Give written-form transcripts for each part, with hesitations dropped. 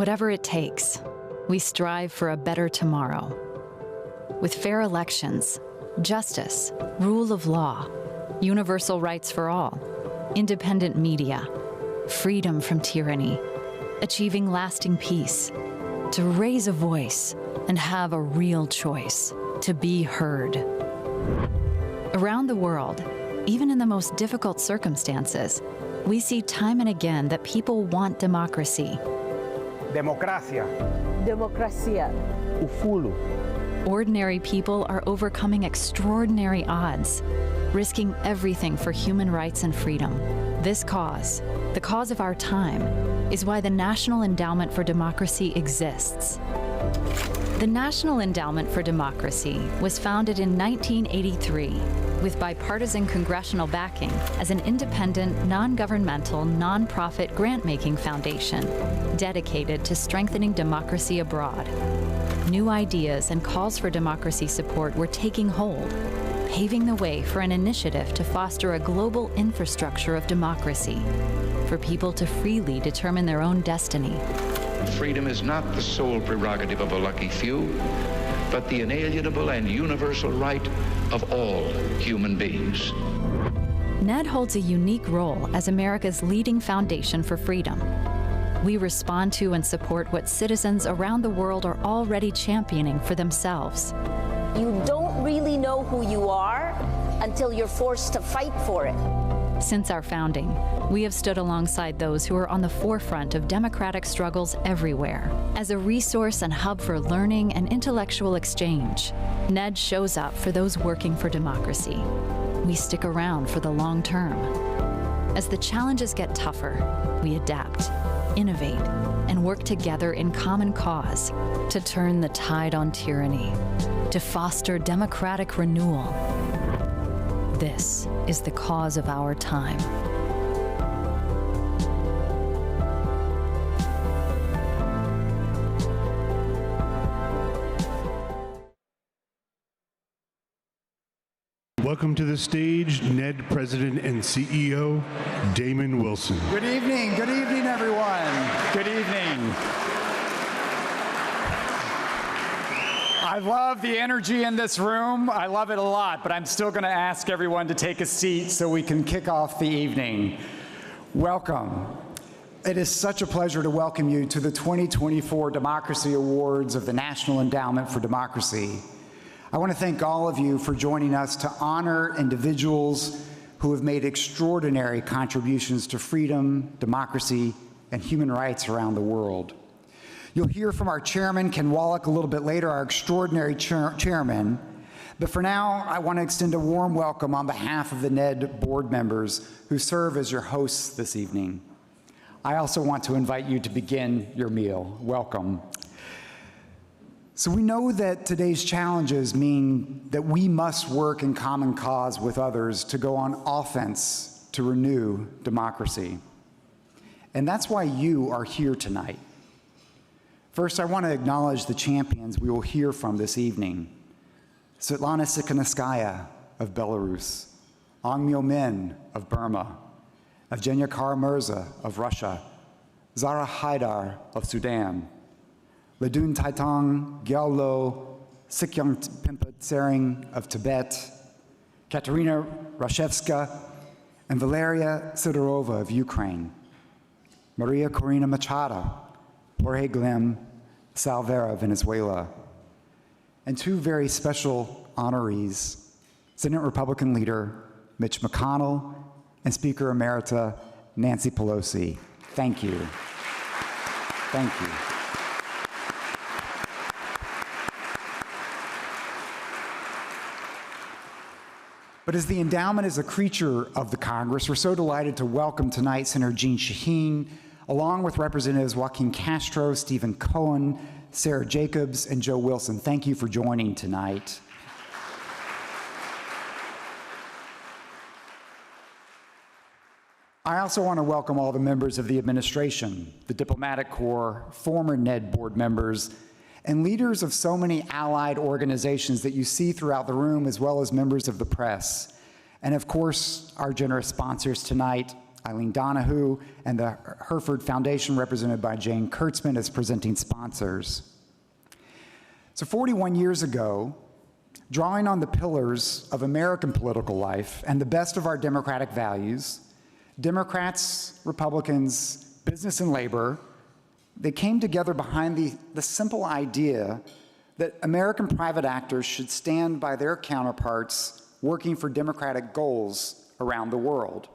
Whatever it takes, we strive for a better tomorrow. With fair elections, justice, rule of law, universal rights for all, independent media, freedom from tyranny, achieving lasting peace, to raise a voice and have a real choice, to be heard. Around the world, even in the most difficult circumstances, we see time and again that people want democracy. Democracia. Democracia. Ufulu. Ordinary people are overcoming extraordinary odds, risking everything for human rights and freedom. This cause, the cause of our time, is why the National Endowment for Democracy exists. The National Endowment for Democracy was founded in 1983 with bipartisan congressional backing as an independent, non-governmental, non-profit grant-making foundation dedicated to strengthening democracy abroad. New ideas and calls for democracy support were taking hold, paving the way for an initiative to foster a global infrastructure of democracy, for people to freely determine their own destiny. Freedom is not the sole prerogative of a lucky few, but the inalienable and universal right of all human beings. NED holds a unique role as America's leading foundation for freedom. We respond to and support what citizens around the world are already championing for themselves. You don't really know who you are until you're forced to fight for it. Since our founding, we have stood alongside those who are on the forefront of democratic struggles everywhere. As a resource and hub for learning and intellectual exchange, NED shows up for those working for democracy. We stick around for the long term. As the challenges get tougher, we adapt, innovate, and work together in common cause to turn the tide on tyranny, to foster democratic renewal. This is the cause of our time. Welcome to the stage, NED President and CEO, Damon Wilson. Good evening, everyone. Good evening. I love the energy in this room. I love it a lot, but I'm still going to ask everyone to take a seat so we can kick off the evening. Welcome. It is such a pleasure to welcome you to the 2024 Democracy Awards of the National Endowment for Democracy. I want to thank all of you for joining us to honor individuals who have made extraordinary contributions to freedom, democracy, and human rights around the world. You'll hear from our chairman, Ken Wallach, a little bit later, our extraordinary chairman. But for now, I want to extend a warm welcome on behalf of the NED board members who serve as your hosts this evening. I also want to invite you to begin your meal. Welcome. So we know that today's challenges mean that we must work in common cause with others to go on offense to renew democracy. And that's why you are here tonight. First, I want to acknowledge the champions we will hear from this evening. Svetlana Tsikhanouskaya of Belarus, Aung Myo Min of Burma, Evgenia Kara-Murza of Russia, Zara Haidar of Sudan, Ledun Taitong Gyallo Sikyong Pimpa Tsering of Tibet, Katerina Rashevska, and Valeria Sidorova of Ukraine, Maria Corina Machado, Jorge Glem Salvera of Venezuela, and two very special honorees, Senate Republican leader Mitch McConnell and Speaker Emerita Nancy Pelosi. Thank you. Thank you. But as the endowment is a creature of the Congress, we're so delighted to welcome tonight Senator Jeanne Shaheen, along with Representatives Joaquin Castro, Stephen Cohen, Sarah Jacobs, and Joe Wilson. Thank you for joining tonight. I also want to welcome all the members of the administration, the diplomatic corps, former NED board members, and leaders of so many allied organizations that you see throughout the room, as well as members of the press. And of course, our generous sponsors tonight, Eileen Donahue, and the Hereford Foundation, represented by Jane Kurtzman, as presenting sponsors. So 41 years ago, drawing on the pillars of American political life and the best of our democratic values, Democrats, Republicans, business and labor, they came together behind the simple idea that American private actors should stand by their counterparts working for democratic goals around the world.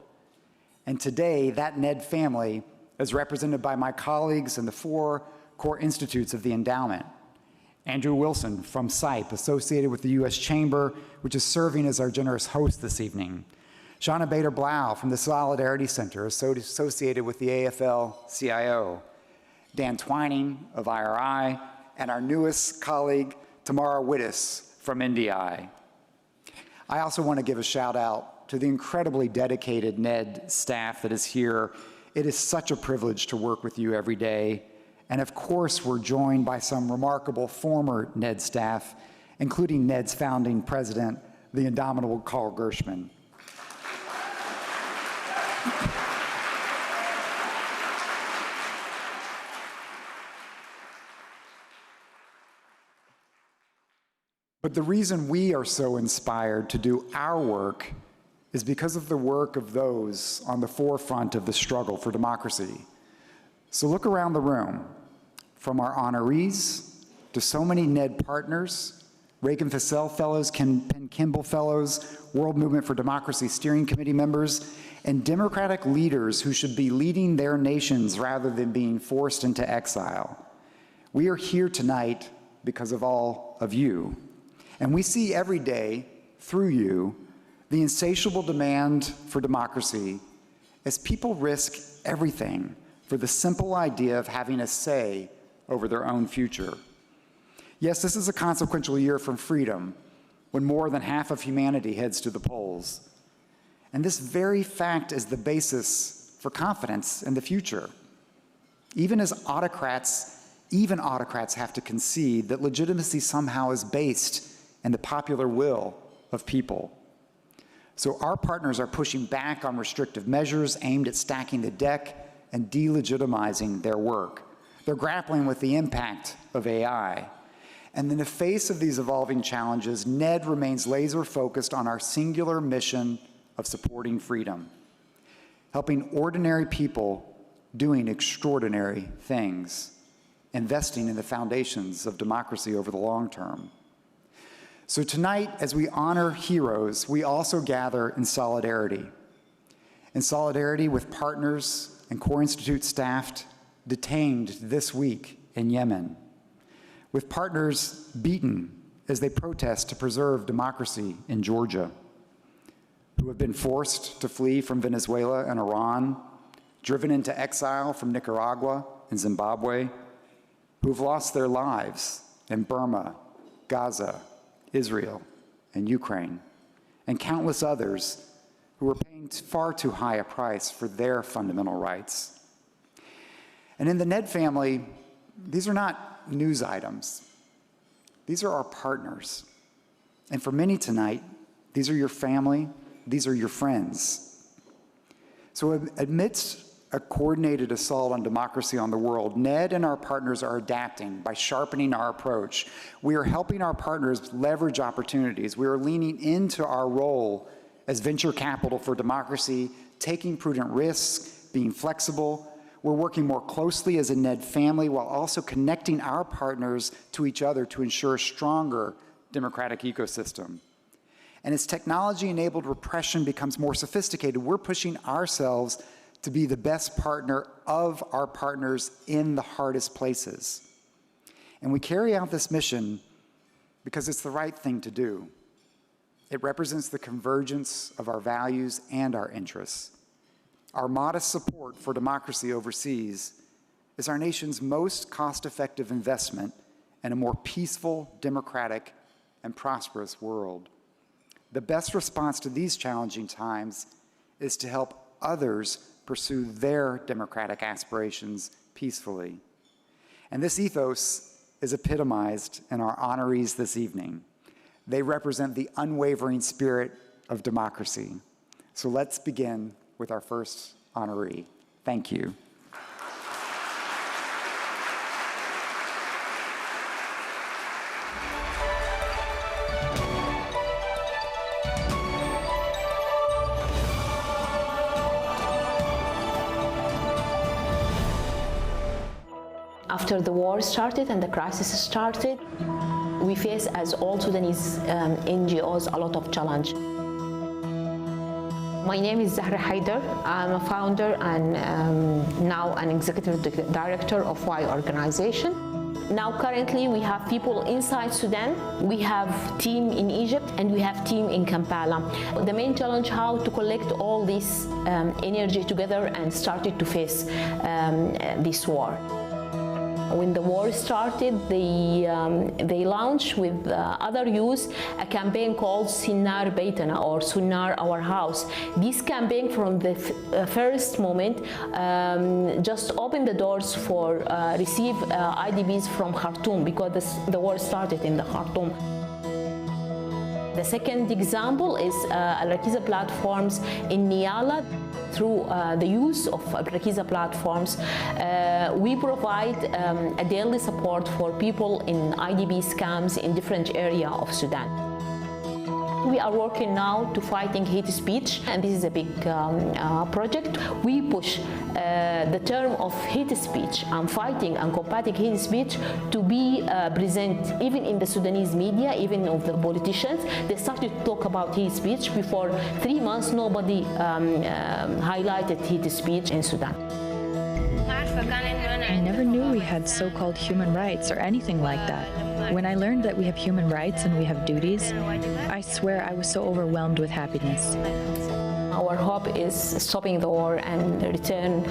And today, that NED family is represented by my colleagues in the 4 core institutes of the endowment. Andrew Wilson from SIPE, associated with the U.S. Chamber, which is serving as our generous host this evening. Shauna Bader-Blau from the Solidarity Center, associated with the AFL-CIO. Dan Twining of IRI, and our newest colleague, Tamara Wittes from NDI. I also want to give a shout out to the incredibly dedicated NED staff that is here. It is such a privilege to work with you every day. And of course, we're joined by some remarkable former NED staff, including NED's founding president, the indomitable Carl Gershman. But the reason we are so inspired to do our work is because of the work of those on the forefront of the struggle for democracy. So look around the room, from our honorees to so many NED partners, Reagan Fassell Fellows, Penn Kimball Fellows, World Movement for Democracy Steering Committee members, and democratic leaders who should be leading their nations rather than being forced into exile. We are here tonight because of all of you. And we see every day, through you, the insatiable demand for democracy as people risk everything for the simple idea of having a say over their own future. Yes, this is a consequential year from freedom, when more than half of humanity heads to the polls. And this very fact is the basis for confidence in the future. Even autocrats have to concede that legitimacy somehow is based in the popular will of people. So our partners are pushing back on restrictive measures aimed at stacking the deck and delegitimizing their work. They're grappling with the impact of AI. And in the face of these evolving challenges, NED remains laser-focused on our singular mission of supporting freedom, helping ordinary people doing extraordinary things, investing in the foundations of democracy over the long term. So tonight, as we honor heroes, we also gather in solidarity with partners and Core Institute staff detained this week in Yemen, with partners beaten as they protest to preserve democracy in Georgia, who have been forced to flee from Venezuela and Iran, driven into exile from Nicaragua and Zimbabwe, who have lost their lives in Burma, Gaza, Israel, and Ukraine, and countless others who are paying far too high a price for their fundamental rights. And in the NED family, these are not news items. These are our partners. And for many tonight, these are your family, these are your friends. So amidst a coordinated assault on democracy on the world, NED and our partners are adapting by sharpening our approach. We are helping our partners leverage opportunities. We are leaning into our role as venture capital for democracy, taking prudent risks, being flexible. We're working more closely as a NED family while also connecting our partners to each other to ensure a stronger democratic ecosystem. And as technology-enabled repression becomes more sophisticated, we're pushing ourselves to be the best partner of our partners in the hardest places. And we carry out this mission because it's the right thing to do. It represents the convergence of our values and our interests. Our modest support for democracy overseas is our nation's most cost-effective investment in a more peaceful, democratic, and prosperous world. The best response to these challenging times is to help others pursue their democratic aspirations peacefully. And this ethos is epitomized in our honorees this evening. They represent the unwavering spirit of democracy. So let's begin with our first honoree. Thank you. After the war started and the crisis started, we face, as all Sudanese NGOs, a lot of challenge. My name is Zahra Haider. I'm a founder and now an executive director of Y organization. Now currently we have people inside Sudan, we have team in Egypt, and we have team in Kampala. The main challenge, how to collect all this energy together and started to face this war. When the war started, they launched with other youth a campaign called Sinar Beitana, or Sunar Our House. This campaign from the first moment just opened the doors for receive IDPs from Khartoum, because the war started in the Khartoum. The second example is Al-Rakiza platforms in Niala. Through the use of Al-Rakiza platforms, we provide a daily support for people in IDP camps in different areas of Sudan. We are working now to fighting hate speech, and this is a big project. We push the term of hate speech and fighting and combating hate speech to be present even in the Sudanese media, even of the politicians. They started to talk about hate speech. Before 3 months, nobody highlighted hate speech in Sudan. I never knew we had so-called human rights or anything like that. When I learned that we have human rights and we have duties, I swear I was so overwhelmed with happiness. Our hope is stopping the war and return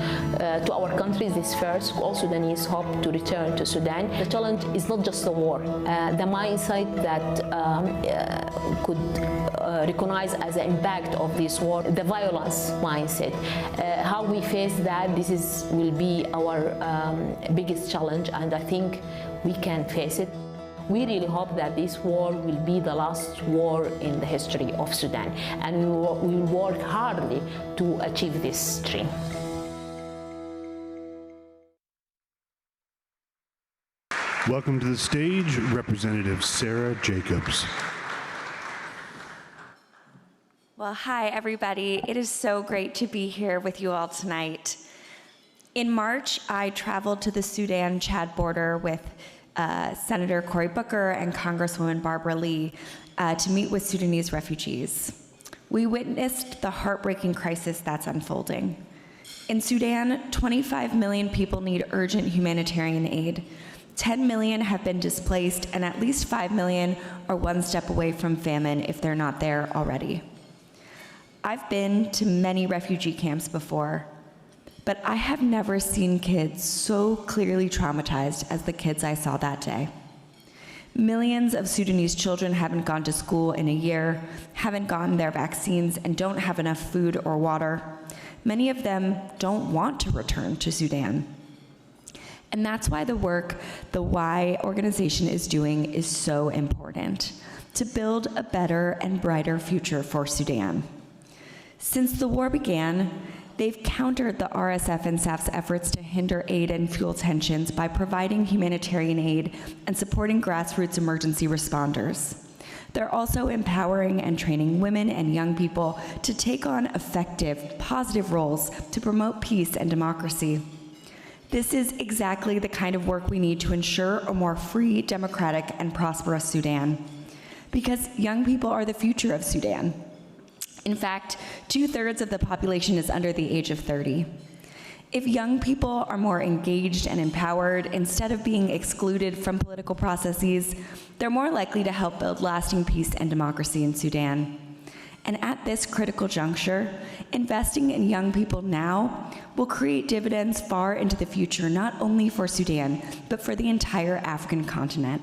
to our countries. This first, all Sudanese hope to return to Sudan. The challenge is not just the war. The mindset that could recognize as the impact of this war, the violence mindset. How we face that, will be our biggest challenge, and I think we can face it. We really hope that this war will be the last war in the history of Sudan, and we will work hardly to achieve this dream. Welcome to the stage, Representative Sarah Jacobs. Well, hi, everybody. It is so great to be here with you all tonight. In March, I traveled to the Sudan-Chad border with Senator Cory Booker and Congresswoman Barbara Lee to meet with Sudanese refugees. We witnessed the heartbreaking crisis that's unfolding. In Sudan, 25 million people need urgent humanitarian aid. 10 million have been displaced, and at least 5 million are one step away from famine if they're not there already. I've been to many refugee camps before, but I have never seen kids so clearly traumatized as the kids I saw that day. Millions of Sudanese children haven't gone to school in a year, haven't gotten their vaccines, and don't have enough food or water. Many of them don't want to return to Sudan. And that's why the work the Y organization is doing is so important, to build a better and brighter future for Sudan. Since the war began, they've countered the RSF and SAF's efforts to hinder aid and fuel tensions by providing humanitarian aid and supporting grassroots emergency responders. They're also empowering and training women and young people to take on effective, positive roles to promote peace and democracy. This is exactly the kind of work we need to ensure a more free, democratic, and prosperous Sudan. Because young people are the future of Sudan. In fact, 2/3 of the population is under the age of 30. If young people are more engaged and empowered, instead of being excluded from political processes, they're more likely to help build lasting peace and democracy in Sudan. And at this critical juncture, investing in young people now will create dividends far into the future, not only for Sudan, but for the entire African continent.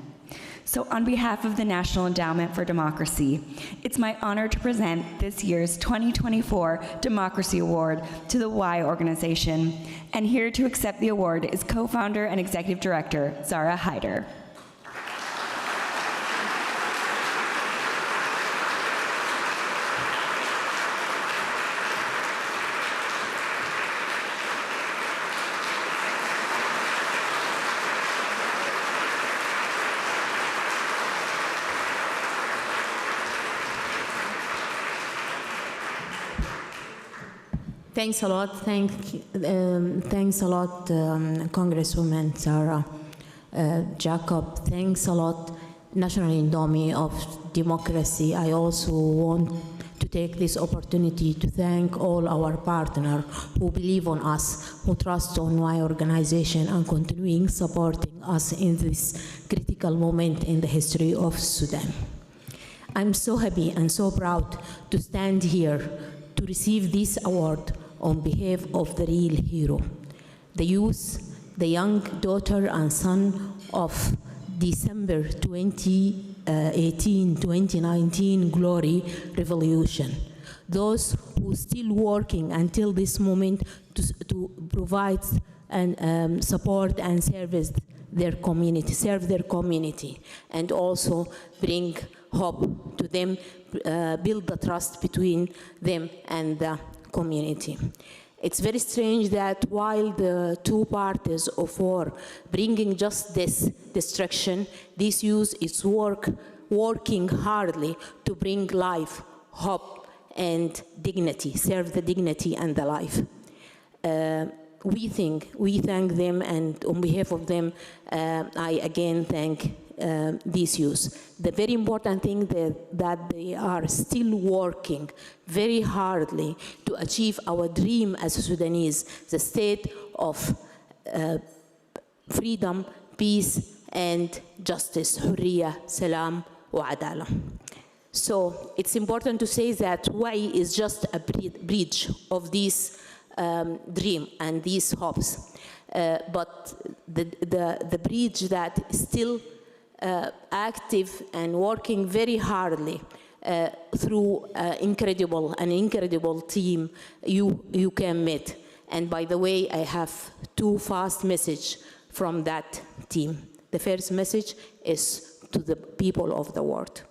So on behalf of the National Endowment for Democracy, it's my honor to present this year's 2024 Democracy Award to the Y organization. And here to accept the award is co-founder and executive director, Zahra Haider. Thanks a lot. Thanks a lot, Congresswoman Sarah Jacob. Thanks a lot, National Endowment of Democracy. I also want to take this opportunity to thank all our partners who believe on us, who trust on my organization and continuing supporting us in this critical moment in the history of Sudan. I'm so happy and so proud to stand here to receive this award on behalf of the real hero, the youth, the young daughter and son of December 2019 glory revolution. Those who still working until this moment to provide and support and serve their community, and also bring hope to them, build the trust between them and the community. It's very strange that while the two parties of war bringing just this destruction, this youth is working hardly to bring life, hope, and dignity, serve the dignity and the life. We thank them, and on behalf of them, I again thank these youth. The very important thing that they are still working very hardly to achieve our dream as Sudanese, the state of freedom, peace, and justice, hurriya, salam, wa adala. So it's important to say that Wai is just a bridge of this dream and these hopes, but the bridge that is still active and working very hardly through an incredible team you can meet. And by the way, I have two fast messages from that team. The first message is to the people of the world.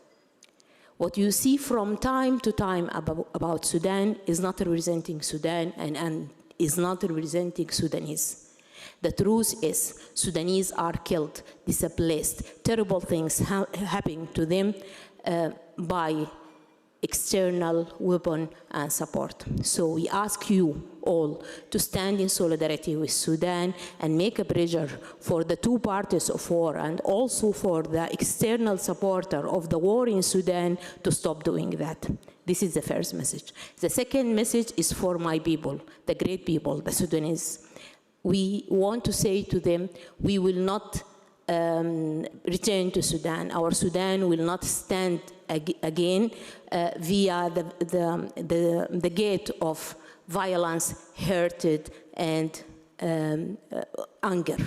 What you see from time to time about Sudan is not representing Sudan and is not representing Sudanese. The truth is, Sudanese are killed, displaced, terrible things happening to them by external weapon and support. So we ask you all to stand in solidarity with Sudan and make a pressure for the two parties of war and also for the external supporter of the war in Sudan to stop doing that. This is the first message. The second message is for my people, the great people, the Sudanese. We want to say to them, we will not return to Sudan. Our Sudan will not stand again via the gate of violence, hatred, and anger.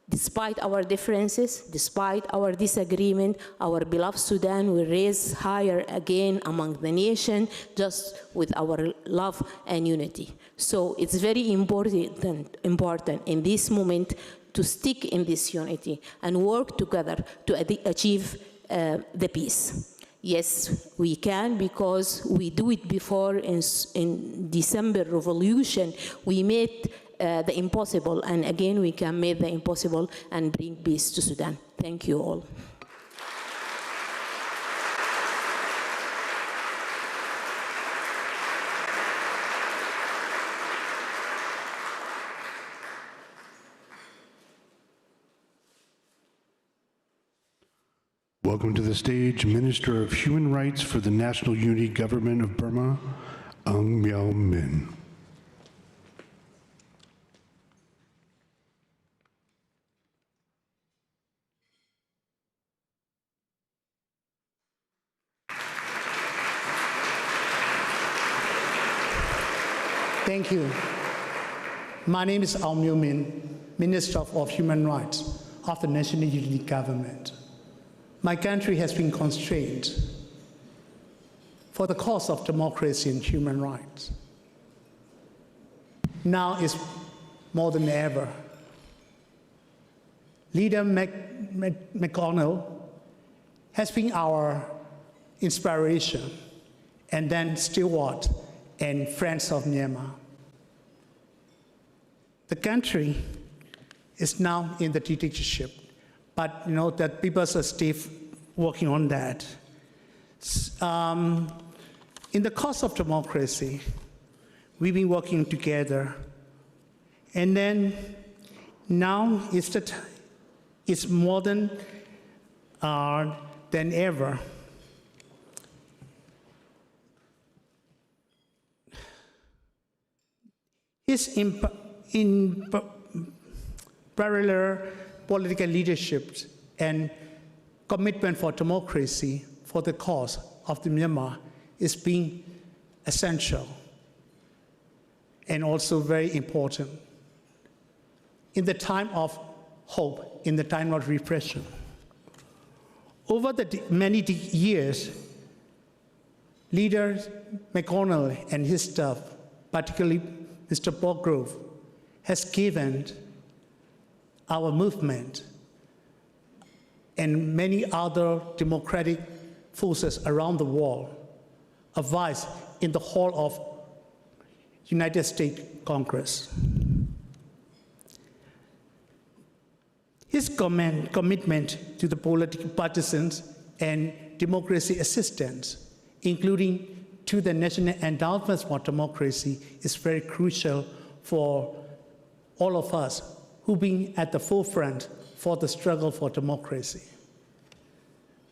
Despite our differences, despite our disagreement, our beloved Sudan will rise higher again among the nation, just with our love and unity. So it's very important in this moment to stick in this unity and work together to achieve the peace. Yes, we can, because we do it before in December Revolution. We made the impossible, and again we can make the impossible and bring peace to Sudan. Thank you all. Welcome to the stage, Minister of Human Rights for the National Unity Government of Burma, Aung Myo Min. Thank you. My name is Aung Myo Min, Minister of Human Rights of the National Unity Government. My country has been constrained for the cause of democracy and human rights. Now is more than ever. Leader McConnell has been our inspiration, and then Stewart and friends of Myanmar. The country is now in the dictatorship, but you know that people are still working on that. In the cause of democracy, we've been working together. And then now it's more than ever. His parallel political leadership and commitment for democracy for the cause of the Myanmar is being essential and also very important in the time of hope, in the time of repression. Over the many years, Leader McConnell and his staff, particularly Mr. Grove, has given our movement and many other democratic forces around the world a voice in the hall of United States Congress. His commitment to the political partisans and democracy assistance, including to the National Endowment for Democracy, is very crucial for all of us who've been at the forefront for the struggle for democracy.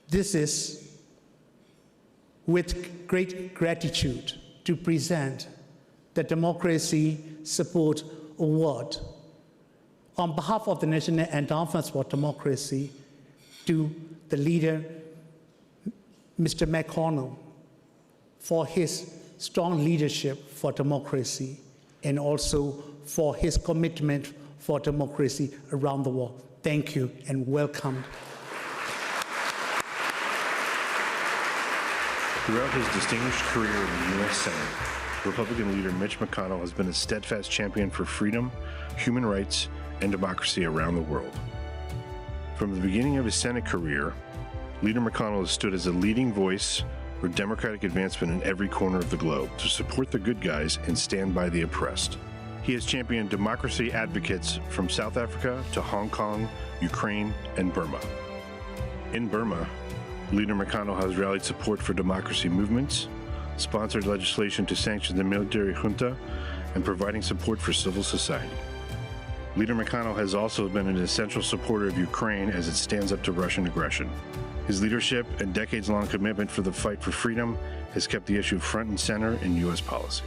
This is with great gratitude to present the Democracy Support Award on behalf of the National Endowment for Democracy to the leader, Mr. McConnell, for his strong leadership for democracy and also for his commitment for democracy around the world. Thank you and welcome. Throughout his distinguished career in the U.S. Senate, Republican leader Mitch McConnell has been a steadfast champion for freedom, human rights, and democracy around the world. From the beginning of his Senate career, Leader McConnell has stood as a leading voice for democratic advancement in every corner of the globe, to support the good guys and stand by the oppressed. He has championed democracy advocates from South Africa to Hong Kong, Ukraine, and Burma. In Burma, Leader McConnell has rallied support for democracy movements, sponsored legislation to sanction the military junta, and providing support for civil society. Leader McConnell has also been an essential supporter of Ukraine as it stands up to Russian aggression. His leadership and decades-long commitment for the fight for freedom has kept the issue front and center in U.S. policy.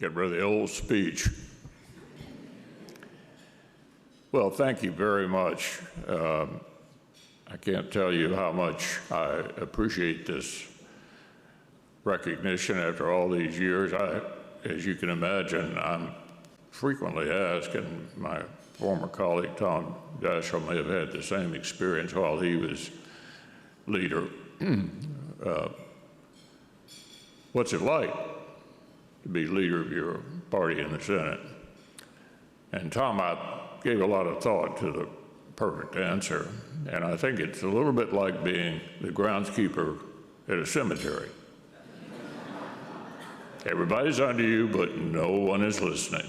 Get rid of the old speech. Well, thank you very much. I can't tell you how much I appreciate this recognition after all these years. As you can imagine, I'm frequently asked, and my former colleague Tom Daschle may have had the same experience while he was leader. What's it like to be leader of your party in the Senate? And Tom, I gave a lot of thought to the perfect answer, and I think it's a little bit like being the groundskeeper at a cemetery. Everybody's under you, but no one is listening.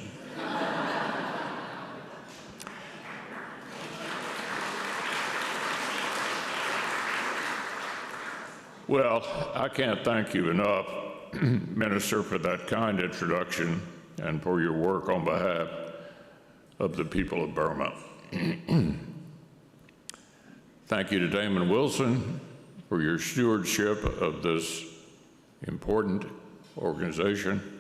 Well, I can't thank you enough, Minister, for that kind introduction and for your work on behalf of the people of Burma. Thank you to Damon Wilson for your stewardship of this important organization,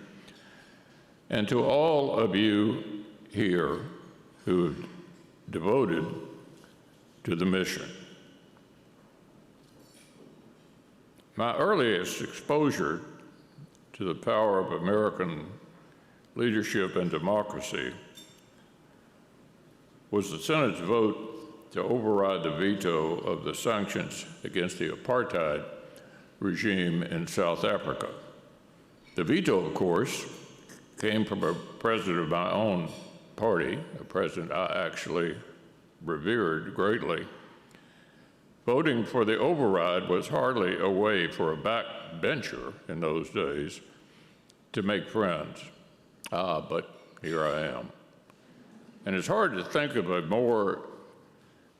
and to all of you here who have devoted to the mission. My earliest exposure to the power of American leadership and democracy was the Senate's vote to override the veto of the sanctions against the apartheid regime in South Africa. The veto, of course, came from a president of my own party, a president I actually revered greatly. Voting for the override was hardly a way for a backbencher in those days to make friends. But here I am. And it's hard to think of a more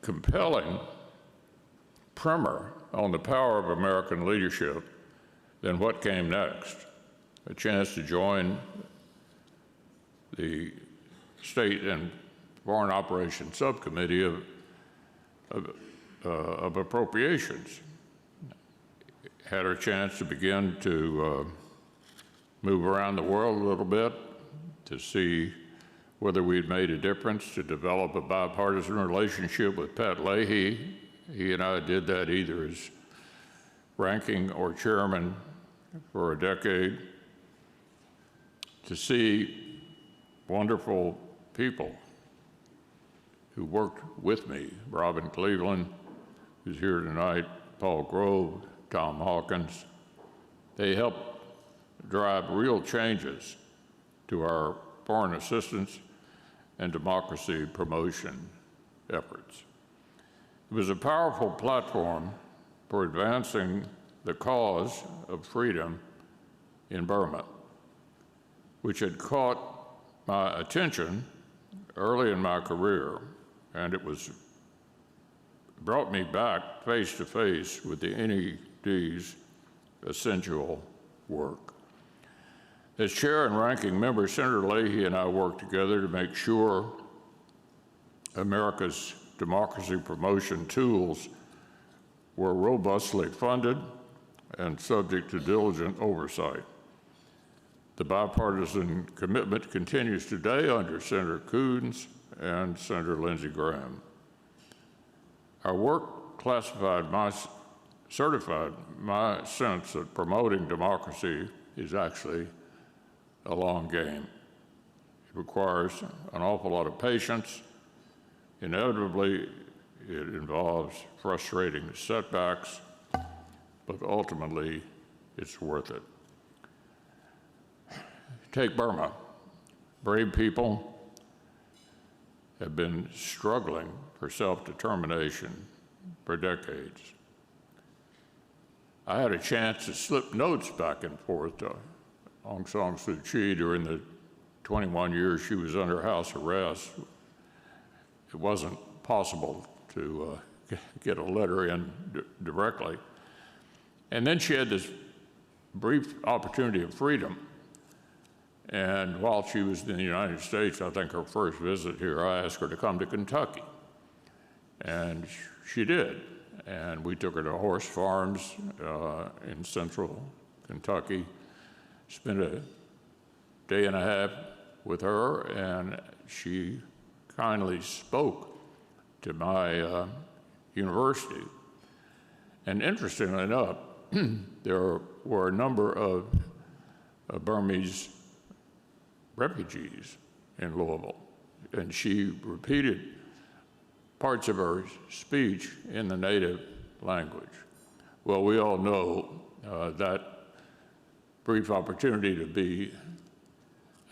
compelling primer on the power of American leadership than what came next, a chance to join the State and Foreign Operations Subcommittee of Appropriations. Had a chance to begin to move around the world a little bit to see whether we'd made a difference, to develop a bipartisan relationship with Pat Leahy. He and I did that either as ranking or chairman for a decade, to see wonderful people who worked with me, Robin Cleveland, who's here tonight, Paul Grove, Tom Hawkins. They helped drive real changes to our foreign assistance and democracy promotion efforts. It was a powerful platform for advancing the cause of freedom in Burma, which had caught my attention early in my career, and it brought me back face to face with the NED's essential work. As chair and ranking member, Senator Leahy and I worked together to make sure America's democracy promotion tools were robustly funded and subject to diligent oversight. The bipartisan commitment continues today under Senator Coons and Senator Lindsey Graham. Our work certified my sense that promoting democracy is actually a long game. It requires an awful lot of patience. Inevitably, it involves frustrating setbacks, but ultimately, it's worth it. Take Burma. Brave people have been struggling for self-determination for decades. I had a chance to slip notes back and forth to Aung San Suu Kyi during the 21 years she was under house arrest. It wasn't possible to get a letter in directly. And then she had this brief opportunity of freedom. And while she was in the United States, I think her first visit here, I asked her to come to Kentucky. And she did. And we took her to horse farms in central Kentucky, spent a day and a half with her, and she kindly spoke to my university. And interestingly enough, there were a number of Burmese refugees in Louisville, and she repeated parts of her speech in the native language. Well, we all know that brief opportunity to be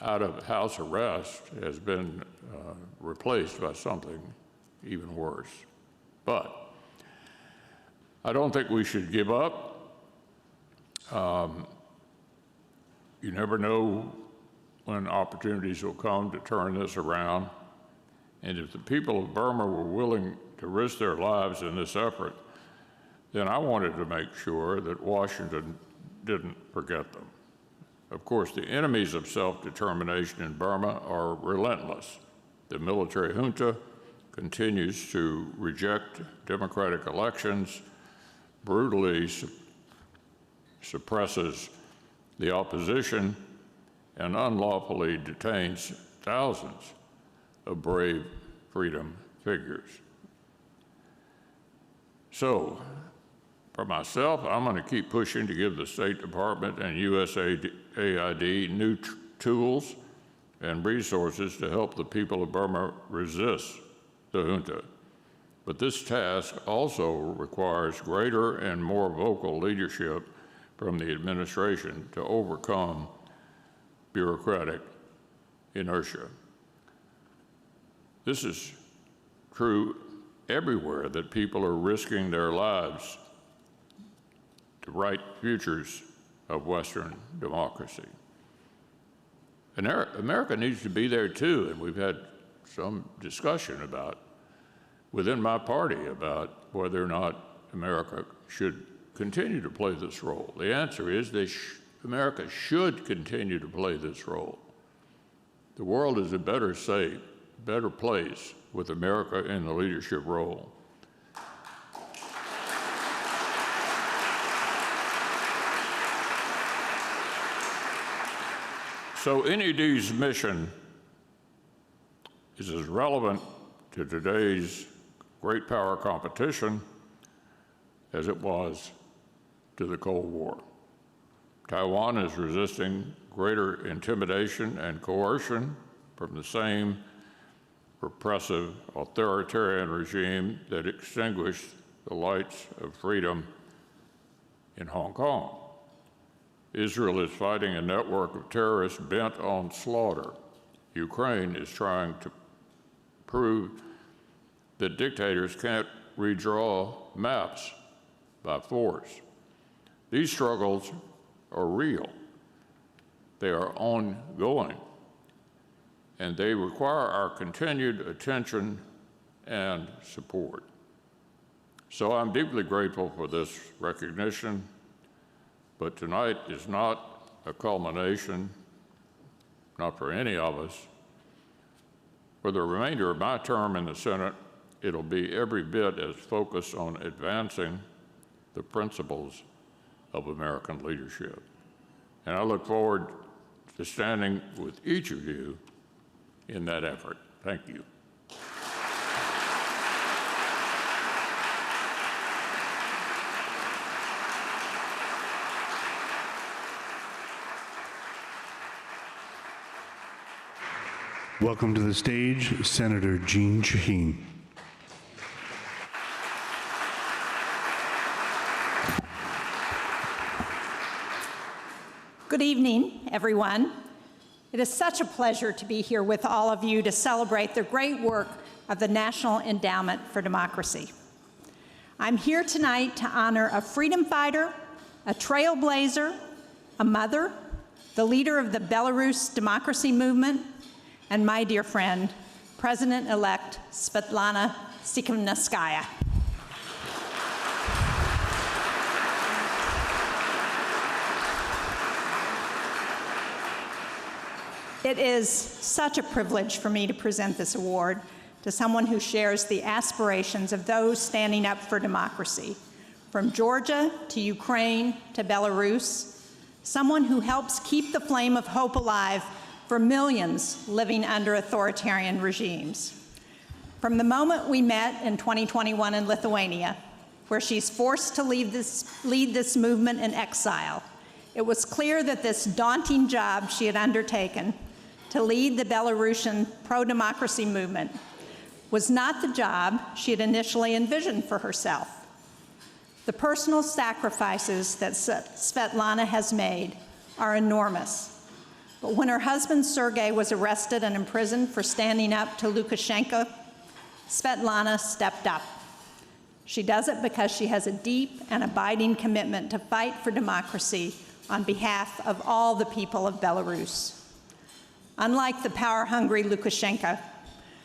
out of house arrest has been replaced by something even worse. But I don't think we should give up. You never know when opportunities will come to turn this around. And if the people of Burma were willing to risk their lives in this effort, then I wanted to make sure that Washington didn't forget them. Of course, the enemies of self-determination in Burma are relentless. The military junta continues to reject democratic elections, brutally suppresses The opposition and unlawfully detains thousands of brave freedom figures. So, for myself, I'm going to keep pushing to give the State Department and USAID new tools and resources to help the people of Burma resist the junta. But this task also requires greater and more vocal leadership from the administration to overcome bureaucratic inertia. This is true everywhere that people are risking their lives to write futures of Western democracy. And America needs to be there too, and we've had some discussion about, within my party, about whether or not America should continue to play this role. The answer is America should continue to play this role. The world is a better place with America in the leadership role. So NED's mission is as relevant to today's great power competition as it was to the Cold War. Taiwan is resisting greater intimidation and coercion from the same repressive authoritarian regime that extinguished the lights of freedom in Hong Kong. Israel is fighting a network of terrorists bent on slaughter. Ukraine is trying to prove that dictators can't redraw maps by force. These struggles are real. They are ongoing, and they require our continued attention and support. So I'm deeply grateful for this recognition, but tonight is not a culmination, not for any of us. For the remainder of my term in the Senate, it'll be every bit as focused on advancing the principles of American leadership. And I look forward to standing with each of you in that effort. Thank you. Welcome to the stage, Senator Jeanne Shaheen. Good evening, everyone. It is such a pleasure to be here with all of you to celebrate the great work of the National Endowment for Democracy. I'm here tonight to honor a freedom fighter, a trailblazer, a mother, the leader of the Belarus democracy movement, and my dear friend, President-elect Svetlana Tsikhanouskaya. It is such a privilege for me to present this award to someone who shares the aspirations of those standing up for democracy, from Georgia to Ukraine to Belarus, someone who helps keep the flame of hope alive for millions living under authoritarian regimes. From the moment we met in 2021 in Lithuania, where she's forced to lead this movement in exile, it was clear that this daunting job she had undertaken to lead the Belarusian pro-democracy movement was not the job she had initially envisioned for herself. The personal sacrifices that Svetlana has made are enormous. But when her husband Sergei was arrested and imprisoned for standing up to Lukashenko, Svetlana stepped up. She does it because she has a deep and abiding commitment to fight for democracy on behalf of all the people of Belarus. Unlike the power-hungry Lukashenko,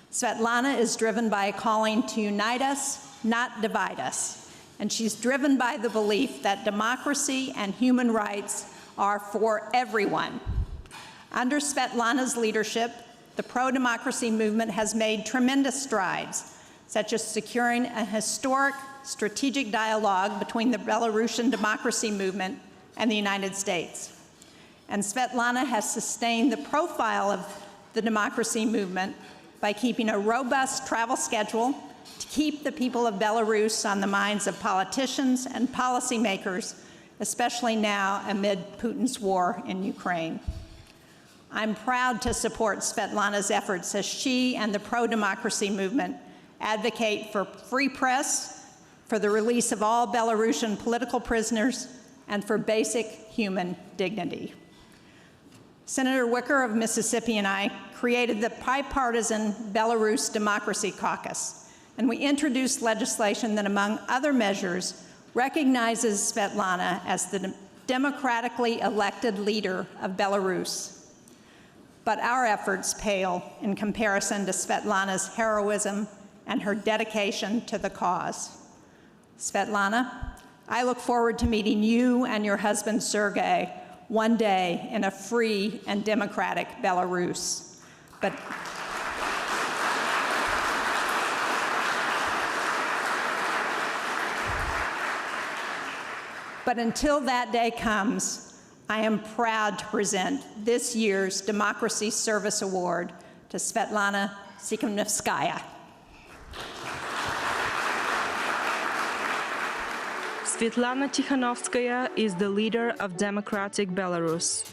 Svetlana is driven by a calling to unite us, not divide us. And she's driven by the belief that democracy and human rights are for everyone. Under Svetlana's leadership, the pro-democracy movement has made tremendous strides, such as securing a historic strategic dialogue between the Belarusian democracy movement and the United States. And Svetlana has sustained the profile of the democracy movement by keeping a robust travel schedule to keep the people of Belarus on the minds of politicians and policymakers, especially now amid Putin's war in Ukraine. I'm proud to support Svetlana's efforts as she and the pro-democracy movement advocate for free press, for the release of all Belarusian political prisoners, and for basic human dignity. Senator Wicker of Mississippi and I created the bipartisan Belarus Democracy Caucus, and we introduced legislation that, among other measures, recognizes Svetlana as the democratically elected leader of Belarus. But our efforts pale in comparison to Svetlana's heroism and her dedication to the cause. Svetlana, I look forward to meeting you and your husband, Sergei, one day in a free and democratic Belarus. But until that day comes, I am proud to present this year's Democracy Service Award to Svetlana Tikhanovskaya. Svetlana Tikhanovskaya is the leader of Democratic Belarus.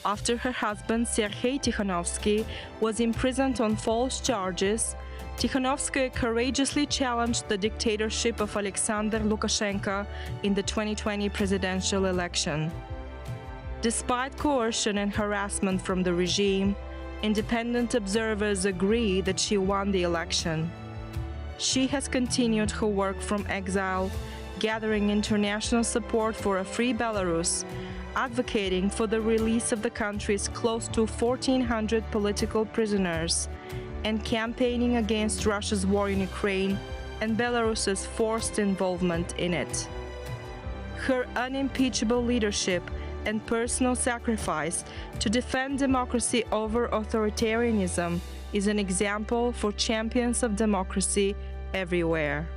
After her husband Sergei Tikhanovsky was imprisoned on false charges, Tikhanovskaya courageously challenged the dictatorship of Alexander Lukashenko in the 2020 presidential election. Despite coercion and harassment from the regime, independent observers agree that she won the election. She has continued her work from exile, gathering international support for a free Belarus, advocating for the release of the country's close to 1,400 political prisoners, and campaigning against Russia's war in Ukraine and Belarus's forced involvement in it. Her unimpeachable leadership and personal sacrifice to defend democracy over authoritarianism is an example for champions of democracy everywhere.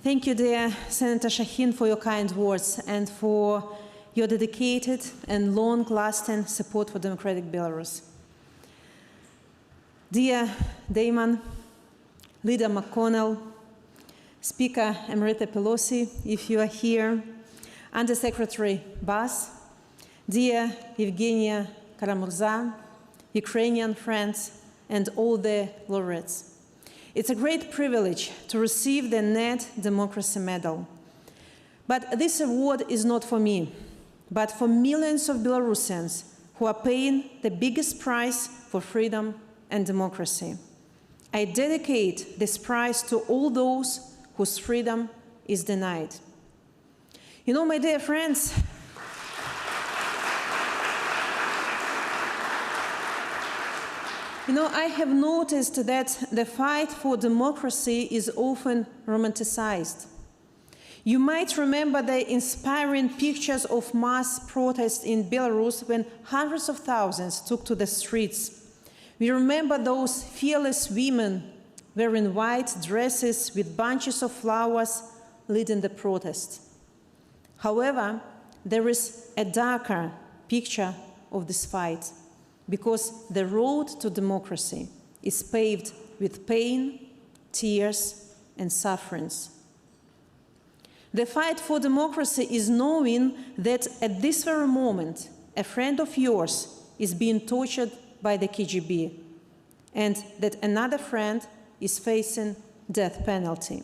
Thank you, dear Senator Shaheen, for your kind words and for your dedicated and long-lasting support for democratic Belarus. Dear Damon, Leader McConnell, Speaker Emerita Pelosi, if you are here, Undersecretary Bass, dear Evgenia Karamurza, Ukrainian friends, and all the laureates. It's a great privilege to receive the NED Democracy Medal. But this award is not for me, but for millions of Belarusians who are paying the biggest price for freedom and democracy. I dedicate this prize to all those whose freedom is denied. You know, my dear friends, I have noticed that the fight for democracy is often romanticized. You might remember the inspiring pictures of mass protests in Belarus when hundreds of thousands took to the streets. We remember those fearless women wearing white dresses with bunches of flowers leading the protest. However, there is a darker picture of this fight, because the road to democracy is paved with pain, tears, and sufferings. The fight for democracy is knowing that at this very moment, a friend of yours is being tortured by the KGB, and that another friend is facing death penalty.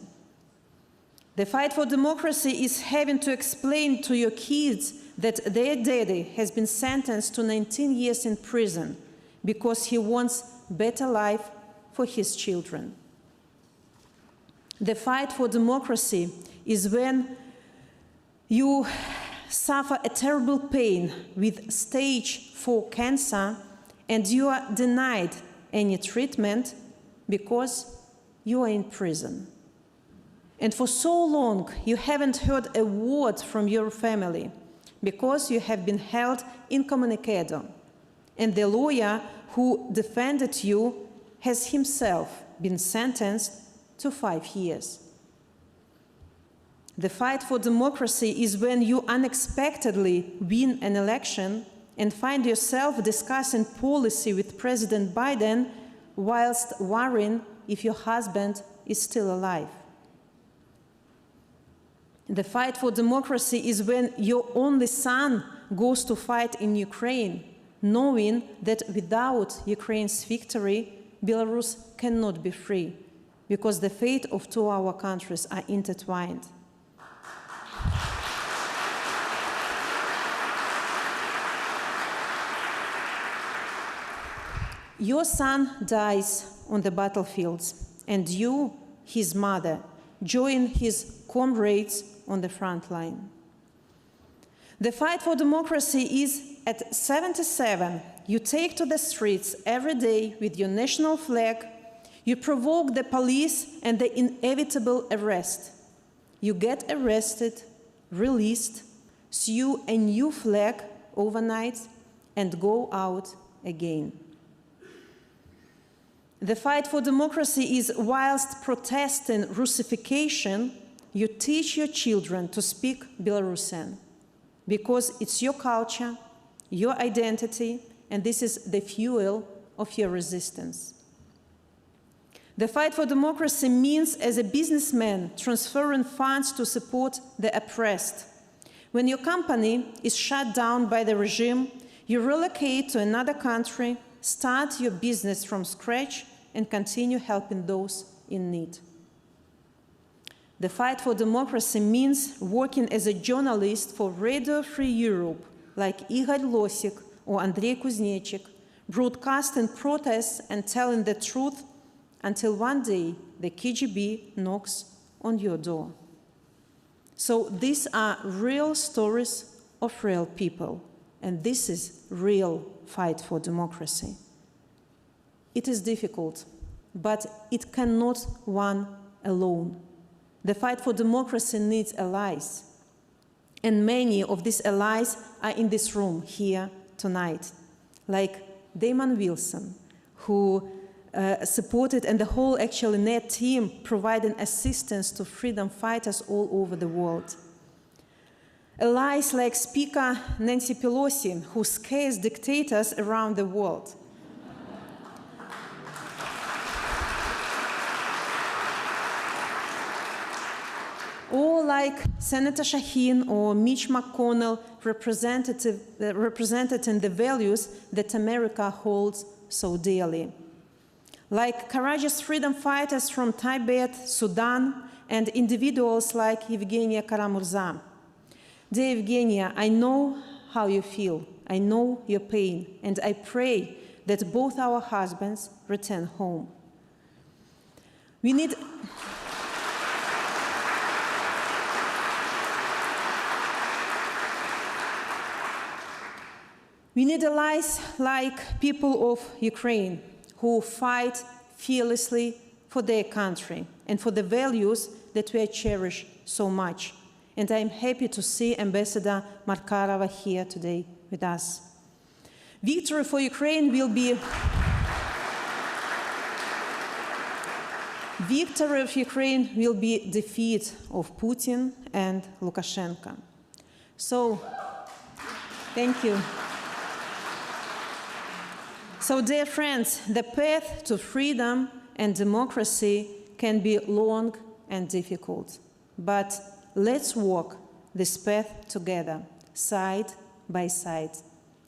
The fight for democracy is having to explain to your kids that their daddy has been sentenced to 19 years in prison because he wants better life for his children. The fight for democracy is when you suffer a terrible pain with stage 4 cancer and you are denied any treatment because you are in prison. And for so long, you haven't heard a word from your family because you have been held incommunicado. And the lawyer who defended you has himself been sentenced to 5 years. The fight for democracy is when you unexpectedly win an election and find yourself discussing policy with President Biden whilst worrying if your husband is still alive. The fight for democracy is when your only son goes to fight in Ukraine, knowing that without Ukraine's victory, Belarus cannot be free, because the fate of 2 our countries are intertwined. Your son dies on the battlefields, and you, his mother, join his comrades on the front line. The fight for democracy is at 77. You take to the streets every day with your national flag. You provoke the police and the inevitable arrest. You get arrested, released, sew a new flag overnight, and go out again. The fight for democracy is whilst protesting Russification, you teach your children to speak Belarusian, because it's your culture, your identity, and this is the fuel of your resistance. The fight for democracy means, as a businessman, transferring funds to support the oppressed. When your company is shut down by the regime, you relocate to another country, start your business from scratch, and continue helping those in need. The fight for democracy means working as a journalist for Radio Free Europe, like Igor Losik or Andrei Kuznechik, broadcasting protests and telling the truth until one day the KGB knocks on your door. So these are real stories of real people, and this is real fight for democracy. It is difficult, but it cannot win alone. The fight for democracy needs allies, and many of these allies are in this room here tonight, like Damon Wilson, who supported, and the whole actually NED team providing assistance to freedom fighters all over the world. Allies like Speaker Nancy Pelosi, who scares dictators around the world. Or like Senator Shaheen or Mitch McConnell, representing the values that America holds so dearly. Like courageous freedom fighters from Tibet, Sudan, and individuals like Evgenia Karamurza. Dear Evgenia, I know how you feel, I know your pain, and I pray that both our husbands return home. We need allies like people of Ukraine who fight fearlessly for their country and for the values that we cherish so much. And I'm happy to see Ambassador Markarova here today with us. Victory for Ukraine will be victory of Ukraine will be defeat of Putin and Lukashenko. So, thank you. So, dear friends, the path to freedom and democracy can be long and difficult, but let's walk this path together, side by side.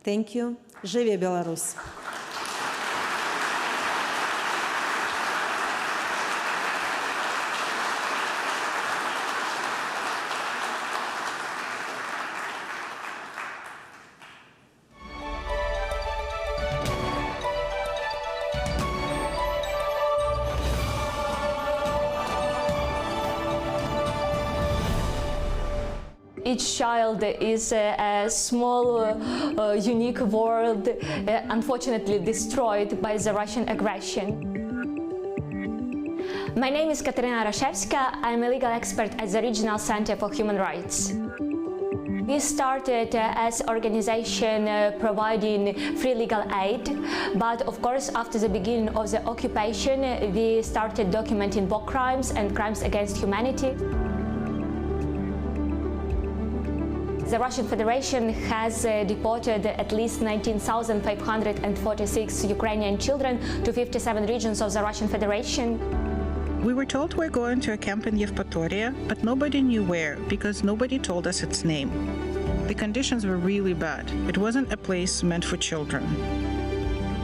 Thank you. Живе Беларусь! Each child is a small, unique world, unfortunately destroyed by the Russian aggression. My name is Katerina Rashevska. I'm a legal expert at the Regional Center for Human Rights. We started as an organization providing free legal aid, but of course after the beginning of the occupation we started documenting war crimes and crimes against humanity. The Russian Federation has deported at least 19,546 Ukrainian children to 57 regions of the Russian Federation. We were told we're going to a camp in Yevpatoria, but nobody knew where because nobody told us its name. The conditions were really bad. It wasn't a place meant for children.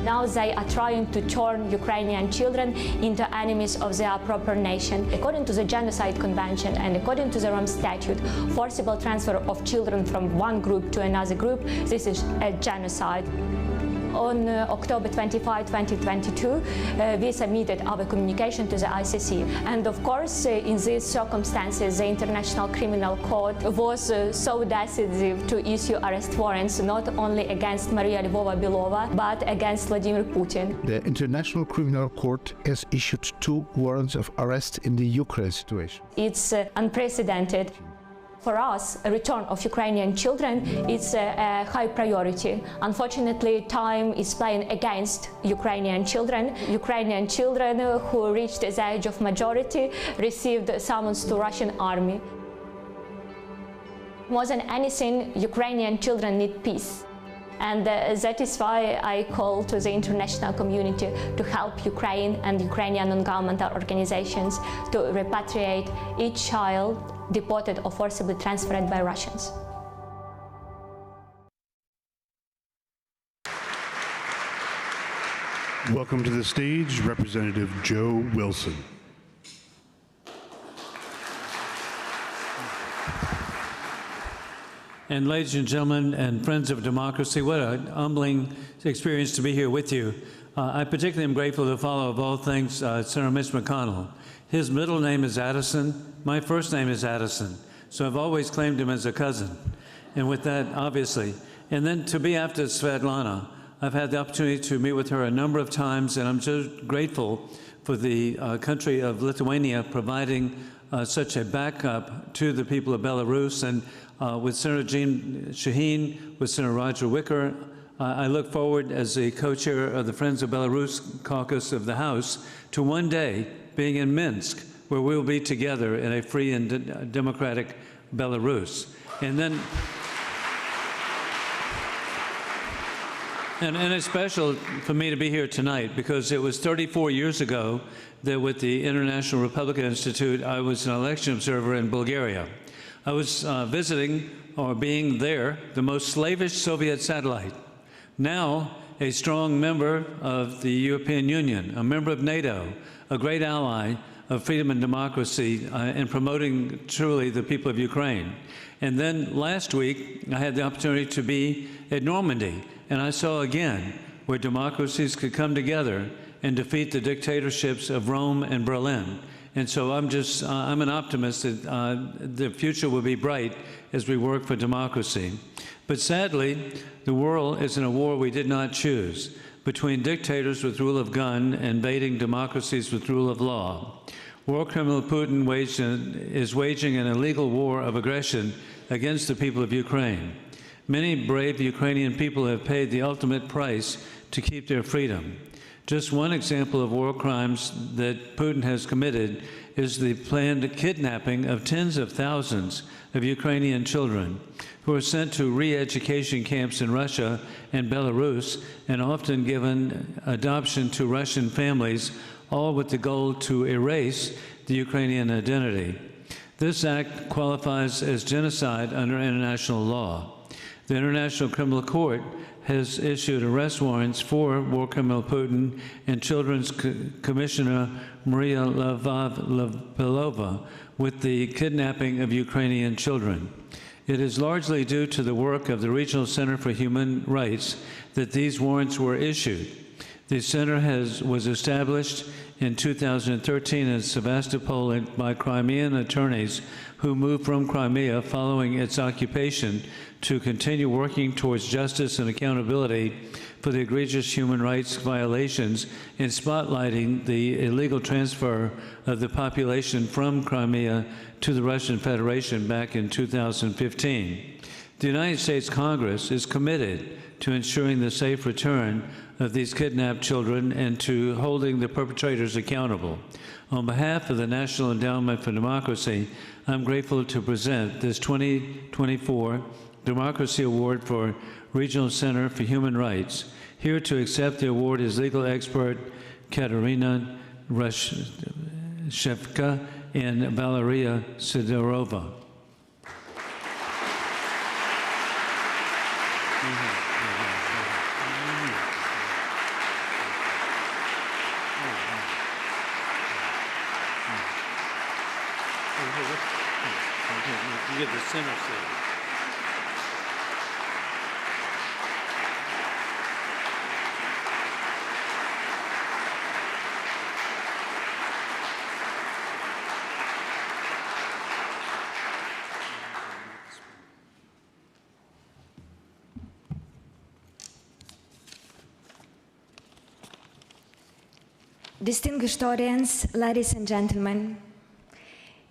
Now they are trying to turn Ukrainian children into enemies of their proper nation. According to the Genocide Convention and according to the Rome Statute, forcible transfer of children from one group to another group, this is a genocide. On October 25, 2022, we submitted our communication to the ICC. And of course, in these circumstances, the International Criminal Court was so decisive to issue arrest warrants not only against Maria Lvova-Belova, but against Vladimir Putin. The International Criminal Court has issued 2 warrants of arrest in the Ukraine situation. It's unprecedented. For us, a return of Ukrainian children is a high priority. Unfortunately, time is playing against Ukrainian children. Ukrainian children who reached the age of majority received summons to Russian army. More than anything, Ukrainian children need peace. And that is why I call to the international community to help Ukraine and Ukrainian non-governmental organizations to repatriate each child deported or forcibly transferred by Russians. Welcome to the stage, Representative Joe Wilson. And ladies and gentlemen and friends of democracy, what a humbling experience to be here with you. I particularly am grateful to follow, of all things, Senator Mitch McConnell. His middle name is Addison. My first name is Addison. So I've always claimed him as a cousin. And with that, obviously. And then to be after Svetlana, I've had the opportunity to meet with her a number of times, and I'm so grateful for the country of Lithuania providing such a backup to the people of Belarus. And with Senator Jean Shaheen, with Senator Roger Wicker, I look forward as the co-chair of the Friends of Belarus caucus of the House to one day being in Minsk, where we'll be together in a free and democratic Belarus. And then, and it's special for me to be here tonight because it was 34 years ago that with the International Republican Institute, I was an election observer in Bulgaria. I was visiting, or being there, the most slavish Soviet satellite. Now, a strong member of the European Union, a member of NATO, a great ally of freedom and democracy in promoting truly the people of Ukraine. And then last week, I had the opportunity to be at Normandy, and I saw again where democracies could come together and defeat the dictatorships of Rome and Berlin. And so I'm an optimist that the future will be bright as we work for democracy. But sadly, the world is in a war we did not choose, between dictators with rule of gun and invading democracies with rule of law. War criminal Putin is waging an illegal war of aggression against the people of Ukraine. Many brave Ukrainian people have paid the ultimate price to keep their freedom. Just one example of war crimes that Putin has committed is the planned kidnapping of tens of thousands of Ukrainian children who are sent to re-education camps in Russia and Belarus and often given adoption to Russian families, all with the goal to erase the Ukrainian identity. This act qualifies as genocide under international law. The International Criminal Court has issued arrest warrants for war criminal Putin and Children's Commissioner Maria Lvova-Belova with the kidnapping of Ukrainian children. It is largely due to the work of the Regional Center for Human Rights that these warrants were issued. The center was established in 2013 in Sevastopol by Crimean attorneys who moved from Crimea following its occupation to continue working towards justice and accountability for the egregious human rights violations in spotlighting the illegal transfer of the population from Crimea to the Russian Federation back in 2015. The United States Congress is committed to ensuring the safe return of these kidnapped children and to holding the perpetrators accountable. On behalf of the National Endowment for Democracy, I'm grateful to present this 2024 Democracy Award for Regional Center for Human Rights. Here to accept the award is legal expert Katerina Reshevka and Valeria Sidorova. You get the center seat. Distinguished audience, ladies and gentlemen,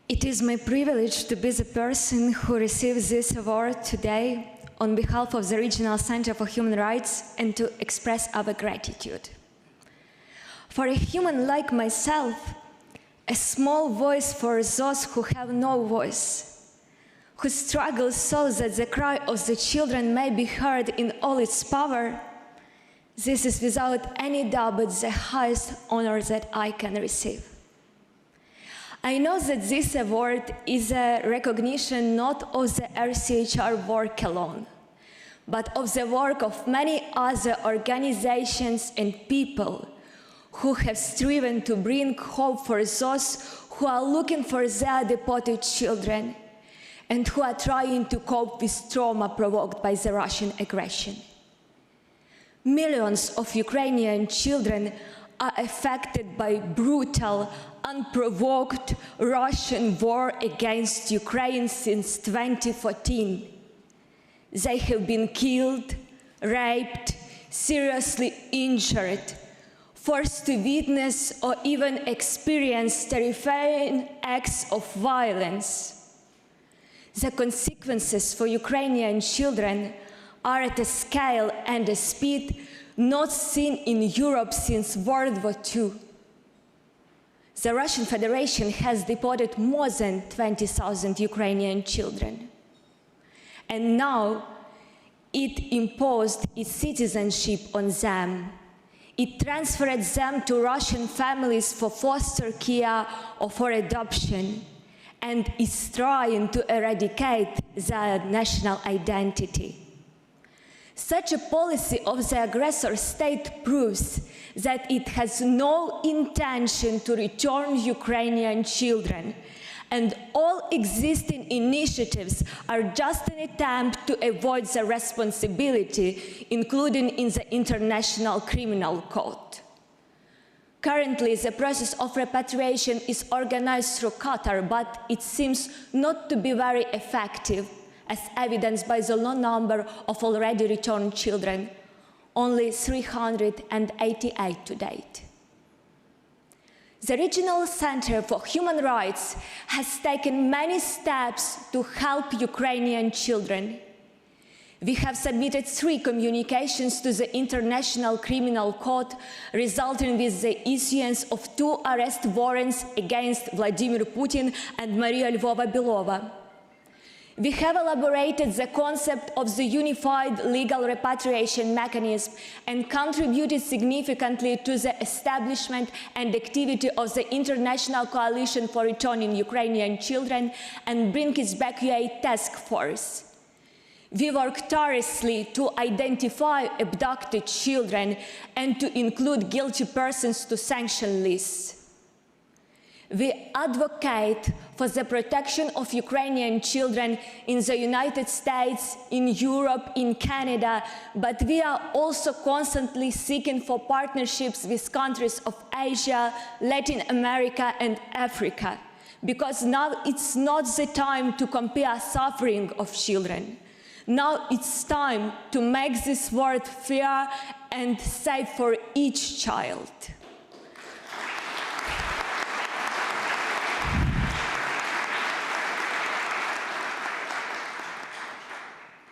it is my privilege to be the person who receives this award today on behalf of the Regional Center for Human Rights and to express our gratitude. For a human like myself, a small voice for those who have no voice, who struggle so that the cry of the children may be heard in all its power, this is without any doubt the highest honor that I can receive. I know that this award is a recognition not of the RCHR work alone, but of the work of many other organizations and people who have striven to bring hope for those who are looking for their deported children and who are trying to cope with trauma provoked by the Russian aggression. Millions of Ukrainian children are affected by brutal, unprovoked Russian war against Ukraine since 2014. They have been killed, raped, seriously injured, forced to witness or even experience terrifying acts of violence. The consequences for Ukrainian children are at a scale and a speed not seen in Europe since World War II. The Russian Federation has deported more than 20,000 Ukrainian children. And now it imposed its citizenship on them. It transferred them to Russian families for foster care or for adoption, and is trying to eradicate their national identity. Such a policy of the aggressor state proves that it has no intention to return Ukrainian children, and all existing initiatives are just an attempt to avoid the responsibility, including in the International Criminal Court. Currently, the process of repatriation is organized through Qatar, but it seems not to be very effective, as evidenced by the low number of already returned children, only 388 to date. The Regional Center for Human Rights has taken many steps to help Ukrainian children. We have submitted 3 communications to the International Criminal Court, resulting with the issuance of 2 arrest warrants against Vladimir Putin and Maria Lvova-Belova. We have elaborated the concept of the unified legal repatriation mechanism and contributed significantly to the establishment and activity of the International Coalition for Returning Ukrainian Children and Bring It Back UA Task Force. We work tirelessly to identify abducted children and to include guilty persons to sanction lists. We advocate for the protection of Ukrainian children in the United States, in Europe, in Canada, but we are also constantly seeking for partnerships with countries of Asia, Latin America, and Africa, because now it's not the time to compare suffering of children. Now it's time to make this world fair and safe for each child.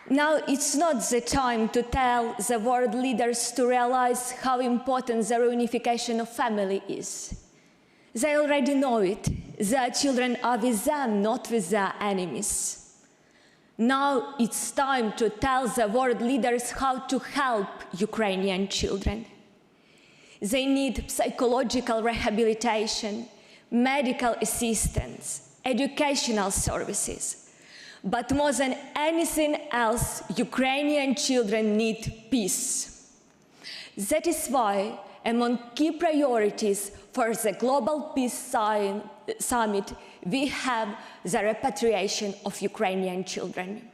Now it's not the time to tell the world leaders to realize how important the reunification of family is. They already know it. Their children are with them, not with their enemies. Now it's time to tell the world leaders how to help Ukrainian children. They need psychological rehabilitation, medical assistance, educational services. But more than anything else, Ukrainian children need peace. That is why, among key priorities for the Global Peace Summit, we have the repatriation of Ukrainian children.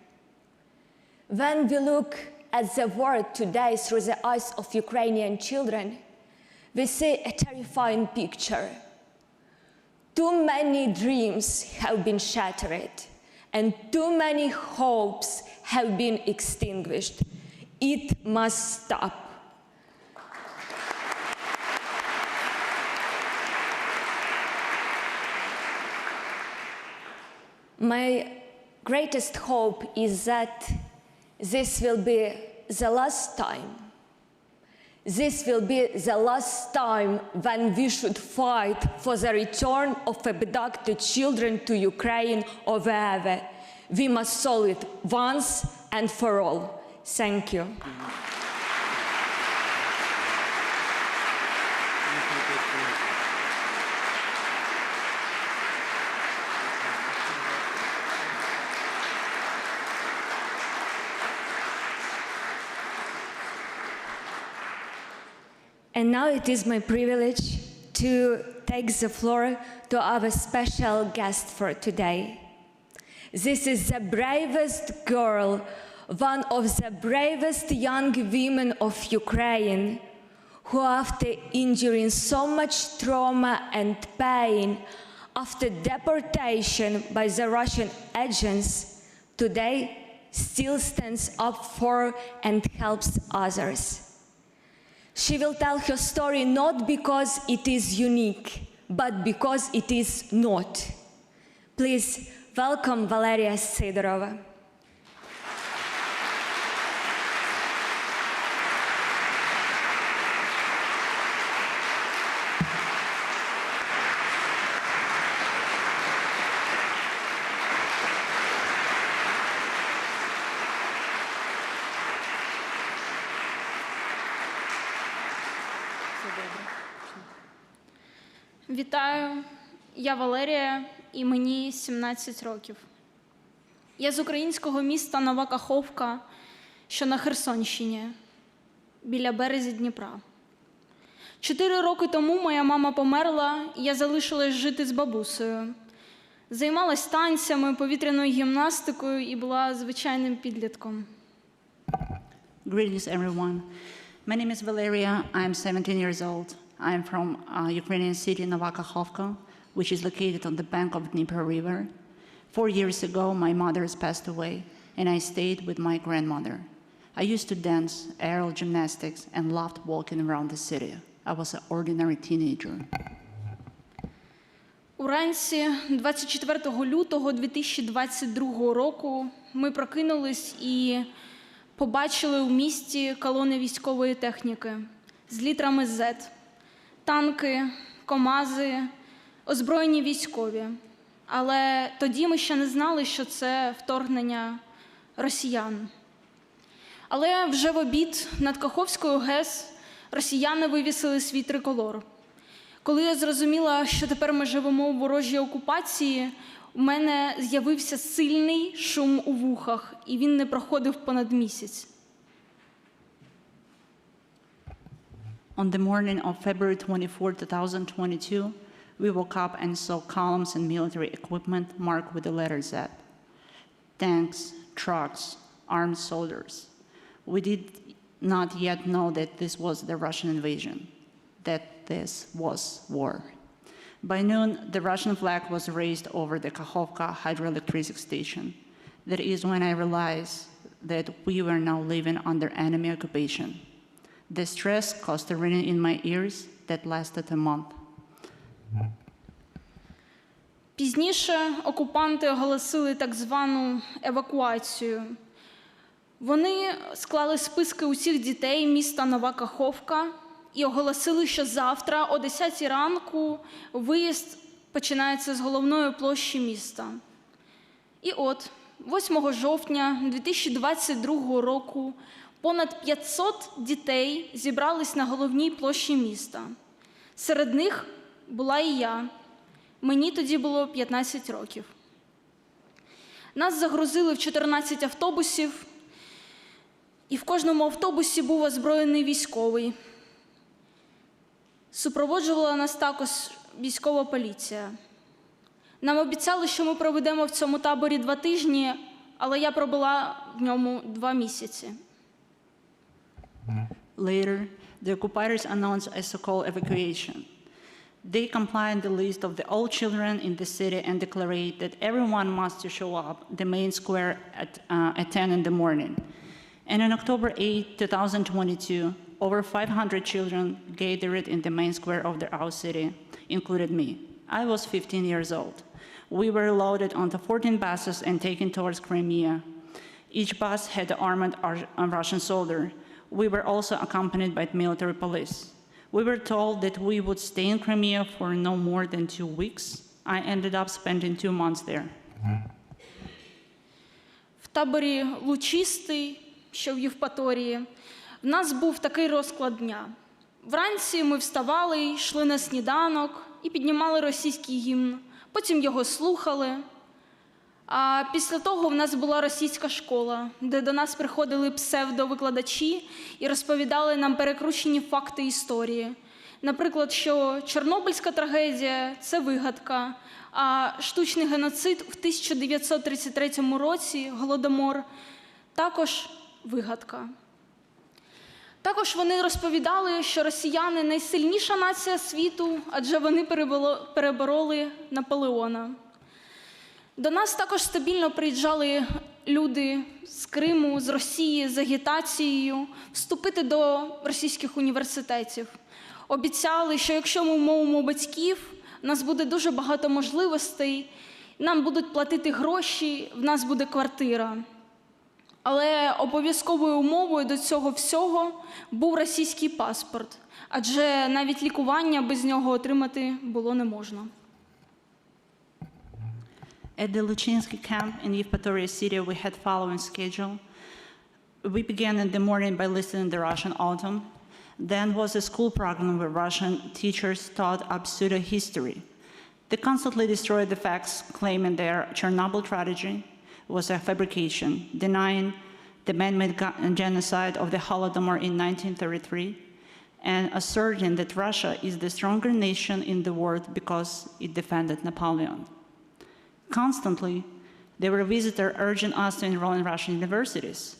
When we look at the world today through the eyes of Ukrainian children, we see a terrifying picture. Too many dreams have been shattered, and too many hopes have been extinguished. It must stop. My greatest hope is that this will be the last time. This will be the last time when we should fight for the return of abducted children to Ukraine or wherever. We must solve it once and for all. Thank you. And now it is my privilege to take the floor to our special guest for today. This is the bravest girl, one of the bravest young women of Ukraine, who after enduring so much trauma and pain after deportation by the Russian agents, today still stands up for and helps others. She will tell her story not because it is unique, but because it is not. Please welcome Valeria Sidorova. Вітаю, я Валерія, і мені 17 років. Я з українського міста Нова Каховка, що на Херсонщині, біля березі Дніпра. 4 роки тому моя мама померла, і я залишилась жити з бабусею. Займалась танцями, повітряною гімнастикою і була звичайним підлітком. Greetings, everyone. My name is Valeria. I'm 17 years old. I'm from Ukrainian city Nova Kakhovka, which is located on the bank of Dnieper River. 4 years ago, my mother has passed away, and I stayed with my grandmother. I used to dance, aerial gymnastics, and loved walking around the city. I was an ordinary teenager. Уранці 24 лютого 2022 року ми прокинулись і побачили у місті колони військової техніки з літрами Z. Танки, КАМАЗи, озброєні військові. Але тоді ми ще не знали, що це вторгнення росіян. Але вже в обід над Каховською ГЕС росіяни вивісили свій триколор. Коли я зрозуміла, що тепер ми живемо у ворожій окупації, у мене з'явився сильний шум у вухах, і він не проходив понад місяць. On the morning of February 24, 2022, we woke up and saw columns and military equipment marked with the letter Z. Tanks, trucks, armed soldiers. We did not yet know that this was the Russian invasion, that this was war. By noon, the Russian flag was raised over the Kakhovka hydroelectric station. That is when I realized that we were now living under enemy occupation. The stress caused a ringing in my ears that lasted a month. Пізніше окупанти оголосили так звану евакуацію. Вони склали списки усіх дітей міста Нова Каховка і оголосили, що завтра о 10 ранку виїзд починається з головної площі міста. І от 8 жовтня 2022 року понад 500 дітей зібрались на головній площі міста. Серед них була і я. Мені тоді було 15 років. Нас загрузили в 14 автобусів, і в кожному автобусі був озброєний військовий. Супроводжувала нас також військова поліція. Нам обіцяли, що ми проведемо в цьому таборі 2 тижні, але я пробула в ньому 2 місяці. Later, the occupiers announced a so-called evacuation. They compiled the list of all children in the city and declared that everyone must show up at the main square at 10 in the morning. And on October 8, 2022, over 500 children gathered in the main square of our city, including me. I was 15 years old. We were loaded onto 14 buses and taken towards Crimea. Each bus had an armed Russian soldier. We were also accompanied by military police. We were told that we would stay in Crimea for no more than 2 weeks. I ended up spending 2 months there. В таборі Лучистий, що в Євпаторії, в нас був такий розклад дня. Вранці ми вставали, йшли на сніданок і піднімали російський гімн. Потім його слухали. А після того в нас була російська школа, де до нас приходили псевдовикладачі і розповідали нам перекручені факти історії. Наприклад, що Чорнобильська трагедія – це вигадка, а штучний геноцид в 1933 році, Голодомор, також вигадка. Також вони розповідали, що росіяни – найсильніша нація світу, адже вони перебороли Наполеона. До нас також стабільно приїжджали люди з Криму, з Росії, з агітацією вступити до російських університетів. Обіцяли, що якщо ми вмовимо батьків, у нас буде дуже багато можливостей, нам будуть платити гроші, в нас буде квартира. Але обов'язковою умовою до цього всього був російський паспорт, адже навіть лікування без нього отримати було не можна. At the Luchinsky camp in Yevpatoria city, we had following schedule. We began in the morning by listening to Russian autumn. Then was a school program where Russian teachers taught up pseudo-history. They constantly destroyed the facts, claiming their Chernobyl tragedy was a fabrication, denying the man-made genocide of the Holodomor in 1933, and asserting that Russia is the stronger nation in the world because it defended Napoleon. Constantly, there were visitors urging us to enroll in Russian universities.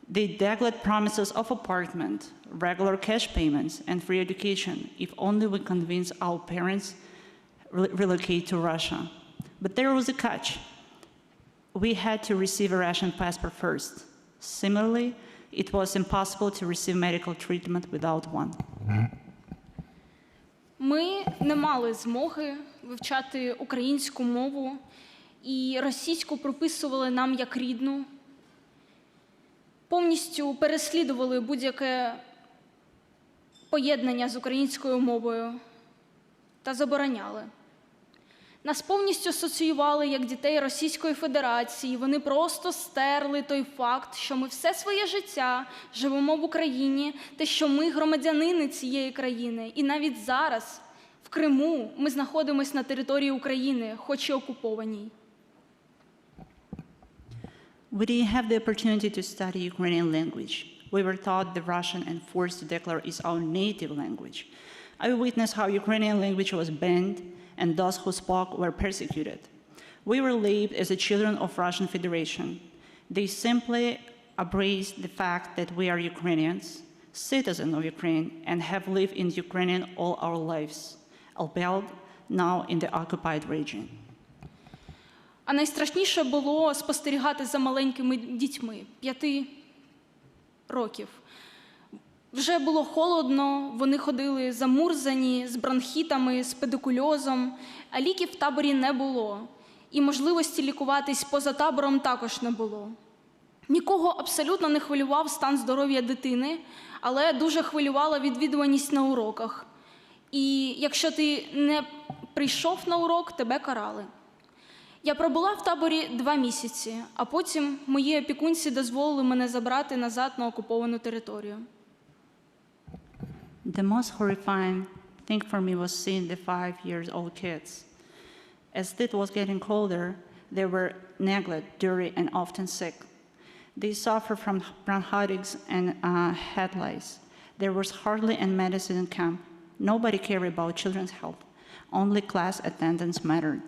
They declared promises of apartment, regular cash payments, and free education if only we convince our parents relocate to Russia. But there was a catch. We had to receive a Russian passport first. Similarly, it was impossible to receive medical treatment without one. Ми не мали змоги вивчати українську мову, і російську прописували нам як рідну. Повністю переслідували будь-яке поєднання з українською мовою та забороняли. Нас повністю асоціювали як дітей Російської Федерації. Вони просто стерли той факт, що ми все своє життя живемо в Україні, те, що ми громадянини цієї країни. І навіть зараз, в Криму, ми знаходимося на території України, хоч і окупованій. We didn't have the opportunity to study Ukrainian language. We were taught the Russian and forced to declare is our native language. I witnessed how Ukrainian language was banned and those who spoke were persecuted. We were labeled as the children of Russian Federation. They simply embraced the fact that we are Ukrainians, citizens of Ukraine, and have lived in Ukraine all our lives. Albeit, now in the occupied region. А найстрашніше було спостерігати за маленькими дітьми 5 років. Вже було холодно, вони ходили замурзані, з бронхітами, з педикульозом, а ліків в таборі не було. І можливості лікуватись поза табором також не було. Нікого абсолютно не хвилював стан здоров'я дитини, але дуже хвилювала відвідуваність на уроках. І якщо ти не прийшов на урок, тебе карали. Я пробула в таборі 2 місяці, а потім мої опікунці дозволили мене забрати назад на окуповану територію. The most horrifying thing for me was seeing the 5-year-old kids. As it was getting colder, they were neglected, dirty, and often sick. They suffered from bronchitis and head lice. There was hardly any medicine in camp. Nobody cared about children's health. Only class attendance mattered.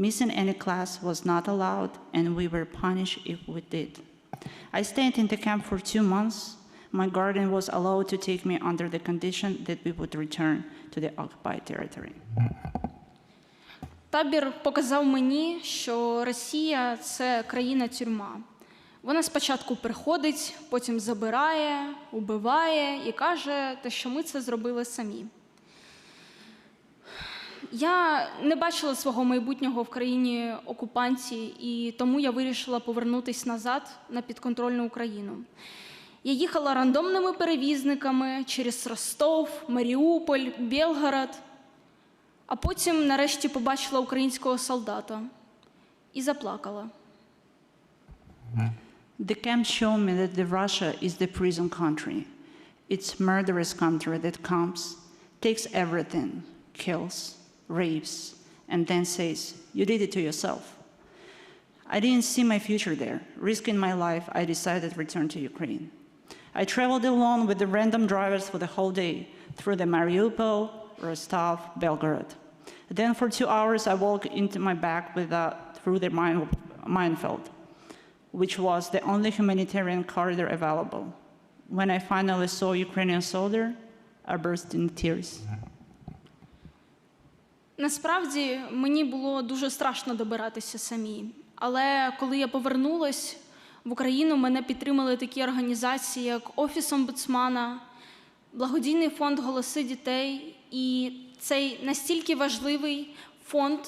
Missing any class was not allowed, and we were punished if we did. I stayed in the camp for 2 months. My guardian was allowed to take me under the condition that we would return to the occupied territory. Табір показав мені, що Росія – це країна-тюрма. Вона спочатку приходить, потім забирає, убиває і каже, що ми це зробили самі. Я не бачила свого майбутнього в країні окупанті, і тому я вирішила повернутися назад на підконтрольну Україну. Я їхала рандомними перевізниками через Ростов, Маріуполь, Белгород, а потім нарешті побачила українського солдата і заплакала. The camp showed me that Russia is the prison country. It's a murderous country that comes, takes everything, kills, rapes, and then says, you did it to yourself. I didn't see my future there. Risking my life, I decided to return to Ukraine. I traveled alone with the random drivers for the whole day through the Mariupol, Rostov, Belgorod. Then for 2 hours, I walked into my back through the minefield, which was the only humanitarian corridor available. When I finally saw a Ukrainian soldier, I burst in tears. Насправді, мені було дуже страшно добиратися самій. Але коли я повернулась в Україну, мене підтримали такі організації, як Офіс омбудсмана, Благодійний фонд «Голоси дітей» і цей настільки важливий фонд,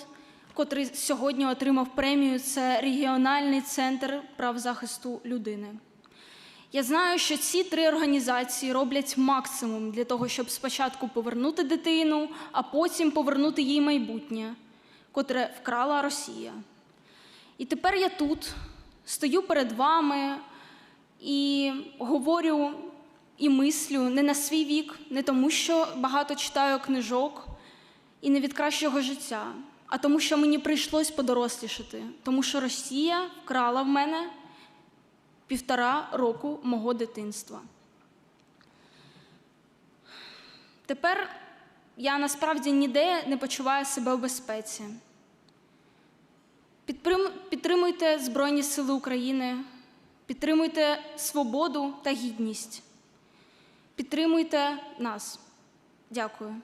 котрий сьогодні отримав премію, це Регіональний центр прав захисту людини. Я знаю, що ці 3 організації роблять максимум для того, щоб спочатку повернути дитину, а потім повернути їй майбутнє, котре вкрала Росія. І тепер я тут, стою перед вами і говорю і мислю не на свій вік, не тому, що багато читаю книжок і не від кращого життя, а тому, що мені прийшлось подорослішати, тому що Росія вкрала в мене 1,5 року мого дитинства. Тепер я насправді ніде не почуваю себе в безпеці. Підтримуйте Збройні Сили України, підтримуйте свободу та гідність. Підтримуйте нас. Дякую.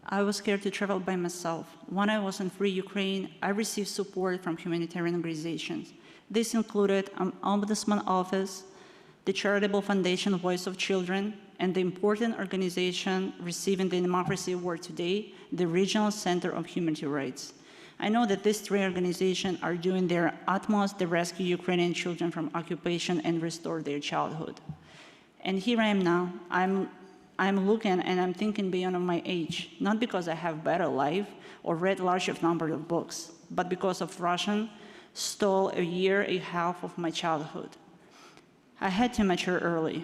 I was scared to travel by myself. When I was in free Ukraine, I received support from humanitarian organizations. This included an Ombudsman Office, the charitable foundation Voice of Children, and the important organization receiving the Democracy Award today, the Regional Center of Human Rights. I know that these 3 organizations are doing their utmost to rescue Ukrainian children from occupation and restore their childhood. And here I am now. I'm looking and I'm thinking beyond my age, not because I have better life or read large number of books, but because of Russian stole 1.5 years of my childhood. I had to mature early.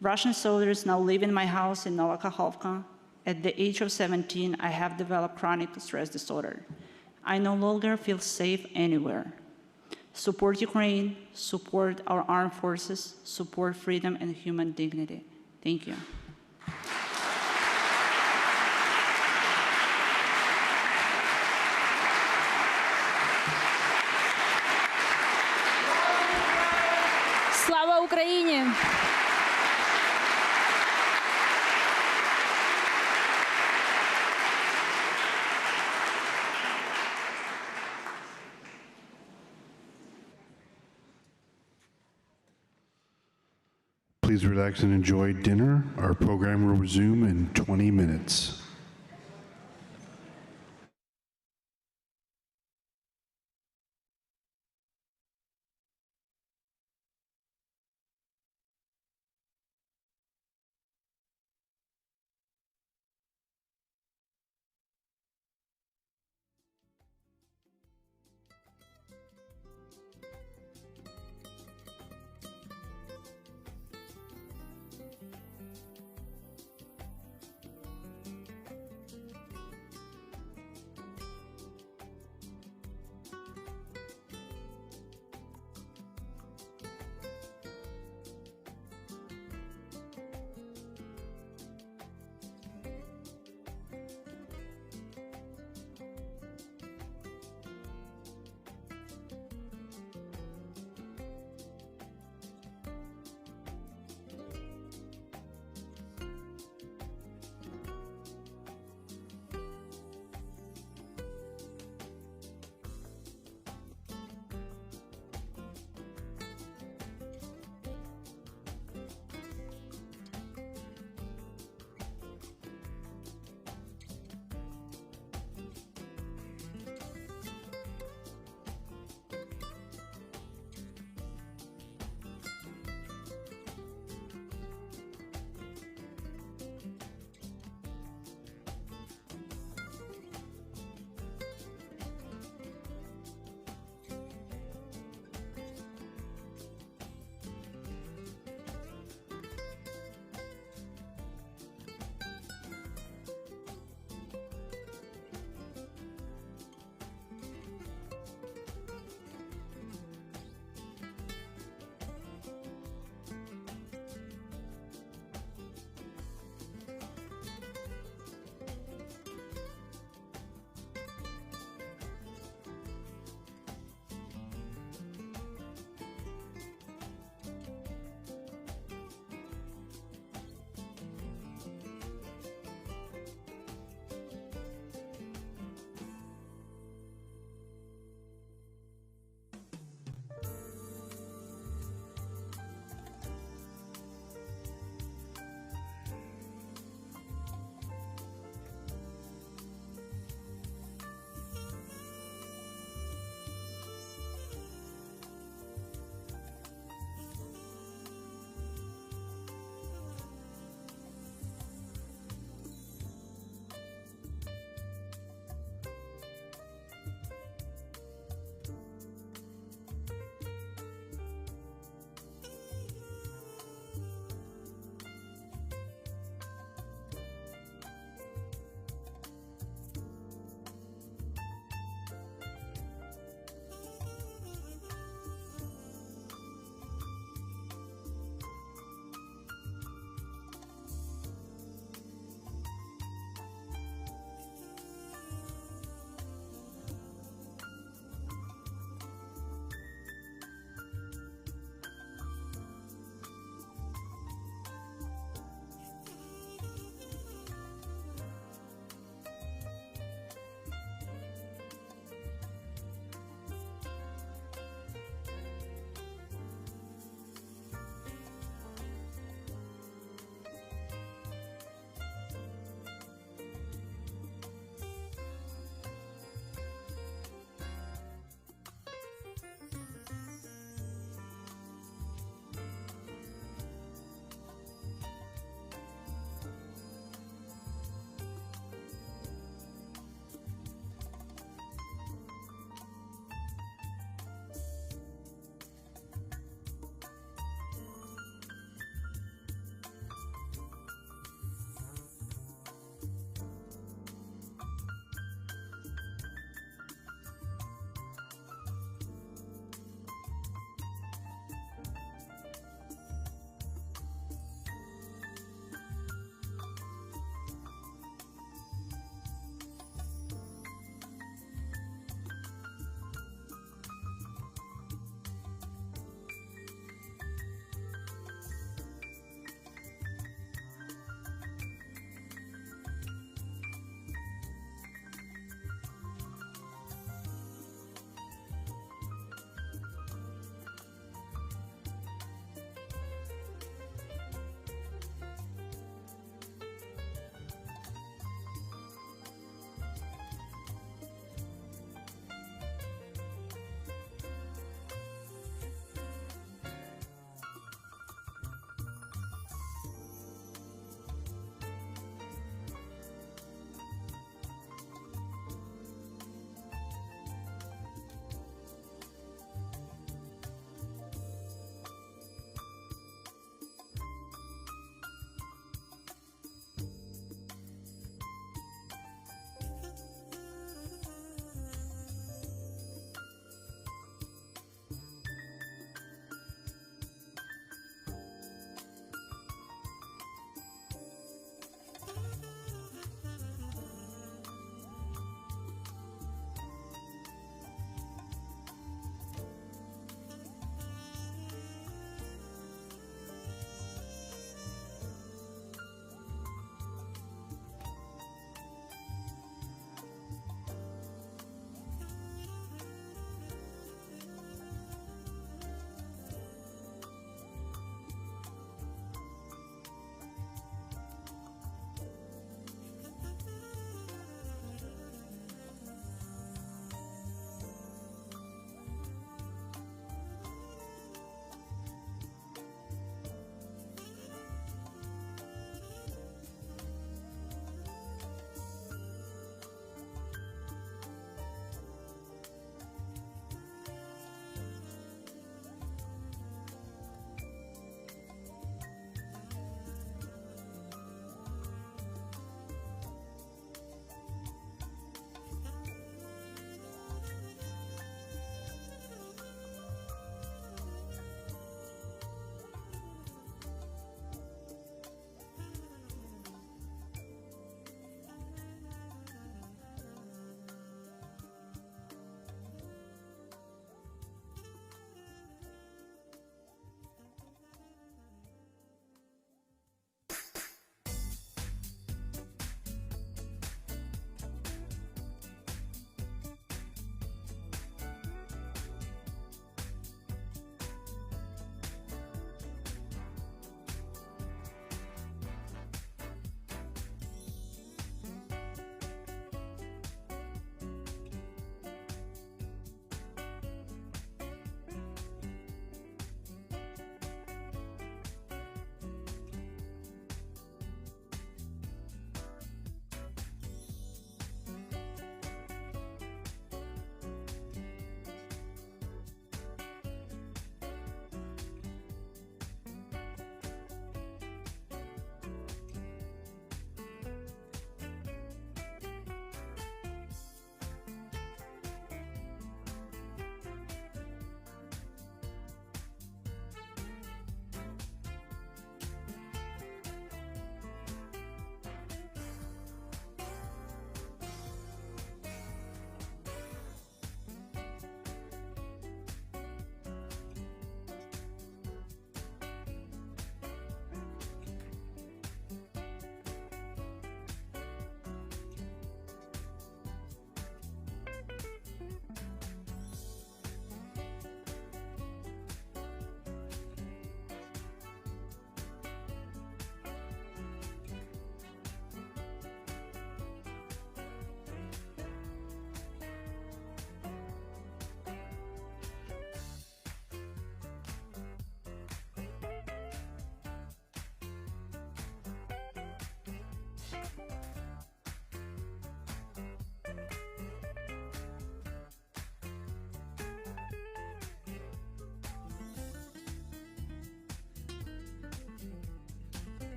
Russian soldiers now live in my house in Novakhovka. At the age of 17, I have developed chronic stress disorder. I no longer feel safe anywhere. Support Ukraine, support our armed forces, support freedom and human dignity. Thank you. Слава Україні! please relax and enjoy dinner. Our program will resume in 20 minutes.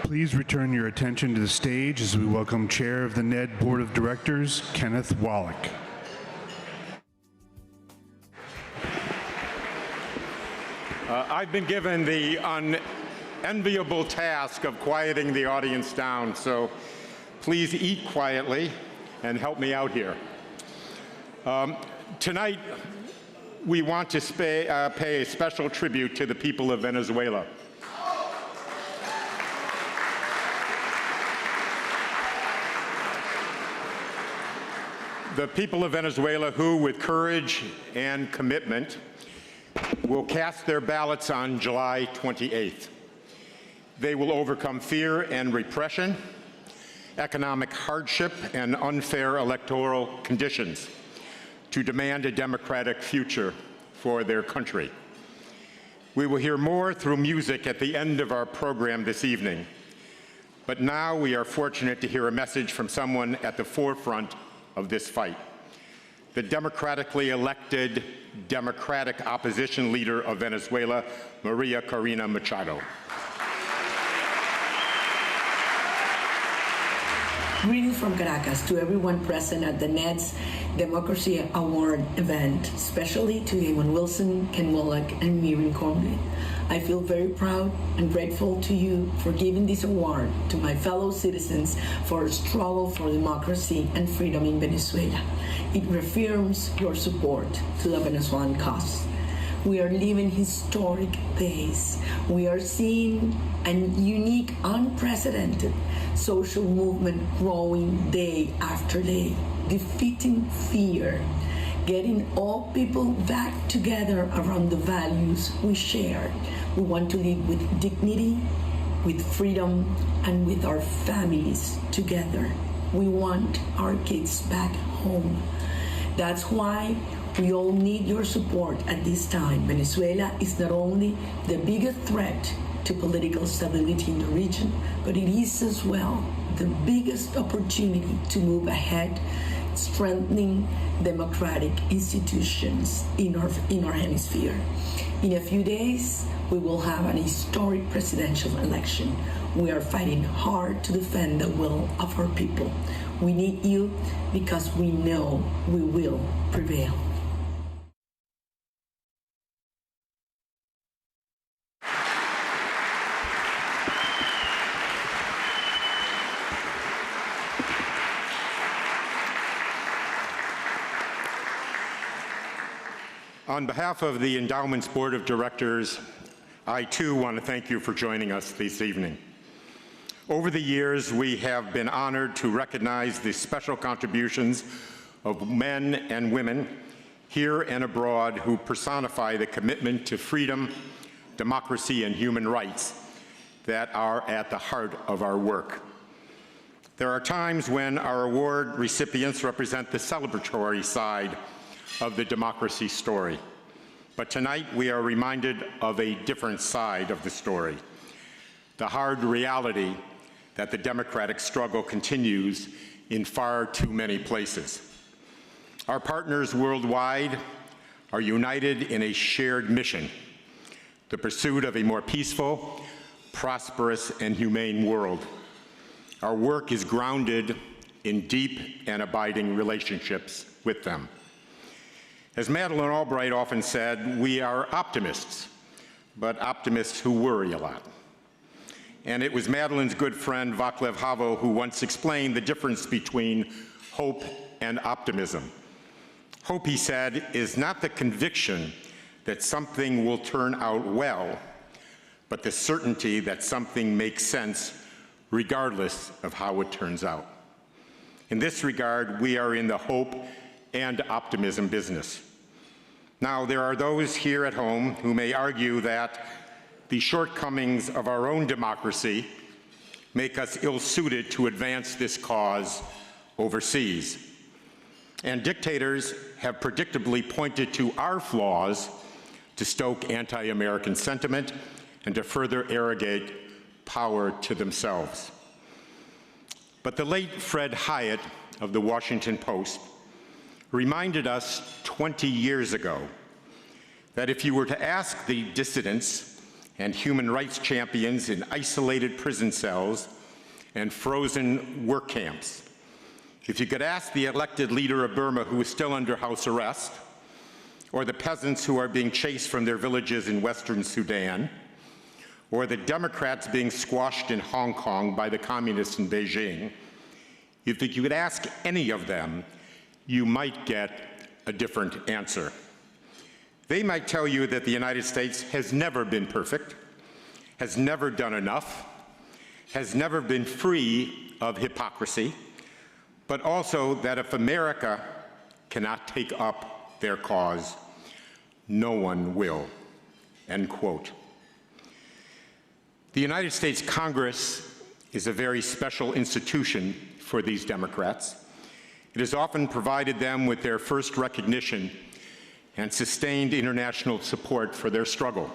Please return your attention to the stage as we welcome Chair of the NED Board of Directors, Kenneth Wallach. I've been given the unenviable task of quieting the audience down, so please eat quietly and help me out here. Tonight, we want to pay a special tribute to the people of Venezuela. The people of Venezuela who, with courage and commitment, will cast their ballots on July 28th. They will overcome fear and repression, economic hardship, and unfair electoral conditions to demand a democratic future for their country. We will hear more through music at the end of our program this evening. But now we are fortunate to hear a message from someone at the forefront of this fight, the democratically elected Democratic opposition leader of Venezuela, Maria Corina Machado. Greetings from Caracas to everyone present at the NED's Democracy Award event, especially to Damon Wilson, Ken Wallach, and Miriam Conley. I feel very proud and grateful to you for giving this award to my fellow citizens for a struggle for democracy and freedom in Venezuela. It reaffirms your support to the Venezuelan cause. We are living historic days. We are seeing a unique, unprecedented social movement growing day after day, defeating fear, getting all people back together around the values we share. We want to live with dignity, with freedom, and with our families together. We want our kids back home. That's why we all need your support at this time. Venezuela is not only the biggest threat to political stability in the region, but it is as well the biggest opportunity to move ahead, strengthening democratic institutions in our hemisphere. In a few days, we will have an historic presidential election. We are fighting hard to defend the will of our people. We need you because we know we will prevail. On behalf of the Endowment's Board of Directors, I too want to thank you for joining us this evening. Over the years, we have been honored to recognize the special contributions of men and women here and abroad who personify the commitment to freedom, democracy, and human rights that are at the heart of our work. There are times when our award recipients represent the celebratory side of the democracy story. But tonight we are reminded of a different side of the story, the hard reality that the democratic struggle continues in far too many places. Our partners worldwide are united in a shared mission, the pursuit of a more peaceful, prosperous, and humane world. Our work is grounded in deep and abiding relationships with them. As Madeleine Albright often said, we are optimists, but optimists who worry a lot. And it was Madeleine's good friend Václav Havel who once explained the difference between hope and optimism. Hope, he said, is not the conviction that something will turn out well, but the certainty that something makes sense regardless of how it turns out. In this regard, we are in the hope and optimism business. Now, there are those here at home who may argue that the shortcomings of our own democracy make us ill-suited to advance this cause overseas. And dictators have predictably pointed to our flaws to stoke anti-American sentiment and to further arrogate power to themselves. But the late Fred Hyatt of the Washington Post reminded us 20 years ago that if you were to ask the dissidents and human rights champions in isolated prison cells and frozen work camps. If you could ask the elected leader of Burma who is still under house arrest, or the peasants who are being chased from their villages in Western Sudan, or the Democrats being squashed in Hong Kong by the communists in Beijing, if you could ask any of them, you might get a different answer. They might tell you that the United States has never been perfect, has never done enough, has never been free of hypocrisy, but also that if America cannot take up their cause, no one will, end quote. The United States Congress is a very special institution for these Democrats. It has often provided them with their first recognition and sustained international support for their struggle.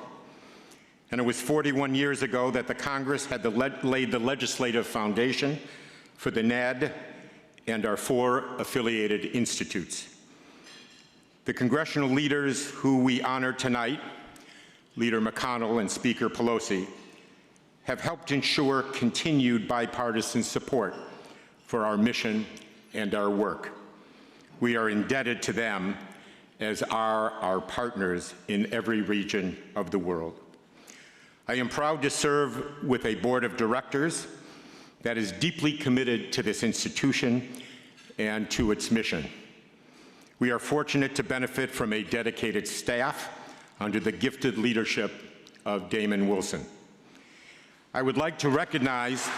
And it was 41 years ago that the Congress had laid the legislative foundation for the NED and our 4 affiliated institutes. The congressional leaders who we honor tonight, Leader McConnell and Speaker Pelosi, have helped ensure continued bipartisan support for our mission and our work. We are indebted to them, as are our partners in every region of the world. I am proud to serve with a board of directors that is deeply committed to this institution and to its mission. We are fortunate to benefit from a dedicated staff under the gifted leadership of Damon Wilson. I would like to recognize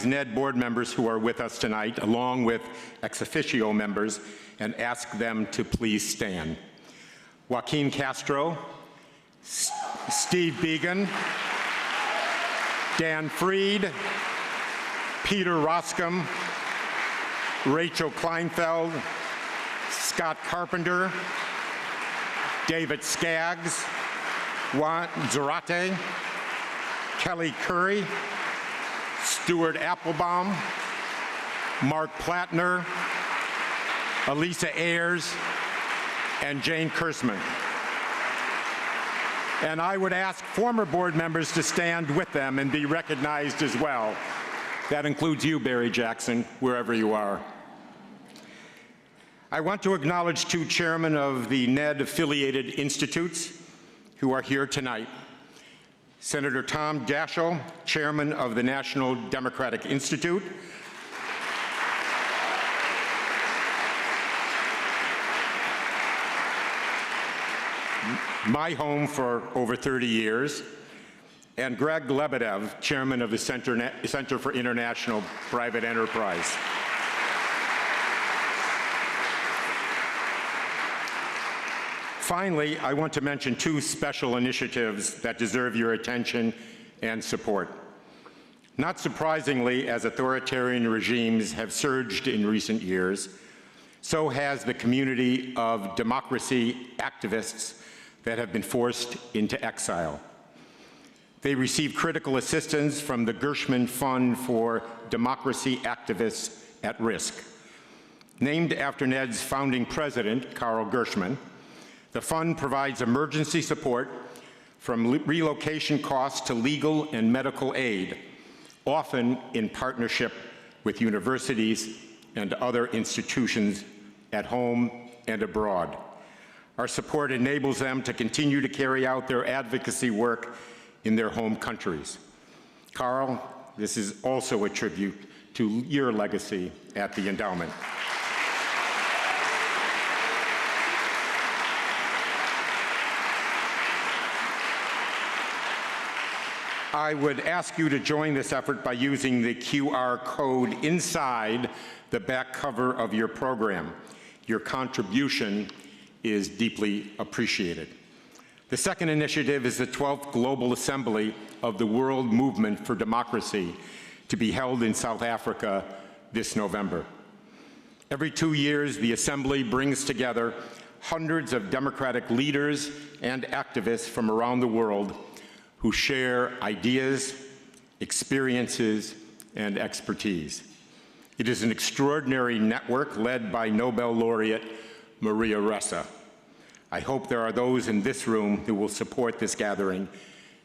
NED board members who are with us tonight, along with ex officio members, and ask them to please stand. Joaquin Castro, Steve Began, Dan Freed, Peter Roskam, Rachel Kleinfeld, Scott Carpenter, David Skaggs, Juan Zarate, Kelly Curry, Stuart Applebaum, Mark Plattner, Elisa Ayers, and Jane Kurtzman. And I would ask former board members to stand with them and be recognized as well. That includes you, Barry Jackson, wherever you are. I want to acknowledge 2 chairmen of the NED affiliated institutes who are here tonight. Senator Tom Daschle, chairman of the National Democratic Institute, my home for over 30 years, and Greg Lebedev, chairman of the Center for International Private Enterprise. Finally, I want to mention 2 special initiatives that deserve your attention and support. Not surprisingly, as authoritarian regimes have surged in recent years, so has the community of democracy activists that have been forced into exile. They receive critical assistance from the Gershman Fund for Democracy Activists at Risk. Named after NED's founding president, Carl Gershman, the fund provides emergency support from relocation costs to legal and medical aid, often in partnership with universities and other institutions at home and abroad. Our support enables them to continue to carry out their advocacy work in their home countries. Carl, this is also a tribute to your legacy at the endowment. I would ask you to join this effort by using the QR code inside the back cover of your program. Your contribution is deeply appreciated. The second initiative is the 12th Global Assembly of the World Movement for Democracy, to be held in South Africa this November. Every 2 years, the Assembly brings together hundreds of democratic leaders and activists from around the world who share ideas, experiences, and expertise. It is an extraordinary network led by Nobel laureate Maria Ressa. I hope there are those in this room who will support this gathering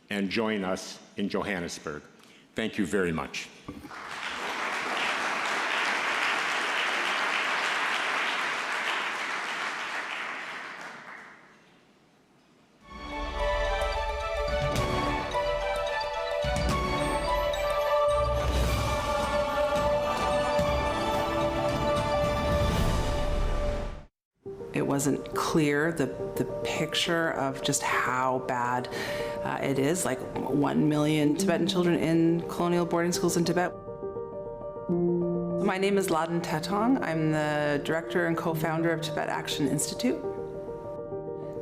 and join us in Johannesburg. Thank you very much. It wasn't clear, the picture of just how bad it is, like 1 million Tibetan children in colonial boarding schools in Tibet. My name is Laden Tetong. I'm the director and co-founder of Tibet Action Institute.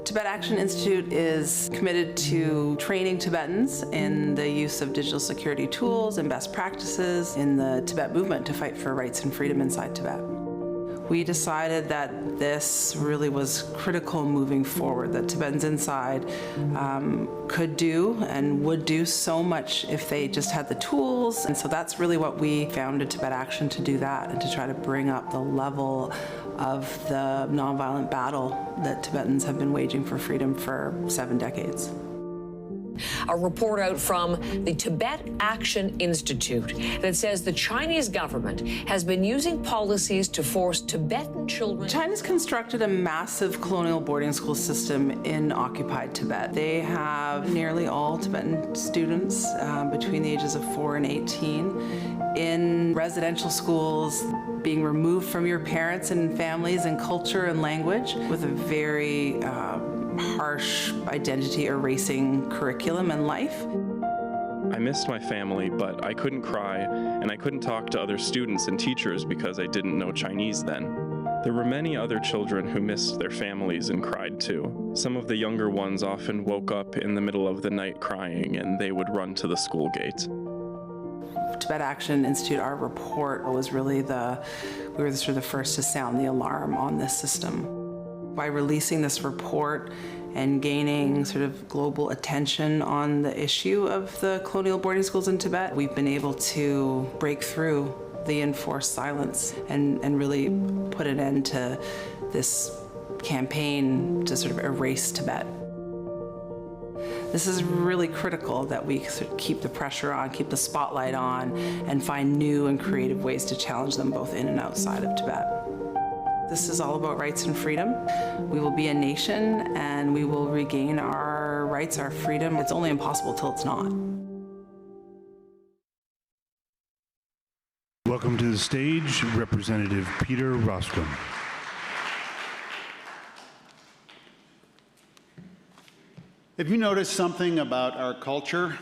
Tibet Action Institute is committed to training Tibetans in the use of digital security tools and best practices in the Tibet movement to fight for rights and freedom inside Tibet. We decided that this really was critical moving forward, that Tibetans inside could do and would do so much if they just had the tools. And so that's really what we founded Tibet Action, to do that and to try to bring up the level of the nonviolent battle that Tibetans have been waging for freedom for 7 decades. A report out from the Tibet Action Institute that says the Chinese government has been using policies to force Tibetan children. China's constructed a massive colonial boarding school system in occupied Tibet. They have nearly all Tibetan students between the ages of 4 and 18 in residential schools, being removed from your parents and families and culture and language, with a very harsh identity erasing curriculum and life. I missed my family, but I couldn't cry, and I couldn't talk to other students and teachers because I didn't know Chinese then. There were many other children who missed their families and cried too. Some of the younger ones often woke up in the middle of the night crying, and they would run to the school gate. Tibet Action Institute, our report was really we were sort of the first to sound the alarm on this system. By releasing this report and gaining sort of global attention on the issue of the colonial boarding schools in Tibet, we've been able to break through the enforced silence and really put an end to this campaign to sort of erase Tibet. This is really critical that we sort of keep the pressure on, keep the spotlight on, and find new and creative ways to challenge them both in and outside of Tibet. This is all about rights and freedom. We will be a nation and we will regain our rights, our freedom. It's only impossible till it's not. Welcome to the stage, Representative Peter Rostrom. Have you noticed something about our culture?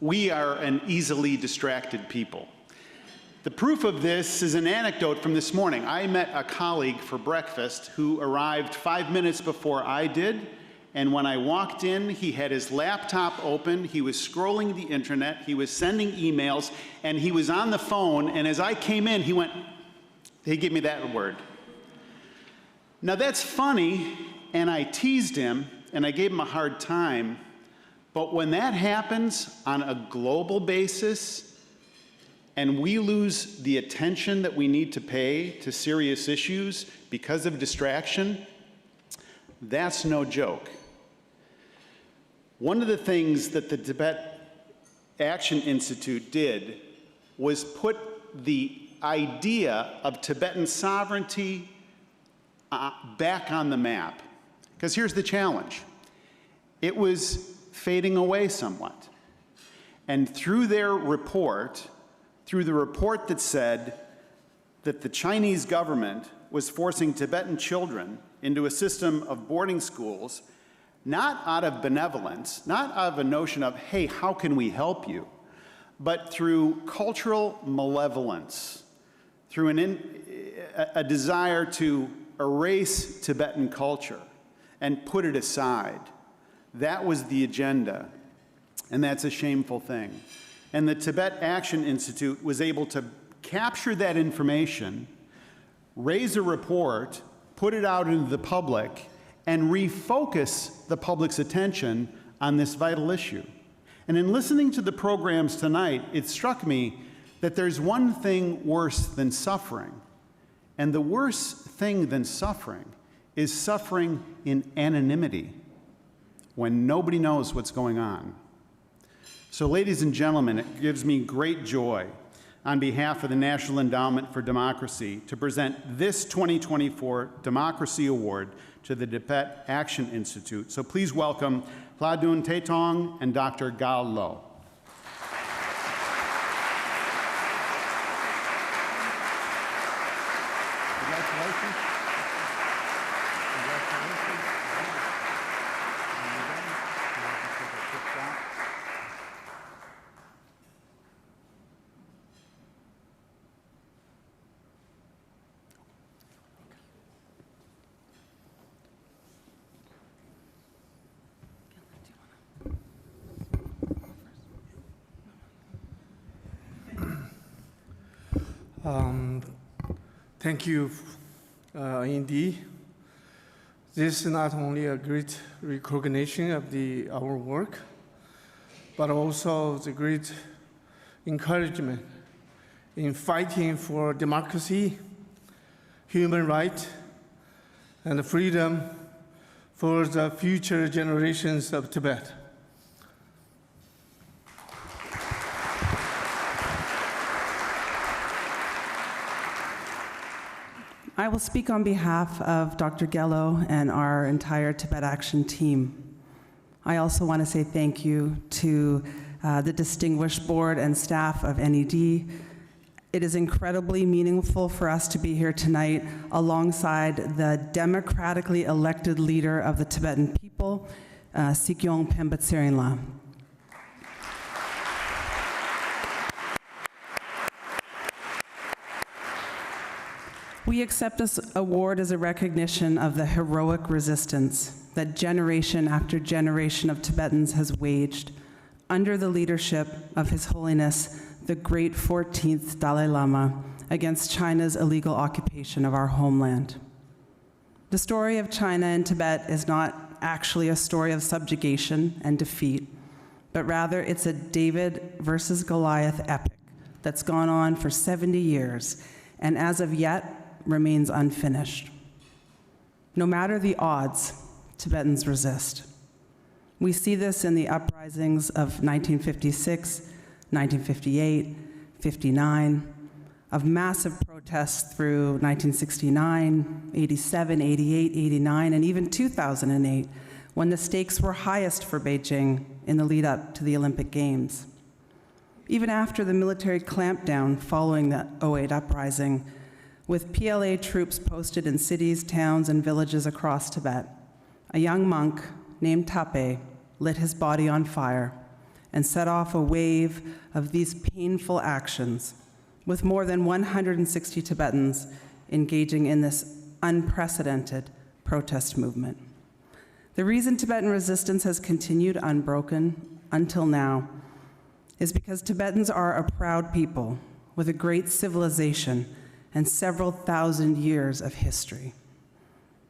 We are an easily distracted people. The proof of this is an anecdote from this morning. I met a colleague for breakfast who arrived 5 minutes before I did, and when I walked in, he had his laptop open, he was scrolling the internet, he was sending emails, and he was on the phone, and as I came in, he gave me that word. Now that's funny, and I teased him, and I gave him a hard time, but when that happens on a global basis, and we lose the attention that we need to pay to serious issues because of distraction, that's no joke. One of the things that the Tibet Action Institute did was put the idea of Tibetan sovereignty back on the map. Because here's the challenge. It was fading away somewhat. And through their report, through the report that said that the Chinese government was forcing Tibetan children into a system of boarding schools, not out of benevolence, not out of a notion of, hey, how can we help you, but through cultural malevolence, through a desire to erase Tibetan culture and put it aside. That was the agenda, and that's a shameful thing. And the Tibet Action Institute was able to capture that information, raise a report, put it out into the public, and refocus the public's attention on this vital issue. And in listening to the programs tonight, it struck me that there's one thing worse than suffering, and the worst thing than suffering is suffering in anonymity when nobody knows what's going on. So, ladies and gentlemen, it gives me great joy on behalf of the National Endowment for Democracy to present this 2024 Democracy Award to the Tibet Action Institute. So please welcome Hladun Taetong and Dr. Gal Lo. Congratulations. Thank you, NED. This is not only a great recognition of our work, but also the great encouragement in fighting for democracy, human rights, and freedom for the future generations of Tibet. I will speak on behalf of Dr. Gello and our entire Tibet Action team. I also want to say thank you to the distinguished board and staff of NED. It is incredibly meaningful for us to be here tonight alongside the democratically elected leader of the Tibetan people, Sikyong Pemba Tserinla. We accept this award as a recognition of the heroic resistance that generation after generation of Tibetans has waged under the leadership of His Holiness, the great 14th Dalai Lama, against China's illegal occupation of our homeland. The story of China and Tibet is not actually a story of subjugation and defeat, but rather it's a David versus Goliath epic that's gone on for 70 years, and as of yet, remains unfinished. No matter the odds, Tibetans resist. We see this in the uprisings of 1956, 1958, 59, of massive protests through 1969, 87, 88, 89, and even 2008, when the stakes were highest for Beijing in the lead up to the Olympic Games. Even after the military clampdown following the 08 uprising, with PLA troops posted in cities, towns, and villages across Tibet, a young monk named Tape lit his body on fire and set off a wave of these painful actions, with more than 160 Tibetans engaging in this unprecedented protest movement. The reason Tibetan resistance has continued unbroken until now is because Tibetans are a proud people with a great civilization and several thousand years of history.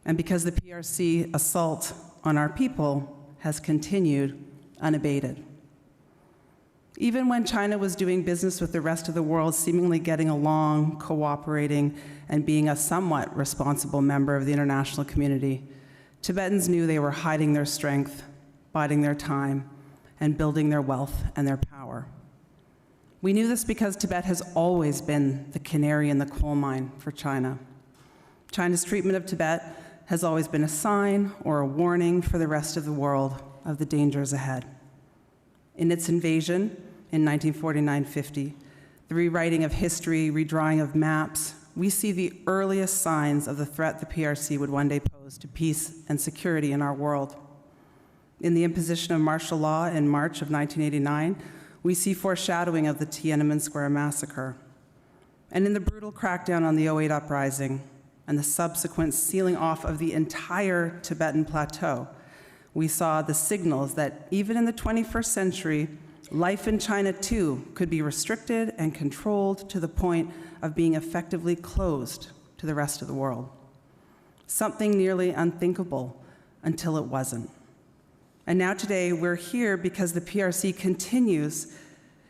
And because the PRC assault on our people has continued unabated. Even when China was doing business with the rest of the world, seemingly getting along, cooperating, and being a somewhat responsible member of the international community, Tibetans knew they were hiding their strength, biding their time, and building their wealth and their power. We knew this because Tibet has always been the canary in the coal mine for China. China's treatment of Tibet has always been a sign or a warning for the rest of the world of the dangers ahead. In its invasion in 1949-50, the rewriting of history, redrawing of maps, we see the earliest signs of the threat the PRC would one day pose to peace and security in our world. In the imposition of martial law in March of 1989, we see foreshadowing of the Tiananmen Square massacre. And in the brutal crackdown on the 08 uprising and the subsequent sealing off of the entire Tibetan plateau, we saw the signals that even in the 21st century, life in China too could be restricted and controlled to the point of being effectively closed to the rest of the world. Something nearly unthinkable until it wasn't. And now today, we're here because the PRC continues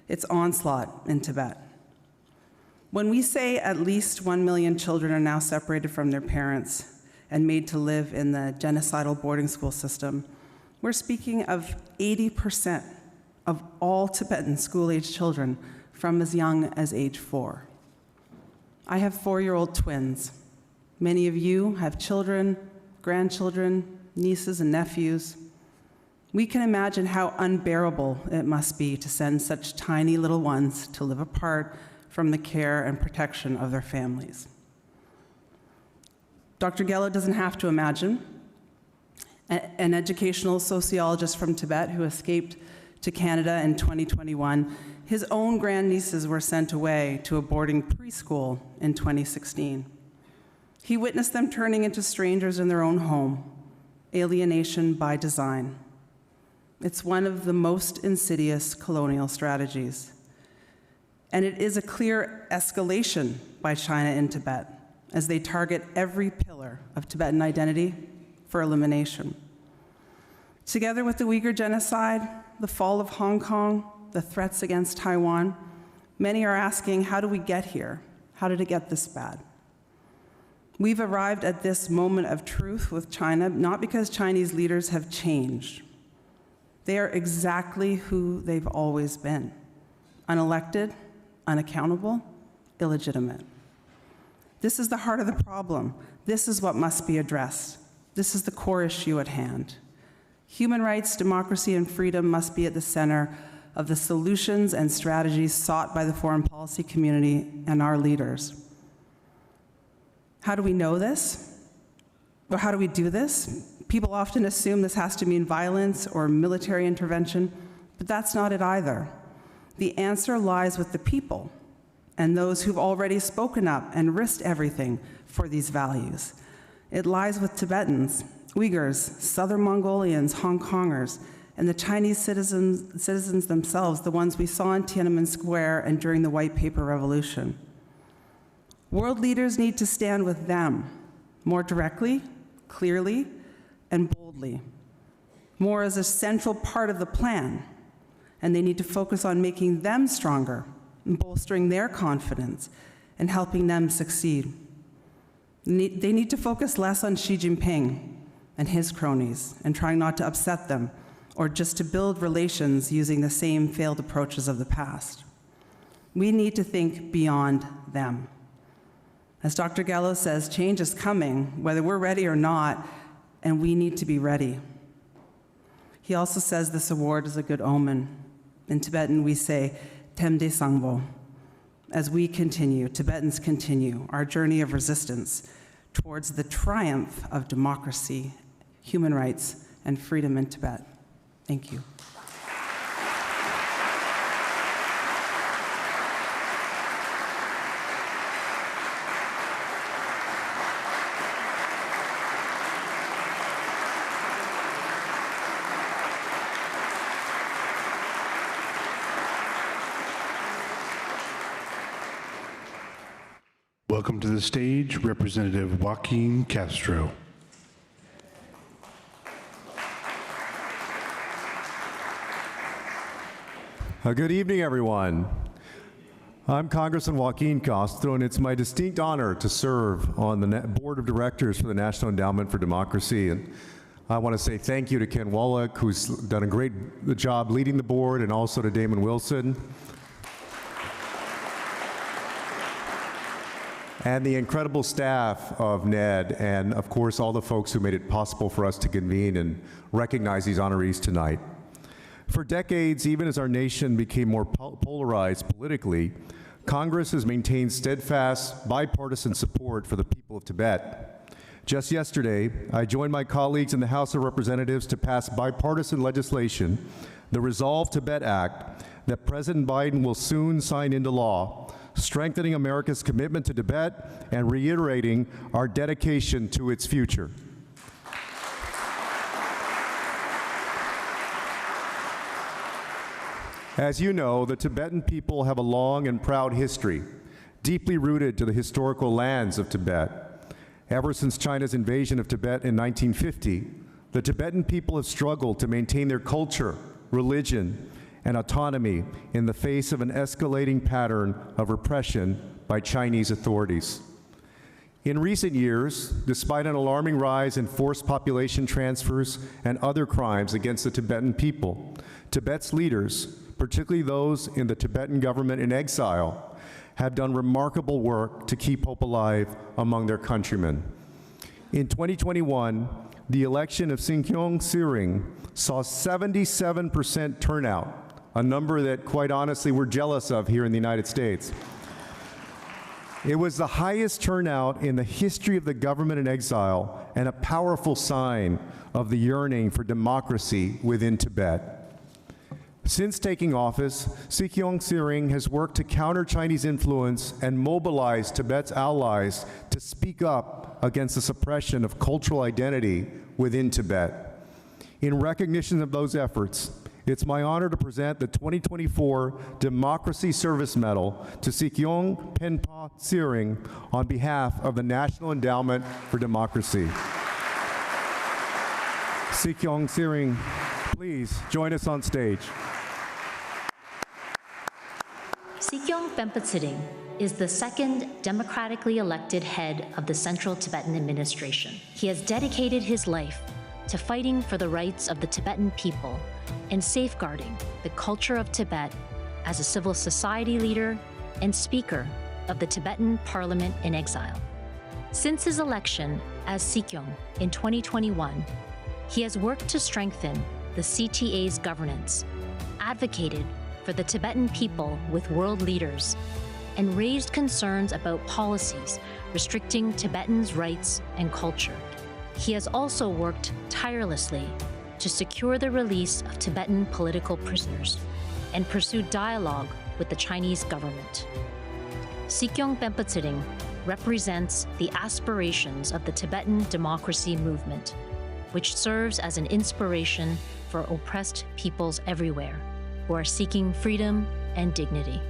its onslaught in Tibet. When we say at least 1 million children are now separated from their parents and made to live in the genocidal boarding school system, we're speaking of 80% of all Tibetan school-age children from as young as age 4. I have 4-year-old twins. Many of you have children, grandchildren, nieces and nephews. We can imagine how unbearable it must be to send such tiny little ones to live apart from the care and protection of their families. Dr. Gello doesn't have to imagine. An educational sociologist from Tibet who escaped to Canada in 2021, his own grandnieces were sent away to a boarding preschool in 2016. He witnessed them turning into strangers in their own home, alienation by design. It's one of the most insidious colonial strategies. And it is a clear escalation by China in Tibet as they target every pillar of Tibetan identity for elimination. Together with the Uyghur genocide, the fall of Hong Kong, the threats against Taiwan, many are asking, how do we get here? How did it get this bad? We've arrived at this moment of truth with China, not because Chinese leaders have changed. They are exactly who they've always been: unelected, unaccountable, illegitimate. This is the heart of the problem. This is what must be addressed. This is the core issue at hand. Human rights, democracy, and freedom must be at the center of the solutions and strategies sought by the foreign policy community and our leaders. How do we know this? Or how do we do this? People often assume this has to mean violence or military intervention, but that's not it either. The answer lies with the people and those who've already spoken up and risked everything for these values. It lies with Tibetans, Uyghurs, Southern Mongolians, Hong Kongers, and the Chinese citizens themselves, the ones we saw in Tiananmen Square and during the White Paper Revolution. World leaders need to stand with them more directly, clearly, and boldly, more as a central part of the plan. And they need to focus on making them stronger and bolstering their confidence and helping them succeed. They need to focus less on Xi Jinping and his cronies and trying not to upset them or just to build relations using the same failed approaches of the past. We need to think beyond them. As Dr. Gello says, change is coming, whether we're ready or not, and we need to be ready. He also says this award is a good omen. In Tibetan, we say, Temde Sangbo. As we continue, Tibetans continue our journey of resistance towards the triumph of democracy, human rights, and freedom in Tibet. Thank you. Welcome to the stage, Representative Joaquin Castro. Good evening, everyone. I'm Congressman Joaquin Castro, and it's my distinct honor to serve on the Board of Directors for the National Endowment for Democracy. And I want to say thank you to Ken Wallach, who's done a great job leading the board, and also to Damon Wilson. And the incredible staff of NED, and of course all the folks who made it possible for us to convene and recognize these honorees tonight. For decades, even as our nation became more polarized politically, Congress has maintained steadfast bipartisan support for the people of Tibet. Just yesterday, I joined my colleagues in the House of Representatives to pass bipartisan legislation, the Resolve Tibet Act, that President Biden will soon sign into law, strengthening America's commitment to Tibet and reiterating our dedication to its future. As you know, the Tibetan people have a long and proud history, deeply rooted to the historical lands of Tibet. Ever since China's invasion of Tibet in 1950, the Tibetan people have struggled to maintain their culture, religion, and autonomy in the face of an escalating pattern of repression by Chinese authorities. In recent years, despite an alarming rise in forced population transfers and other crimes against the Tibetan people, Tibet's leaders, particularly those in the Tibetan government in exile, have done remarkable work to keep hope alive among their countrymen. In 2021, the election of Sinkyong Siring saw 77% turnout, a number that, quite honestly, we're jealous of here in the United States. It was the highest turnout in the history of the government in exile and a powerful sign of the yearning for democracy within Tibet. Since taking office, Sinkyong Siring has worked to counter Chinese influence and mobilize Tibet's allies to speak up against the suppression of cultural identity within Tibet. In recognition of those efforts, it's my honor to present the 2024 Democracy Service Medal to Sinkyong Penpa Siring on behalf of the National Endowment for Democracy. Sinkyong Siring, please join us on stage. Sinkyong Penpa Siring is the second democratically elected head of the Central Tibetan Administration. He has dedicated his life to fighting for the rights of the Tibetan people and safeguarding the culture of Tibet as a civil society leader and speaker of the Tibetan Parliament in exile. Since his election as Sinkyong in 2021, he has worked to strengthen the CTA's governance, advocated for the Tibetan people with world leaders, and raised concerns about policies restricting Tibetans' rights and culture. He has also worked tirelessly to secure the release of Tibetan political prisoners and pursue dialogue with the Chinese government. Sinkyong Penpa Siring represents the aspirations of the Tibetan democracy movement, which serves as an inspiration for oppressed peoples everywhere who are seeking freedom and dignity.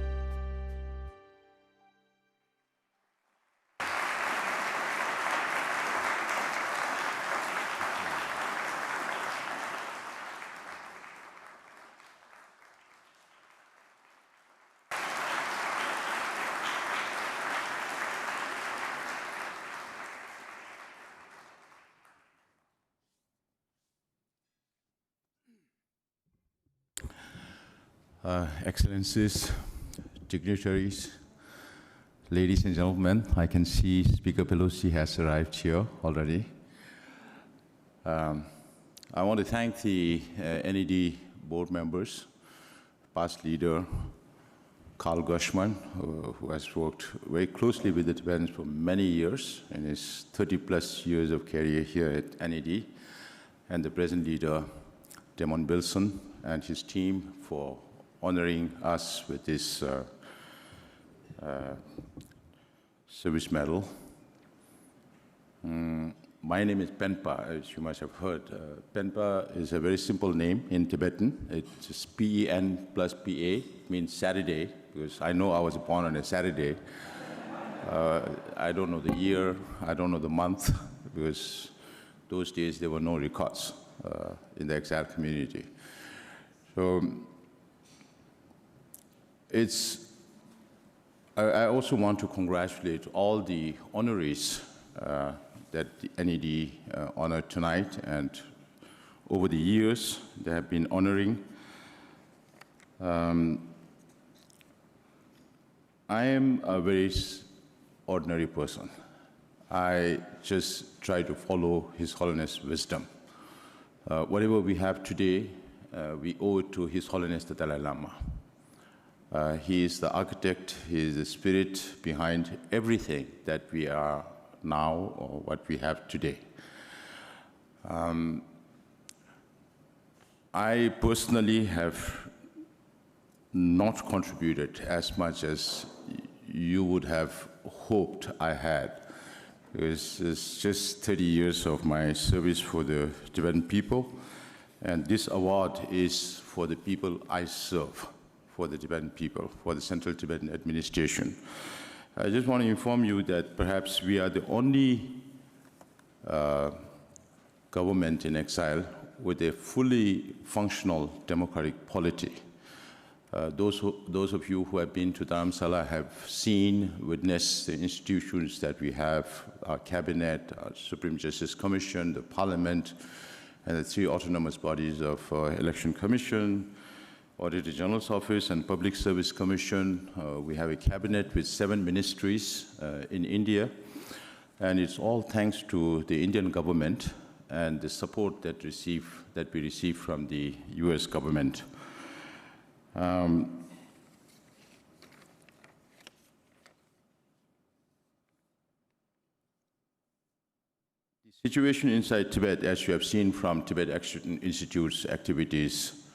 Excellencies, dignitaries, ladies and gentlemen, I can see Speaker Pelosi has arrived here already. I want to thank the NED board members, past leader Carl Gershman, who has worked very closely with the Tibetans for many years in his 30+ years of career here at NED, and the present leader, Damon Bilson, and his team for honoring us with this service medal. My name is Penpa, as you must have heard. Penpa is a very simple name in Tibetan. It's just P-E-N plus P-A, means Saturday, because I know I was born on a Saturday. I don't know the year, I don't know the month, because those days there were no records in the exile community. So I also want to congratulate all the honorees that the NED honored tonight, and over the years they have been honoring. I am a very ordinary person. I just try to follow His Holiness' wisdom. Whatever we have today, we owe it to His Holiness the Dalai Lama. He is the architect, he is the spirit behind everything that we are now or what we have today. I personally have not contributed as much as you would have hoped I had, because it's just 30 years of my service for the Tibetan people, and this award is for the people I serve, for the Tibetan people, for the Central Tibetan Administration. I just want to inform you that perhaps we are the only government in exile with a fully functional democratic polity. Those of you who have been to Dharamsala have seen, witnessed the institutions that we have, our cabinet, our Supreme Justice Commission, the Parliament, and the 3 autonomous bodies of Election Commission, Auditor General's Office, and Public Service Commission. We have a cabinet with 7 ministries in India, and it's all thanks to the Indian government and the support that we receive from the US government. The situation inside Tibet, as you have seen from Tibet Action Institute's activities,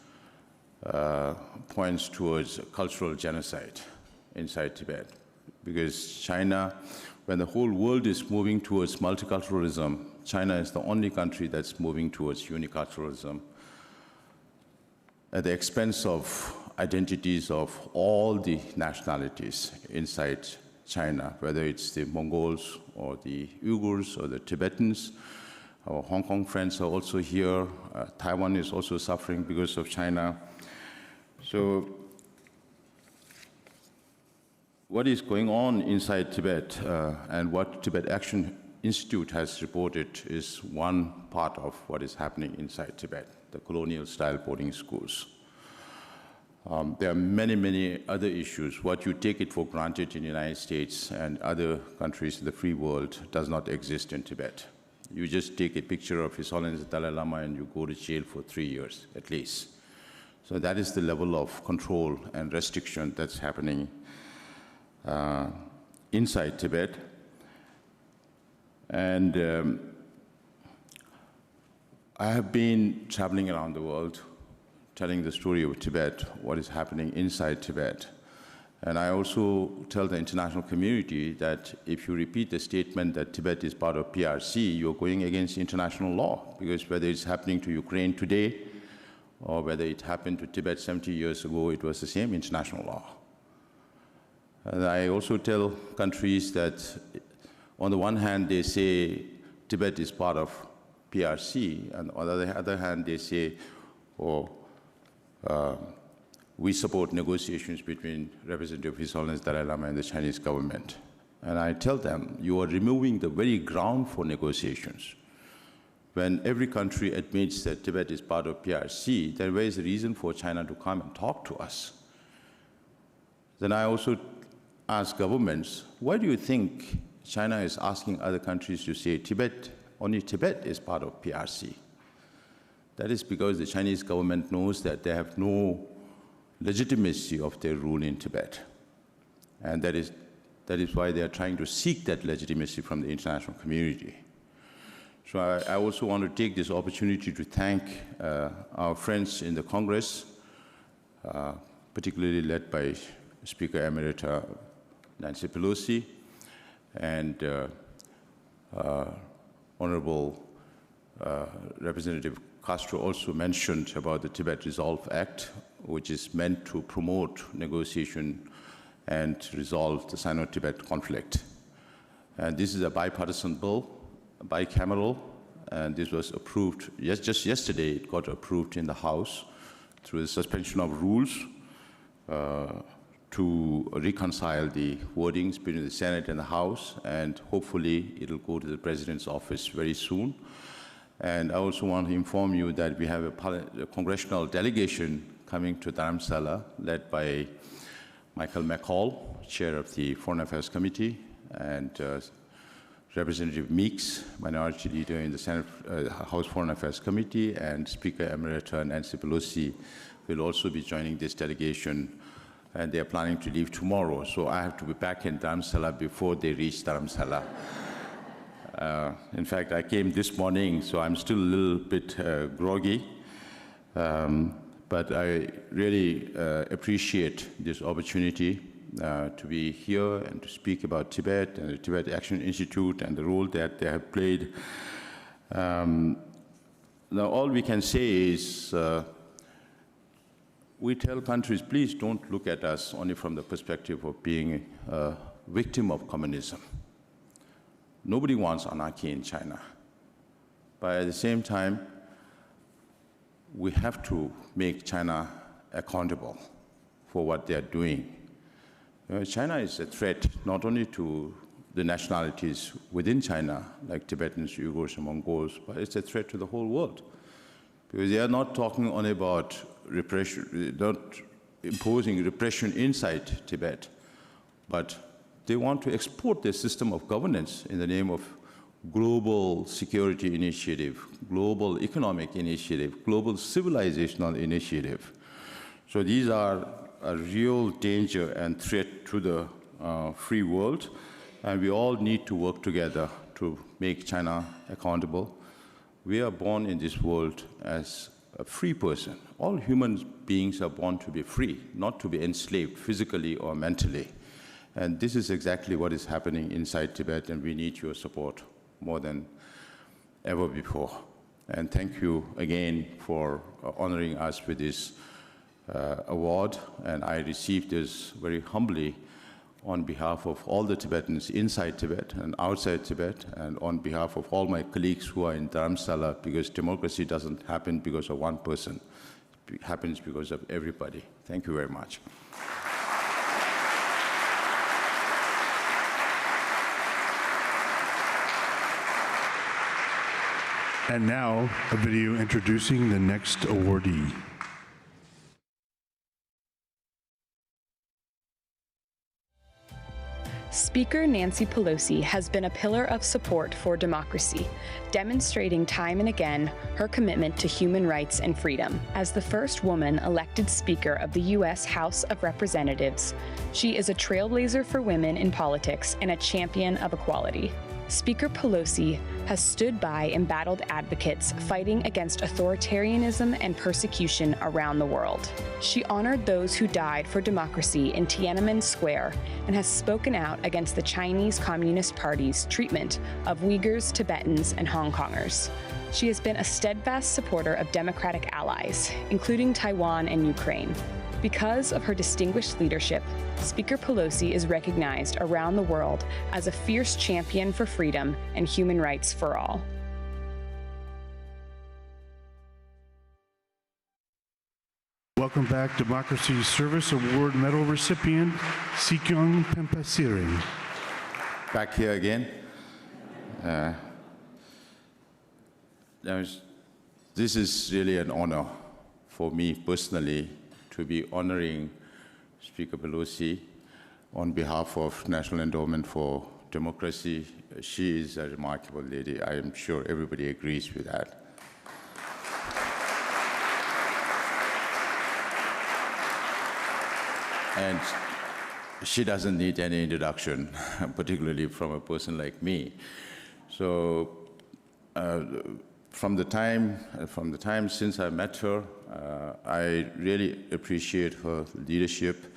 points towards cultural genocide inside Tibet. Because China, when the whole world is moving towards multiculturalism, China is the only country that's moving towards uniculturalism at the expense of identities of all the nationalities inside China, whether it's the Mongols or the Uyghurs or the Tibetans. Our Hong Kong friends are also here. Taiwan is also suffering because of China. So what is going on inside Tibet and what Tibet Action Institute has reported is one part of what is happening inside Tibet, the colonial-style boarding schools. There are many, many other issues. What you take it for granted in the United States and other countries in the free world does not exist in Tibet. You just take a picture of His Holiness Dalai Lama and you go to jail for 3 years, at least. So that is the level of control and restriction that's happening inside Tibet. And I have been traveling around the world, telling the story of Tibet, what is happening inside Tibet. And I also tell the international community that if you repeat the statement that Tibet is part of PRC, you're going against international law, because whether it's happening to Ukraine today or whether it happened to Tibet 70 years ago, it was the same international law. And I also tell countries that on the one hand, they say Tibet is part of PRC, and on the other hand, they say, we support negotiations between Representative His Holiness Dalai Lama and the Chinese government. And I tell them, you are removing the very ground for negotiations. When every country admits that Tibet is part of PRC, then where is the reason for China to come and talk to us? Then I also ask governments, why do you think China is asking other countries to say Tibet, only Tibet is part of PRC? That is because the Chinese government knows that they have no legitimacy of their rule in Tibet. And that is why they are trying to seek that legitimacy from the international community. So I also want to take this opportunity to thank our friends in the Congress, particularly led by Speaker Emerita Nancy Pelosi, and Honorable Representative Castro also mentioned about the Tibet Resolve Act, which is meant to promote negotiation and resolve the Sino-Tibet conflict. And this is a bipartisan bill, bicameral, and this was approved. Just yesterday, it got approved in the House through the suspension of rules to reconcile the wordings between the Senate and the House, and hopefully it'll go to the President's office very soon. And I also want to inform you that we have a congressional delegation coming to Dharamsala, led by Michael McCall, chair of the Foreign Affairs Committee, and Representative Meeks, minority leader in the Senate House Foreign Affairs Committee, and Speaker Emerita Nancy Pelosi will also be joining this delegation, and they are planning to leave tomorrow. So I have to be back in Dharamsala before they reach Dharamsala. In fact, I came this morning, so I'm still a little bit groggy. But I really appreciate this opportunity to be here and to speak about Tibet and the Tibet Action Institute and the role that they have played. Now, all we can say is we tell countries, please don't look at us only from the perspective of being a victim of communism. Nobody wants anarchy in China. But at the same time, we have to make China accountable for what they are doing. China is a threat not only to the nationalities within China, like Tibetans, Uyghurs, and Mongols, but it's a threat to the whole world. Because they are not talking only about repression, not imposing repression inside Tibet, but they want to export their system of governance in the name of global security initiative, global economic initiative, global civilizational initiative. So these are a real danger and threat to the free world, and we all need to work together to make China accountable. We are born in this world as a free person. All human beings are born to be free, not to be enslaved physically or mentally. And this is exactly what is happening inside Tibet, and we need your support more than ever before. And thank you again for honoring us with this award. And I received this very humbly on behalf of all the Tibetans inside Tibet and outside Tibet, and on behalf of all my colleagues who are in Dharamsala, because democracy doesn't happen because of one person. It happens because of everybody. Thank you very much. And now, a video introducing the next awardee. Speaker Nancy Pelosi has been a pillar of support for democracy, demonstrating time and again her commitment to human rights and freedom. As the first woman elected Speaker of the U.S. House of Representatives, she is a trailblazer for women in politics and a champion of equality. Speaker Pelosi has stood by embattled advocates fighting against authoritarianism and persecution around the world. She honored those who died for democracy in Tiananmen Square and has spoken out against the Chinese Communist Party's treatment of Uyghurs, Tibetans, and Hong Kongers. She has been a steadfast supporter of democratic allies, including Taiwan and Ukraine. Because of her distinguished leadership, Speaker Pelosi is recognized around the world as a fierce champion for freedom and human rights for all. Welcome back, Democracy Service Award Medal recipient, Sikyong Pempasiring. Back here again. This is really an honor for me personally to be honoring Speaker Pelosi on behalf of National Endowment for Democracy. She is a remarkable lady. I am sure everybody agrees with that. And she doesn't need any introduction, particularly from a person like me. So from the time since I met her, I really appreciate her leadership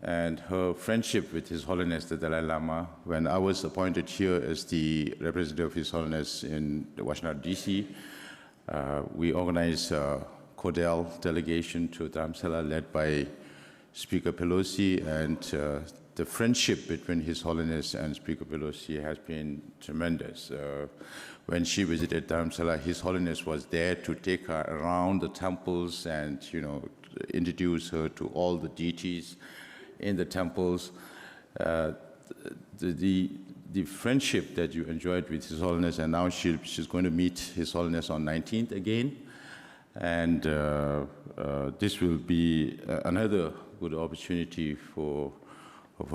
and her friendship with His Holiness the Dalai Lama. When I was appointed here as the representative of His Holiness in Washington, D.C., we organized a CODEL delegation to Dharamsala led by Speaker Pelosi, and the friendship between His Holiness and Speaker Pelosi has been tremendous. When she visited Dharamsala, His Holiness was there to take her around the temples and, introduce her to all the deities in the temples. The friendship that you enjoyed with His Holiness, and now she's going to meet His Holiness on 19th again, and this will be another good opportunity for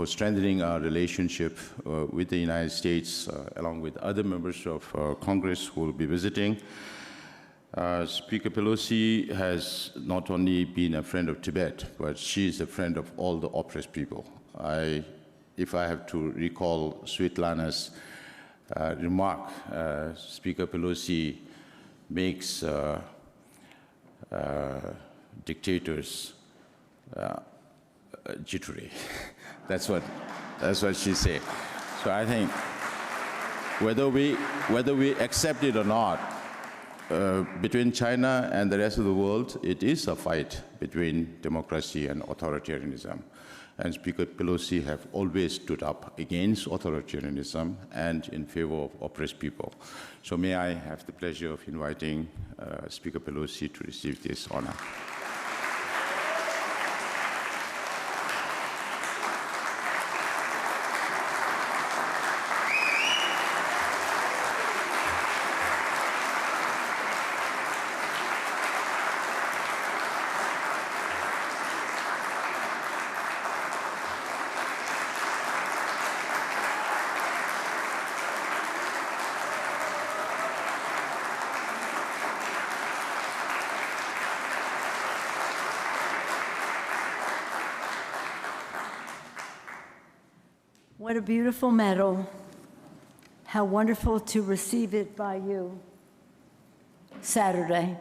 strengthening our relationship with the United States, along with other members of Congress who will be visiting. Speaker Pelosi has not only been a friend of Tibet, but she is a friend of all the oppressed people. If I have to recall Svetlana's remark, Speaker Pelosi makes dictators jittery. That's what she said. So I think whether we accept it or not, between China and the rest of the world, it is a fight between democracy and authoritarianism. And Speaker Pelosi have always stood up against authoritarianism and in favor of oppressed people. So may I have the pleasure of inviting Speaker Pelosi to receive this honor. What a beautiful medal. How wonderful to receive it by you. Saturday.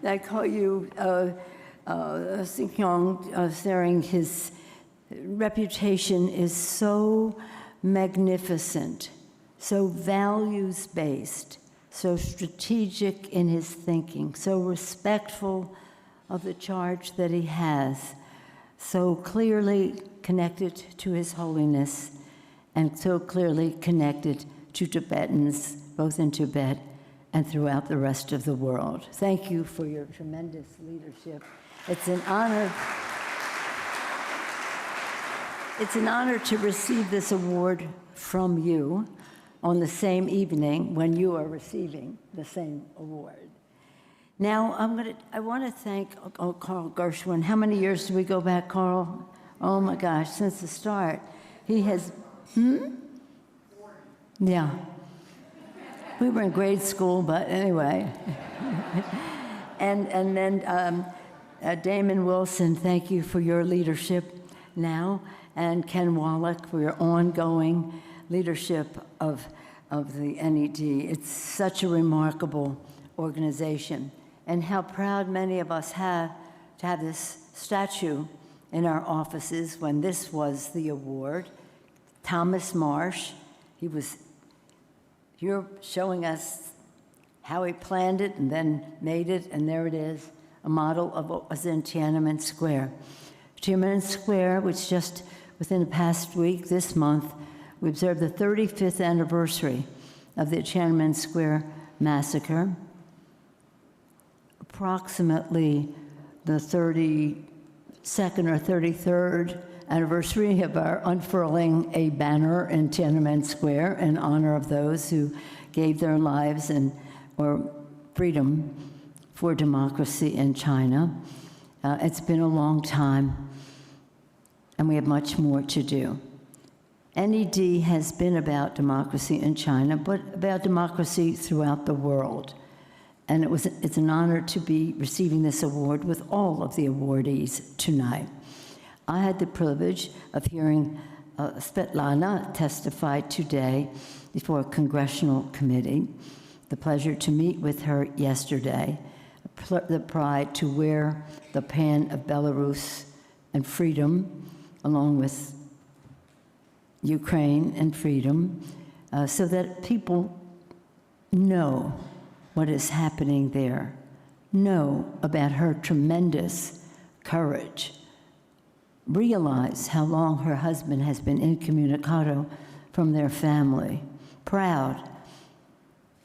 I call you Sikyong, saying his reputation is so magnificent, so values-based, so strategic in his thinking, so respectful of the charge that he has, so clearly connected to His Holiness, and so clearly connected to Tibetans, both in Tibet and throughout the rest of the world. Thank you for your tremendous leadership. It's an honor. It's an honor to receive this award from you on the same evening when you are receiving the same award. Now, I want to thank Carl Gershwin. How many years do we go back, Carl? Oh my gosh, since the start. He has, Yeah. We were in grade school, but anyway. and then Damon Wilson, thank you for your leadership now, and Ken Wallach for your ongoing leadership of the NED. It's such a remarkable organization, and how proud many of us have to have this statue in our offices when this was the award. Thomas Marsh, you're showing us how he planned it and then made it, and there it is, a model of what was in Tiananmen Square. Tiananmen Square, which just within the past week, this month, we observed the 35th anniversary of the Tiananmen Square massacre. Approximately the 32nd or 33rd anniversary of our unfurling a banner in Tiananmen Square in honor of those who gave their lives or freedom for democracy in China. It's been a long time, and we have much more to do. NED has been about democracy in China, but about democracy throughout the world. And it's an honor to be receiving this award with all of the awardees tonight. I had the privilege of hearing Svetlana testify today before a congressional committee, the pleasure to meet with her yesterday, the pride to wear the pan of Belarus and freedom, along with Ukraine and freedom, so that people know what is happening there, know about her tremendous courage, realize how long her husband has been incommunicado from their family, proud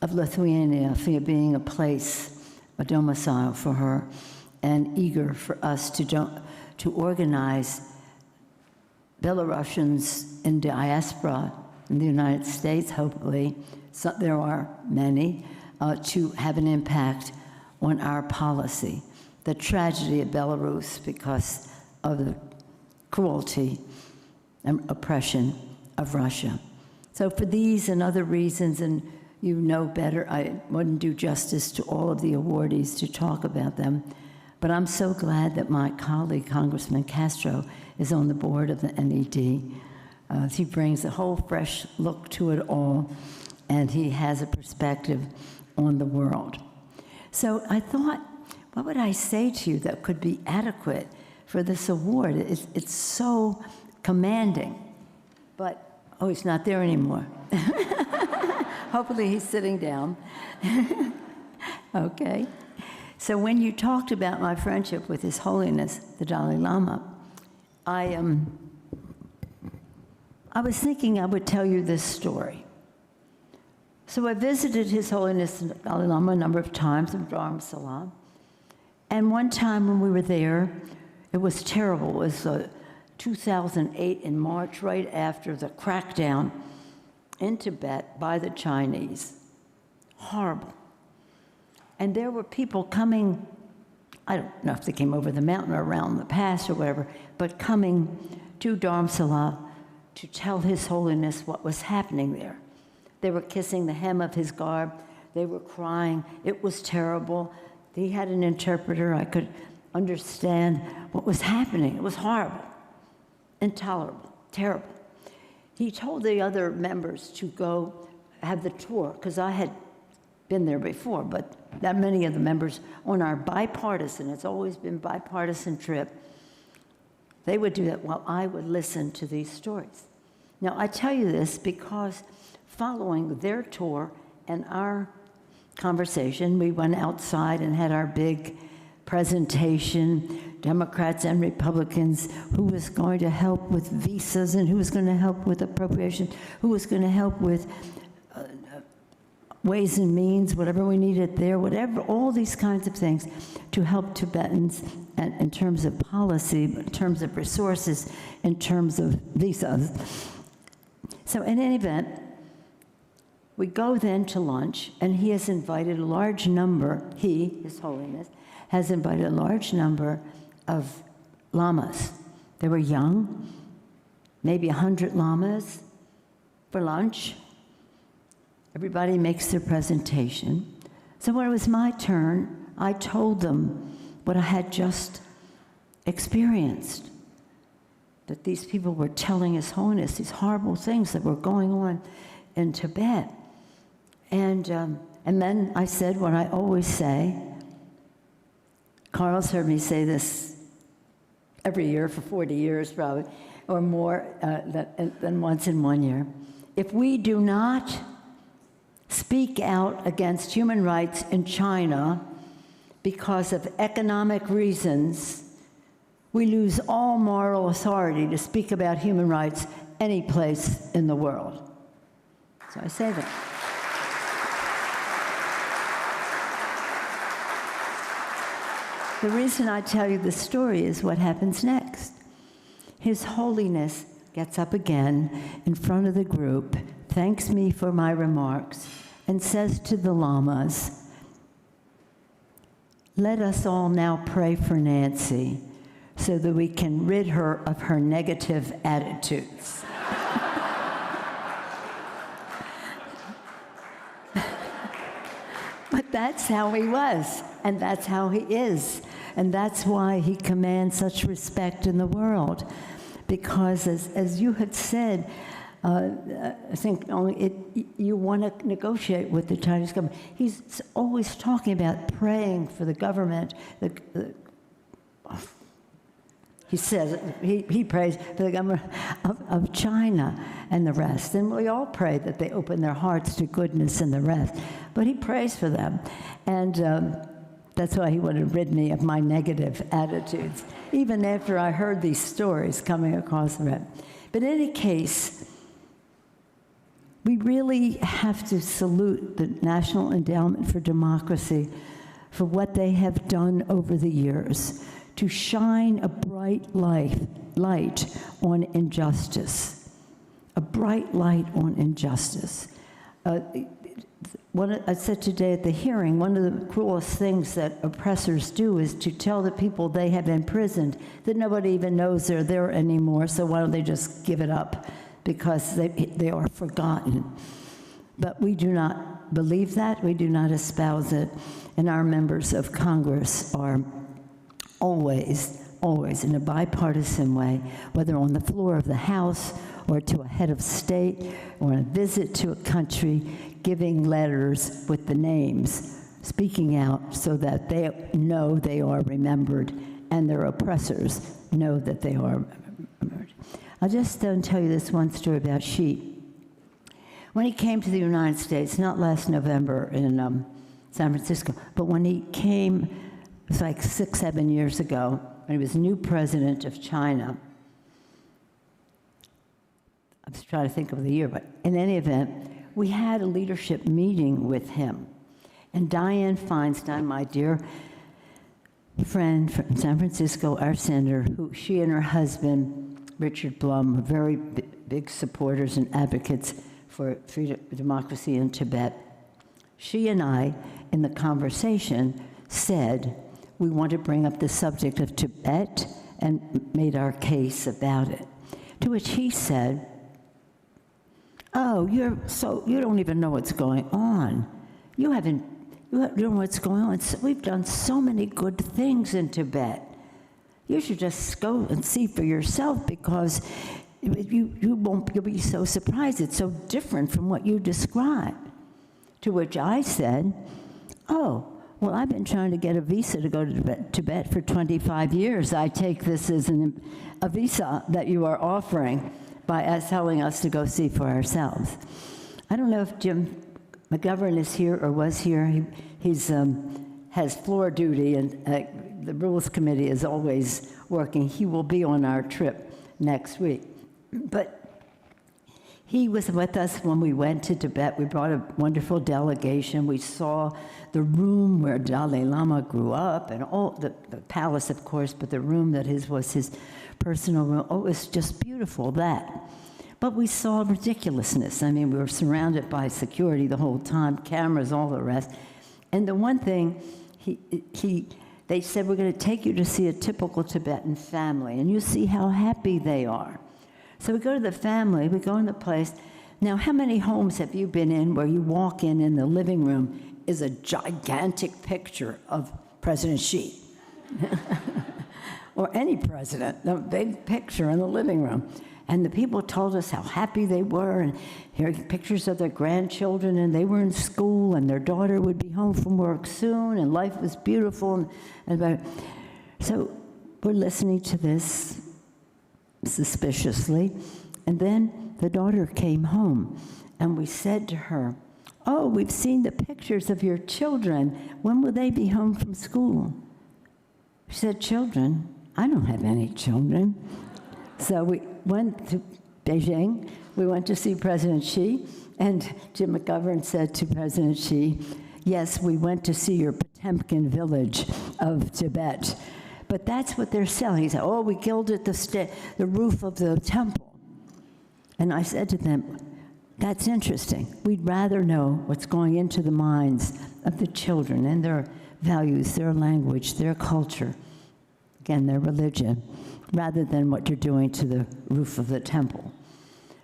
of Lithuania for being a place, a domicile for her, and eager for us to organize Belarusians in diaspora in the United States, hopefully, there are many, to have an impact on our policy. The tragedy of Belarus because of the cruelty and oppression of Russia. So for these and other reasons, and you know better, I wouldn't do justice to all of the awardees to talk about them, but I'm so glad that my colleague, Congressman Castro, is on the board of the NED. He brings a whole fresh look to it all, and he has a perspective on the world. So I thought, what would I say to you that could be adequate for this award? It's so commanding, but, oh, he's not there anymore. Hopefully he's sitting down. Okay. So when you talked about my friendship with His Holiness, the Dalai Lama, I was thinking I would tell you this story. So I visited His Holiness the Dalai Lama a number of times in Dharamsala. And one time when we were there, it was terrible. It was 2008 in March, right after the crackdown in Tibet by the Chinese. Horrible. And there were people coming, I don't know if they came over the mountain or around the pass or whatever, but coming to Dharamsala to tell His Holiness what was happening there. They were kissing the hem of his garb. They were crying. It was terrible. He had an interpreter. I could understand what was happening. It was horrible. intolerable, terrible. He told the other members to go have the tour, because I had been there before, but that many of the members on our bipartisan, it's always been bipartisan trip, they would do that while I would listen to these stories. Now, I tell you this because following their tour and our conversation, we went outside and had our big presentation, Democrats and Republicans, who was going to help with visas and who was going to help with appropriation, who was going to help with ways and means, whatever we needed there, whatever, all these kinds of things to help Tibetans and in terms of policy, in terms of resources, in terms of visas. So in any event, we go then to lunch, and he has invited a large number, His Holiness, has invited a large number of lamas. They were young, maybe 100 lamas for lunch. Everybody makes their presentation. So when it was my turn, I told them what I had just experienced, that these people were telling His Holiness these horrible things that were going on in Tibet. And then I said what I always say. Carl's heard me say this every year for 40 years probably, or more than once in 1 year. If we do not speak out against human rights in China because of economic reasons, we lose all moral authority to speak about human rights any place in the world. So I say that. The reason I tell you this story is what happens next. His Holiness gets up again in front of the group, thanks me for my remarks, and says to the lamas, "Let us all now pray for Nancy so that we can rid her of her negative attitudes." But that's how he was, and that's how he is, and that's why he commands such respect in the world. Because as you have said, I think you want to negotiate with the Chinese government. He's always talking about praying for the government. He says he prays for the government of China and the rest. And we all pray that they open their hearts to goodness and the rest. But he prays for them. And that's why he would have rid me of my negative attitudes, even after I heard these stories coming across the web. But in any case, we really have to salute the National Endowment for Democracy for what they have done over the years to shine a bright light on injustice, a bright light on injustice. I said today at the hearing, one of the cruelest things that oppressors do is to tell the people they have imprisoned that nobody even knows they're there anymore, so why don't they just give it up because they are forgotten. But we do not believe that, we do not espouse it, and our members of Congress are always in a bipartisan way, whether on the floor of the House or to a head of state or on a visit to a country, giving letters with the names, speaking out so that they know they are remembered and their oppressors know that they are remembered. I'll just tell you this one story about Xi. When he came to the United States, not last November in San Francisco, but when he came, it was like 6, 7 years ago, when he was new president of China. I'm just trying to think of the year, but in any event, we had a leadership meeting with him. And Dianne Feinstein, my dear friend from San Francisco, our senator, who she and her husband, Richard Blum, were very big supporters and advocates for freedom, democracy in Tibet. She and I, in the conversation, said we want to bring up the subject of Tibet and made our case about it. To which he said, "Oh, you don't even know what's going on. You don't know what's going on. We've done so many good things in Tibet. You should just go and see for yourself, because you'll be so surprised. It's so different from what you described. To which I said, oh, well, I've been trying to get a visa to go to Tibet for 25 years. I take this as a visa that you are offering by telling us to go see for ourselves. I don't know if Jim McGovern is here or was here. He's has floor duty, and the Rules Committee is always working. He will be on our trip next week. But he was with us when we went to Tibet. We brought a wonderful delegation. We saw the room where Dalai Lama grew up, and all the palace, of course, but the room that was his personal room. Oh, it was just beautiful, that. But we saw ridiculousness. I mean, we were surrounded by security the whole time, cameras, all the rest. And the one thing, they said, we're going to take you to see a typical Tibetan family, and you see how happy they are. So we go to the family, we go in the place. Now, how many homes have you been in where you walk in the living room is a gigantic picture of President Xi? Or any president, a big picture in the living room. And the people told us how happy they were, and here are pictures of their grandchildren, and they were in school, and their daughter would be home from work soon, and life was beautiful. So we're listening to this suspiciously, and then the daughter came home, and we said to her, oh, we've seen the pictures of your children. When will they be home from school? She said, children? I don't have any children. So we went to Beijing. We went to see President Xi, and Jim McGovern said to President Xi, yes, we went to see your Potemkin village of Tibet. But that's what they're selling. He said, oh, we gilded the roof of the temple. And I said to them, that's interesting. We'd rather know what's going into the minds of the children and their values, their language, their culture, again, their religion, rather than what you're doing to the roof of the temple.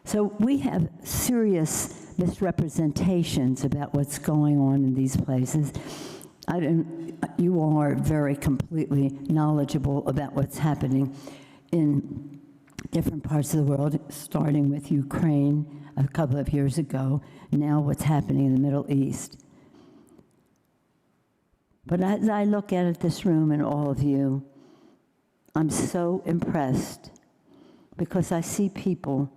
So we have serious misrepresentations about what's going on in these places. You all are very completely knowledgeable about what's happening in different parts of the world, starting with Ukraine a couple of years ago, now what's happening in the Middle East. But as I look at this room and all of you, I'm so impressed because I see people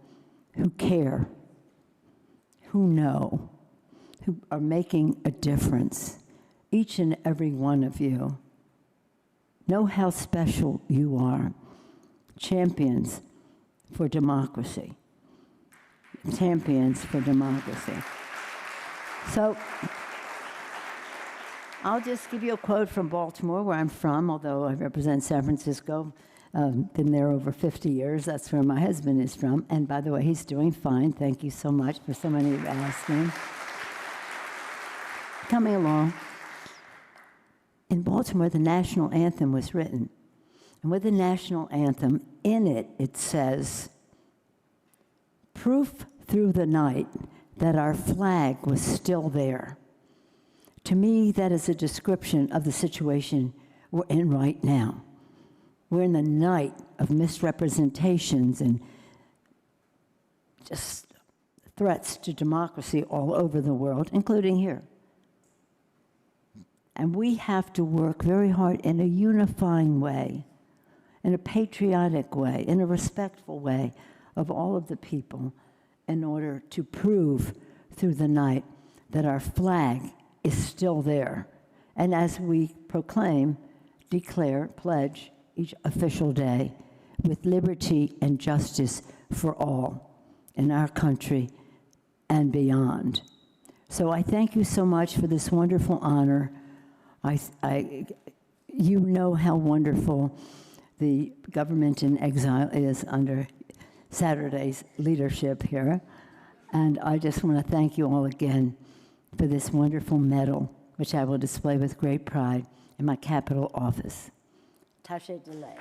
who care, who know, who are making a difference. Each and every one of you know how special you are. Champions for democracy. Champions for democracy. So I'll just give you a quote from Baltimore, where I'm from, although I represent San Francisco. Been there over 50 years. That's where my husband is from. And by the way, he's doing fine. Thank you so much for so many asking. Coming along. In Baltimore, the national anthem was written. And with the national anthem, in it, it says, proof through the night that our flag was still there. To me, that is a description of the situation we're in right now. We're in the night of misrepresentations and just threats to democracy all over the world, including here. And we have to work very hard in a unifying way, in a patriotic way, in a respectful way of all of the people in order to prove through the night that our flag is still there. And as we proclaim, declare, pledge each official day with liberty and justice for all in our country and beyond. So I thank you so much for this wonderful honor. You know how wonderful the government in exile is under Saturday's leadership here. And I just want to thank you all again for this wonderful medal, which I will display with great pride in my Capitol office. Taché delay.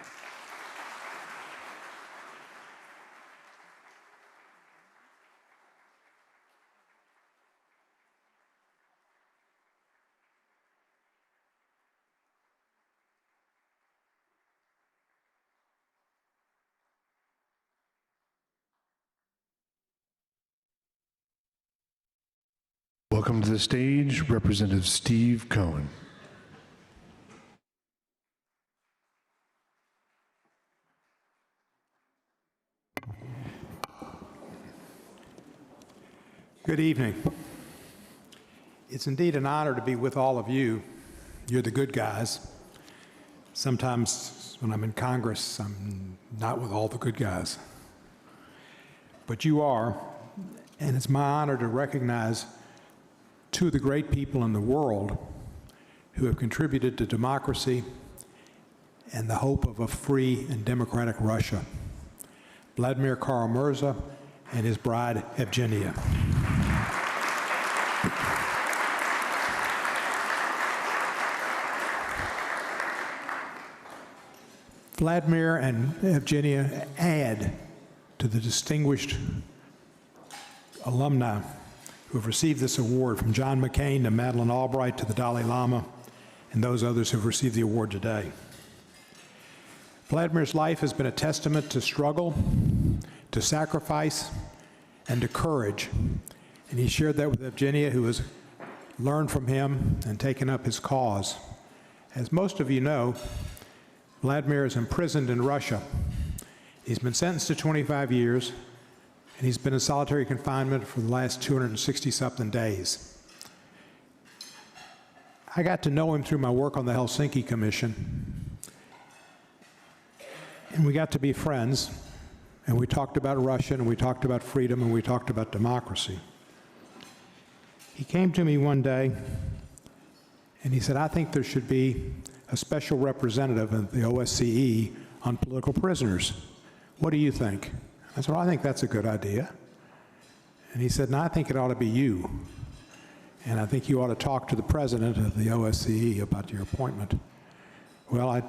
Welcome to the stage, Representative Steve Cohen. Good evening. It's indeed an honor to be with all of you. You're the good guys. Sometimes when I'm in Congress, I'm not with all the good guys. But you are, and it's my honor to recognize two of the great people in the world who have contributed to democracy and the hope of a free and democratic Russia. Vladimir Kara-Murza and his bride, Evgenia. Vladimir and Evgenia add to the distinguished alumni who have received this award, from John McCain to Madeleine Albright to the Dalai Lama and those others who have received the award today. Vladimir's life has been a testament to struggle, to sacrifice, and to courage. And he shared that with Evgenia, who has learned from him and taken up his cause. As most of you know, Vladimir is imprisoned in Russia. He's been sentenced to 25 years, and he's been in solitary confinement for the last 260-something days. I got to know him through my work on the Helsinki Commission, and we got to be friends, and we talked about Russia, and we talked about freedom, and we talked about democracy. He came to me one day, and he said, I think there should be a special representative of the OSCE on political prisoners. What do you think? I said, well, I think that's a good idea. And he said, no, I think it ought to be you. And I think you ought to talk to the president of the OSCE about your appointment. Well, I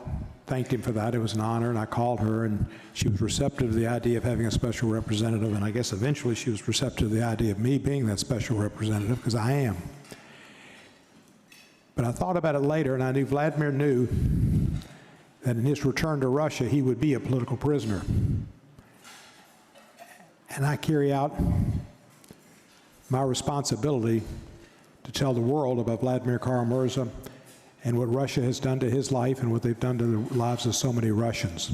thanked him for that. It was an honor, and I called her, and she was receptive to the idea of having a special representative, and I guess eventually she was receptive to the idea of me being that special representative, because I am. But I thought about it later, and I knew Vladimir knew that in his return to Russia, he would be a political prisoner. And I carry out my responsibility to tell the world about Vladimir Kara-Murza and what Russia has done to his life and what they've done to the lives of so many Russians.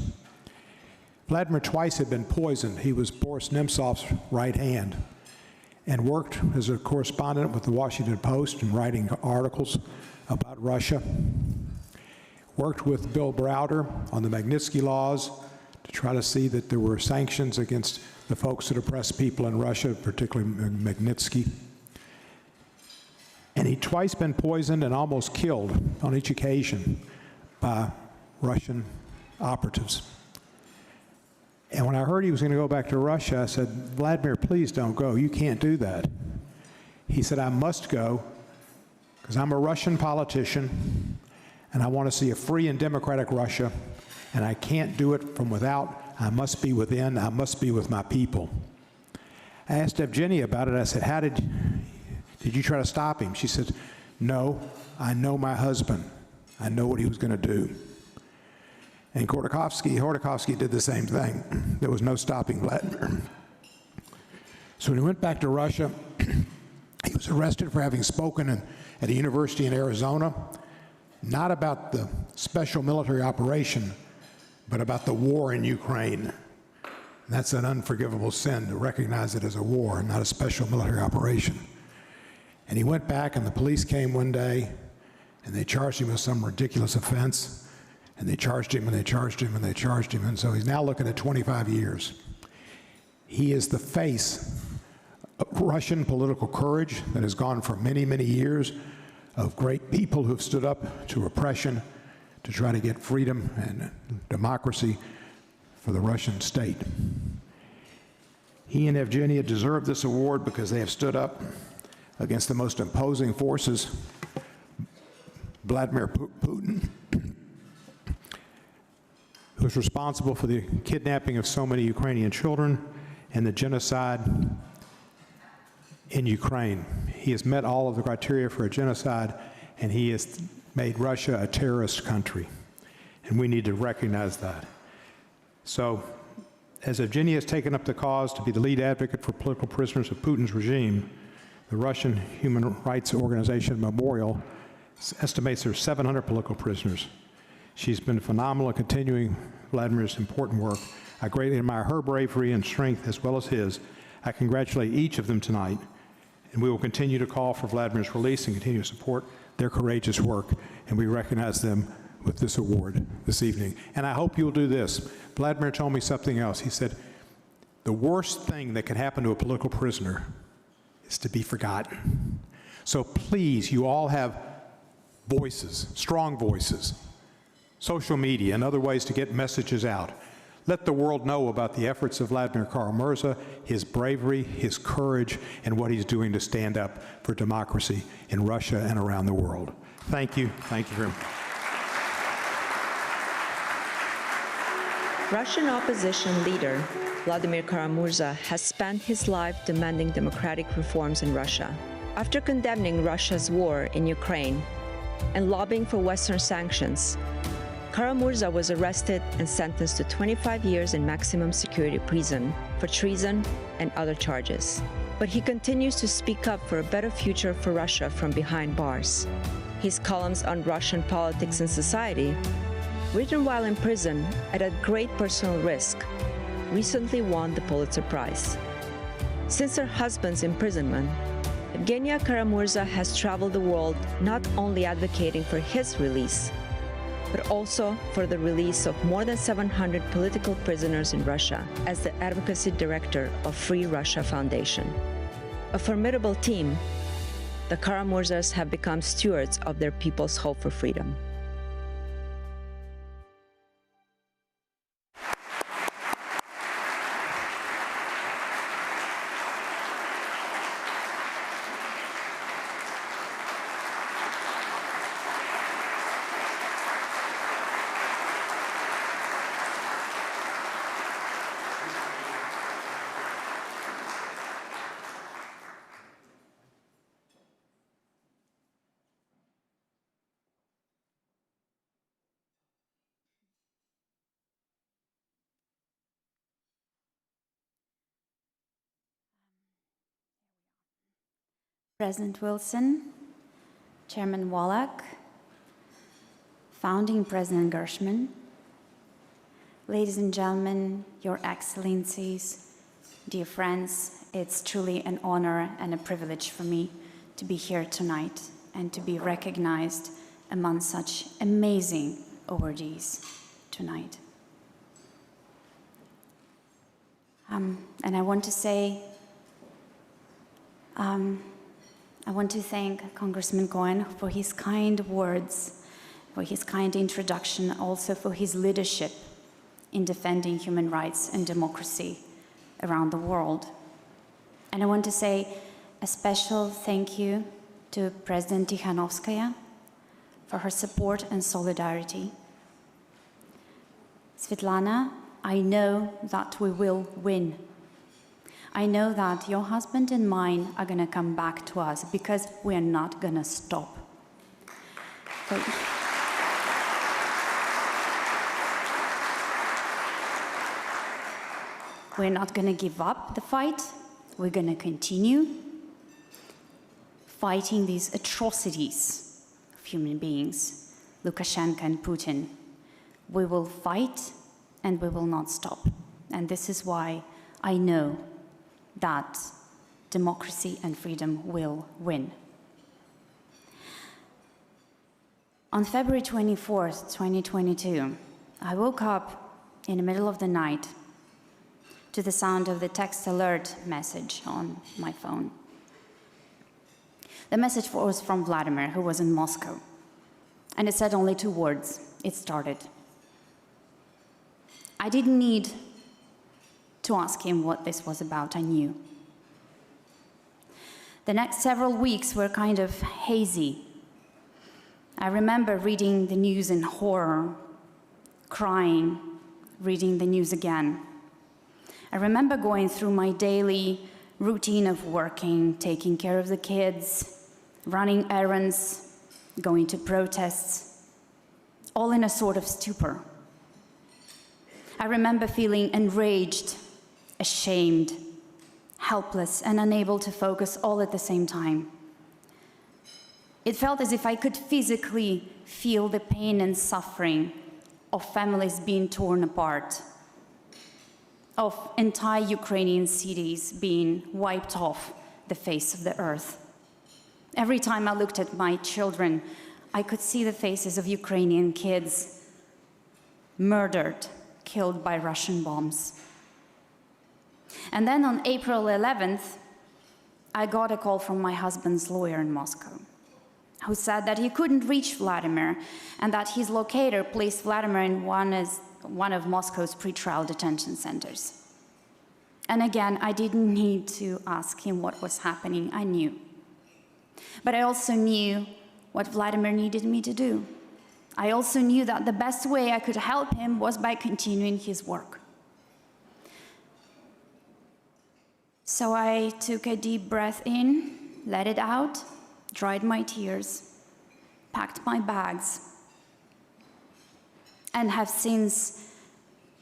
Vladimir twice had been poisoned. He was Boris Nemtsov's right hand and worked as a correspondent with the Washington Post and writing articles about Russia. Worked with Bill Browder on the Magnitsky laws to try to see that there were sanctions against the folks that oppressed people in Russia, particularly Magnitsky. And he'd twice been poisoned and almost killed on each occasion by Russian operatives. And when I heard he was going to go back to Russia, I said, Vladimir, please don't go. You can't do that. He said, I must go because I'm a Russian politician and I want to see a free and democratic Russia, and I can't do it from without. I must be within. I must be with my people. I asked Evgenia about it. I said, how did you try to stop him? She said, no, I know my husband. I know what he was going to do. And Khodorkovsky did the same thing. There was no stopping Vladimir. So when he went back to Russia, he was arrested for having spoken at a university in Arizona, not about the special military operation, but about the war in Ukraine. And that's an unforgivable sin, to recognize it as a war, not a special military operation. And he went back, and the police came one day, and they charged him with some ridiculous offense. And they charged him, and they charged him, and they charged him, and so he's now looking at 25 years. He is the face of Russian political courage that has gone for many, many years of great people who have stood up to repression to try to get freedom and democracy for the Russian state. He and Evgenia deserve this award because they have stood up against the most imposing forces, Vladimir Putin, who was responsible for the kidnapping of so many Ukrainian children and the genocide in Ukraine. He has met all of the criteria for a genocide, and he has made Russia a terrorist country. And we need to recognize that. So, as Evgenia has taken up the cause to be the lead advocate for political prisoners of Putin's regime, The Russian Human Rights Organization Memorial estimates there are 700 political prisoners. She's been phenomenal at continuing Vladimir's important work. I greatly admire her bravery and strength as well as his. I congratulate each of them tonight, and we will continue to call for Vladimir's release and continue to support their courageous work, and we recognize them with this award this evening. And I hope you'll do this. Vladimir told me something else. He said, the worst thing that can happen to a political prisoner is to be forgotten. So please, you all have voices, strong voices, social media, and other ways to get messages out. Let the world know about the efforts of Vladimir Kara-Murza, his bravery, his courage, and what he's doing to stand up for democracy in Russia and around the world. Thank you. Thank you very much. Russian opposition leader Vladimir Kara-Murza has spent his life demanding democratic reforms in Russia. After condemning Russia's war in Ukraine and lobbying for Western sanctions, Kara-Murza was arrested and sentenced to 25 years in maximum security prison for treason and other charges. But he continues to speak up for a better future for Russia from behind bars. His columns on Russian politics and society, written while in prison and at great personal risk, recently won the Pulitzer Prize. Since her husband's imprisonment, Evgenia Kara-Murza has traveled the world not only advocating for his release, but also for the release of more than 700 political prisoners in Russia as the advocacy director of Free Russia Foundation. A formidable team, the Kara-Murzas have become stewards of their people's hope for freedom. President Wilson, Chairman Wallach, Founding President Gershman, ladies and gentlemen, Your Excellencies, dear friends, it's truly an honor and a privilege for me to be here tonight and to be recognized among such amazing awardees tonight. And I want to say, I want to thank Congressman Cohen for his kind words, for his kind introduction, also for his leadership in defending human rights and democracy around the world. And I want to say a special thank you to President Tikhanovskaya for her support and solidarity. Svetlana, I know that we will win. I know that your husband and mine are going to come back to us because we are not going to stop. We're not going to give up the fight. We're going to continue fighting these atrocities of human beings, Lukashenko and Putin. We will fight and we will not stop. And this is why I know that democracy and freedom will win. On February 24th, 2022, I woke up in the middle of the night to the sound of the text alert message on my phone. The message was from Vladimir, who was in Moscow, and it said only 2 words: it started. I didn't need to ask him what this was about, I knew. The next several weeks were kind of hazy. I remember reading the news in horror, crying, reading the news again. I remember going through my daily routine of working, taking care of the kids, running errands, going to protests, all in a sort of stupor. I remember feeling enraged, ashamed, helpless, and unable to focus all at the same time. It felt as if I could physically feel the pain and suffering of families being torn apart, of entire Ukrainian cities being wiped off the face of the earth. Every time I looked at my children, I could see the faces of Ukrainian kids murdered, killed by Russian bombs. And then on April 11th, I got a call from my husband's lawyer in Moscow, who said that he couldn't reach Vladimir and that his locator placed Vladimir in one of Moscow's pretrial detention centers. And again, I didn't need to ask him what was happening, I knew. But I also knew what Vladimir needed me to do. I also knew that the best way I could help him was by continuing his work. So I took a deep breath in, let it out, dried my tears, packed my bags, and have since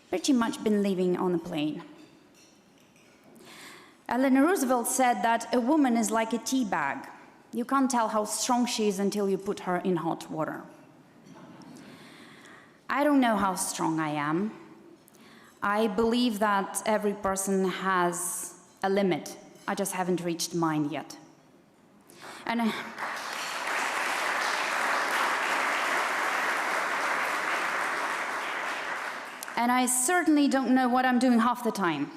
pretty much been living on a plane. Eleanor Roosevelt said that a woman is like a tea bag. You can't tell how strong she is until you put her in hot water. I don't know how strong I am. I believe that every person has a limit. I just haven't reached mine yet. And I certainly don't know what I'm doing half the time.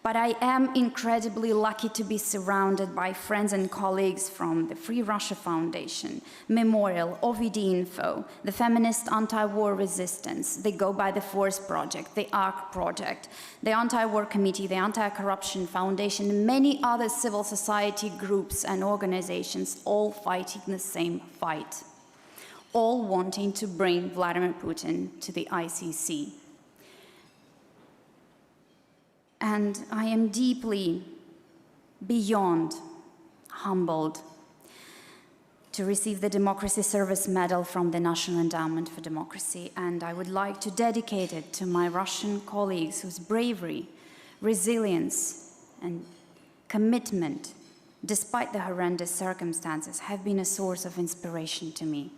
But I am incredibly lucky to be surrounded by friends and colleagues from the Free Russia Foundation, Memorial, OVD Info, the Feminist Anti-War Resistance, the Go by the Force Project, the ARC Project, the Anti-War Committee, the Anti-Corruption Foundation, and many other civil society groups and organizations, all fighting the same fight, all wanting to bring Vladimir Putin to the ICC. And I am deeply, beyond humbled to receive the Democracy Service Medal from the National Endowment for Democracy. And I would like to dedicate it to my Russian colleagues whose bravery, resilience, and commitment, despite the horrendous circumstances, have been a source of inspiration to me.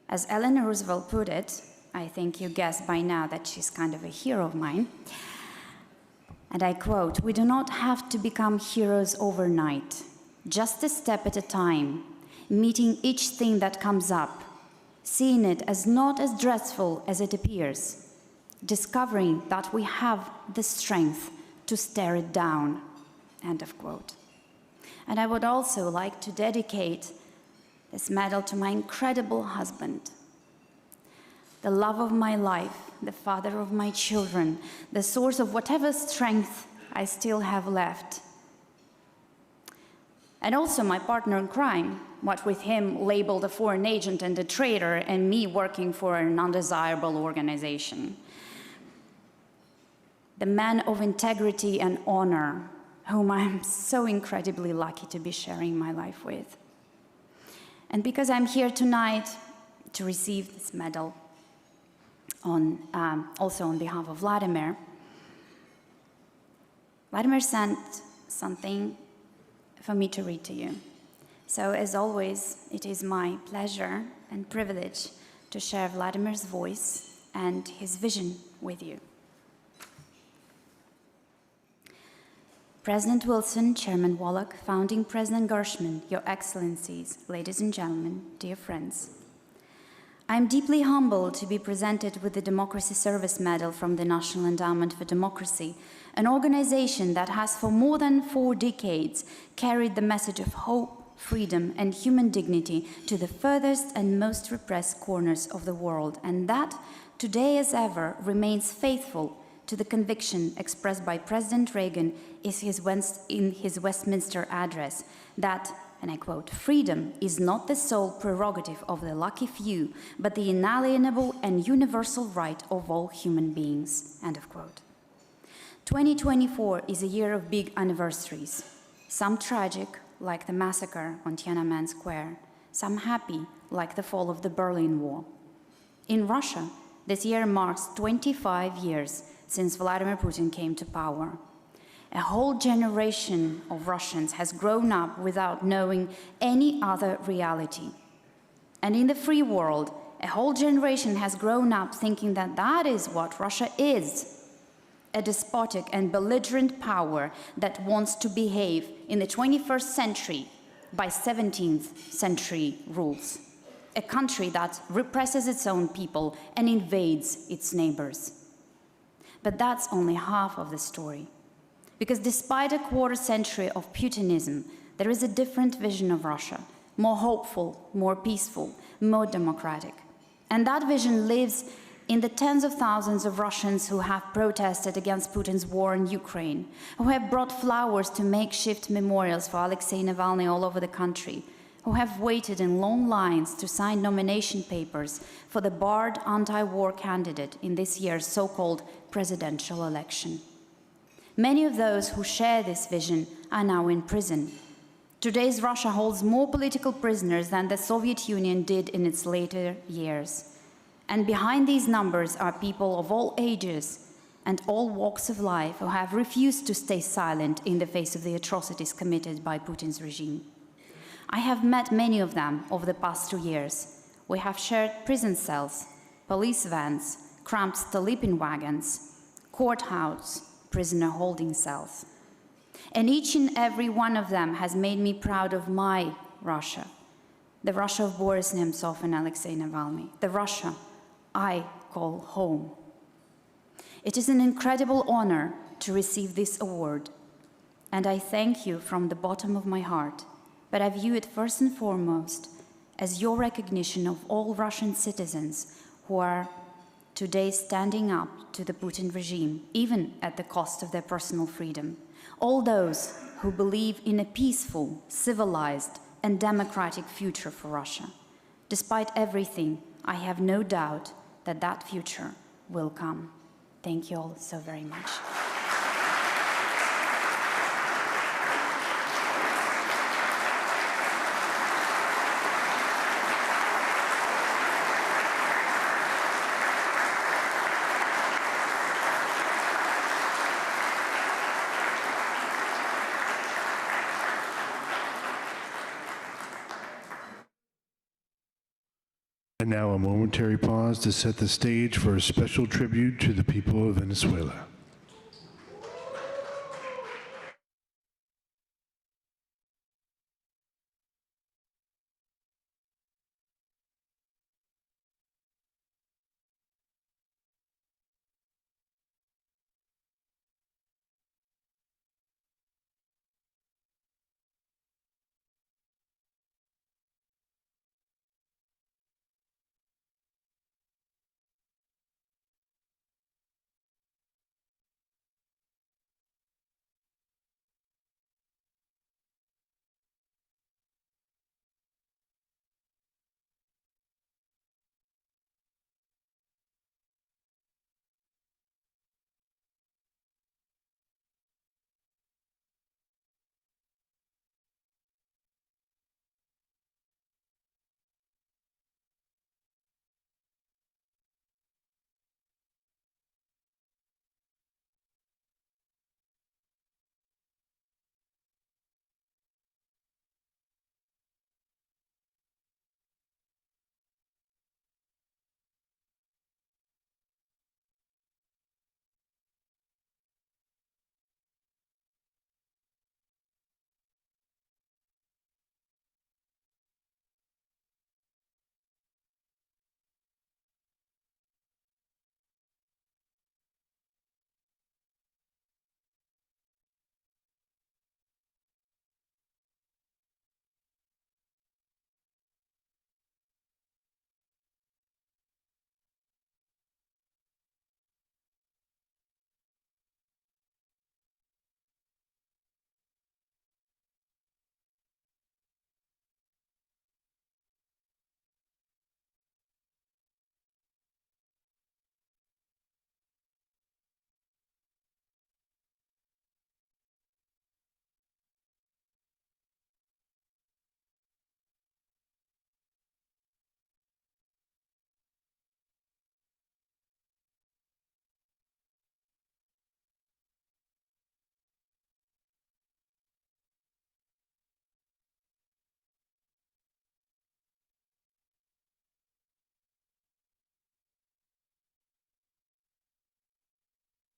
As Eleanor Roosevelt put it, I think you guessed by now that she's kind of a hero of mine. And I quote, "We do not have to become heroes overnight, just a step at a time, meeting each thing that comes up, seeing it as not as dreadful as it appears, discovering that we have the strength to stare it down." End of quote. And I would also like to dedicate this medal to my incredible husband, the love of my life, the father of my children, the source of whatever strength I still have left. And also my partner in crime, what with him labeled a foreign agent and a traitor, and me working for an undesirable organization. The man of integrity and honor, whom I'm so incredibly lucky to be sharing my life with. And because I'm here tonight to receive this medal, also on behalf of Vladimir. Vladimir sent something for me to read to you. So as always, it is my pleasure and privilege to share Vladimir's voice and his vision with you. President Wilson, Chairman Wallach, Founding President Gershman, Your Excellencies, ladies and gentlemen, dear friends. I am deeply humbled to be presented with the Democracy Service Medal from the National Endowment for Democracy, an organization that has for more than 4 decades carried the message of hope, freedom, and human dignity to the furthest and most repressed corners of the world, and that, today as ever, remains faithful to the conviction expressed by President Reagan in his Westminster address that, and I quote, "Freedom is not the sole prerogative of the lucky few, but the inalienable and universal right of all human beings," end of quote. 2024 is a year of big anniversaries, some tragic, like the massacre on Tiananmen Square, some happy, like the fall of the Berlin Wall. In Russia, this year marks 25 years since Vladimir Putin came to power. A whole generation of Russians has grown up without knowing any other reality. And in the free world, a whole generation has grown up thinking that that is what Russia is, a despotic and belligerent power that wants to behave in the 21st century by 17th century rules, a country that represses its own people and invades its neighbors. But that's only half of the story. Because despite a quarter century of Putinism, there is a different vision of Russia, more hopeful, more peaceful, more democratic. And that vision lives in the tens of thousands of Russians who have protested against Putin's war in Ukraine, who have brought flowers to makeshift memorials for Alexei Navalny all over the country, who have waited in long lines to sign nomination papers for the barred anti-war candidate in this year's so-called presidential election. Many of those who share this vision are now in prison. Today's Russia holds more political prisoners than the Soviet Union did in its later years. And behind these numbers are people of all ages and all walks of life who have refused to stay silent in the face of the atrocities committed by Putin's regime. I have met many of them over the past 2 years. We have shared prison cells, police vans, cramped sleeping wagons, courthouse, prisoner holding cells. And each and every one of them has made me proud of my Russia, the Russia of Boris Nemtsov and Alexei Navalny, the Russia I call home. It is an incredible honor to receive this award, and I thank you from the bottom of my heart, but I view it first and foremost as your recognition of all Russian citizens who are today standing up to the Putin regime, even at the cost of their personal freedom. All those who believe in a peaceful, civilized, and democratic future for Russia. Despite everything, I have no doubt that that future will come. Thank you all so very much. And now a momentary pause to set the stage for a special tribute to the people of Venezuela.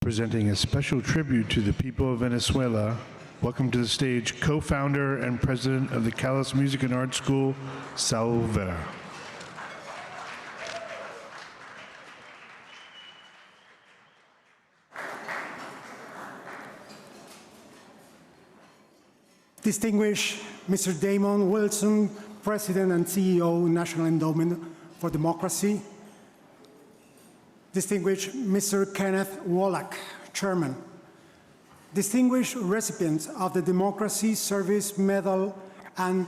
Presenting a special tribute to the people of Venezuela, welcome to the stage co-founder and president of the Callas Music and Art School, Saul Vera. Distinguished Mr. Damon Wilson, President and CEO, National Endowment for Democracy. Distinguished Mr. Kenneth Wallach, Chairman. Distinguished recipients of the Democracy Service Medal and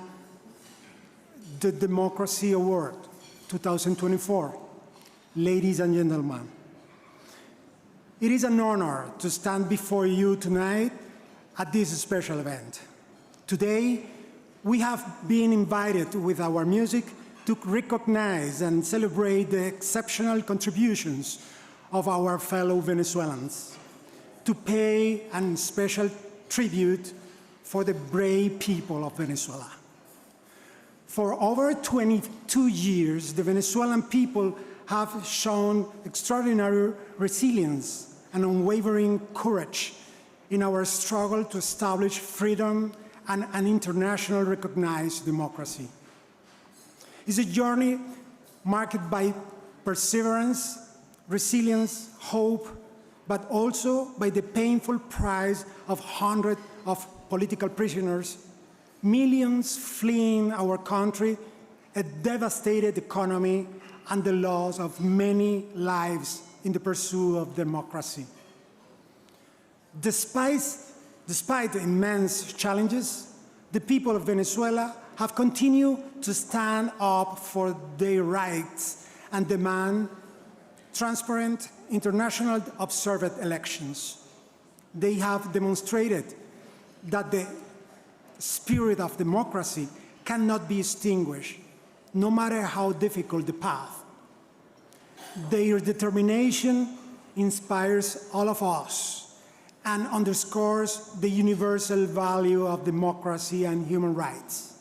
the Democracy Award 2024. Ladies and gentlemen, it is an honor to stand before you tonight at this special event. Today, we have been invited with our music to recognize and celebrate the exceptional contributions of our fellow Venezuelans, to pay a special tribute for the brave people of Venezuela. For over 22 years, the Venezuelan people have shown extraordinary resilience and unwavering courage in our struggle to establish freedom and an internationally recognized democracy. It's a journey marked by perseverance, resilience, hope, but also by the painful price of hundreds of political prisoners, millions fleeing our country, a devastated economy, and the loss of many lives in the pursuit of democracy. Despite the immense challenges, the people of Venezuela have continued to stand up for their rights and demand transparent, internationally observed elections. They have demonstrated that the spirit of democracy cannot be extinguished, no matter how difficult the path. Their determination inspires all of us and underscores the universal value of democracy and human rights.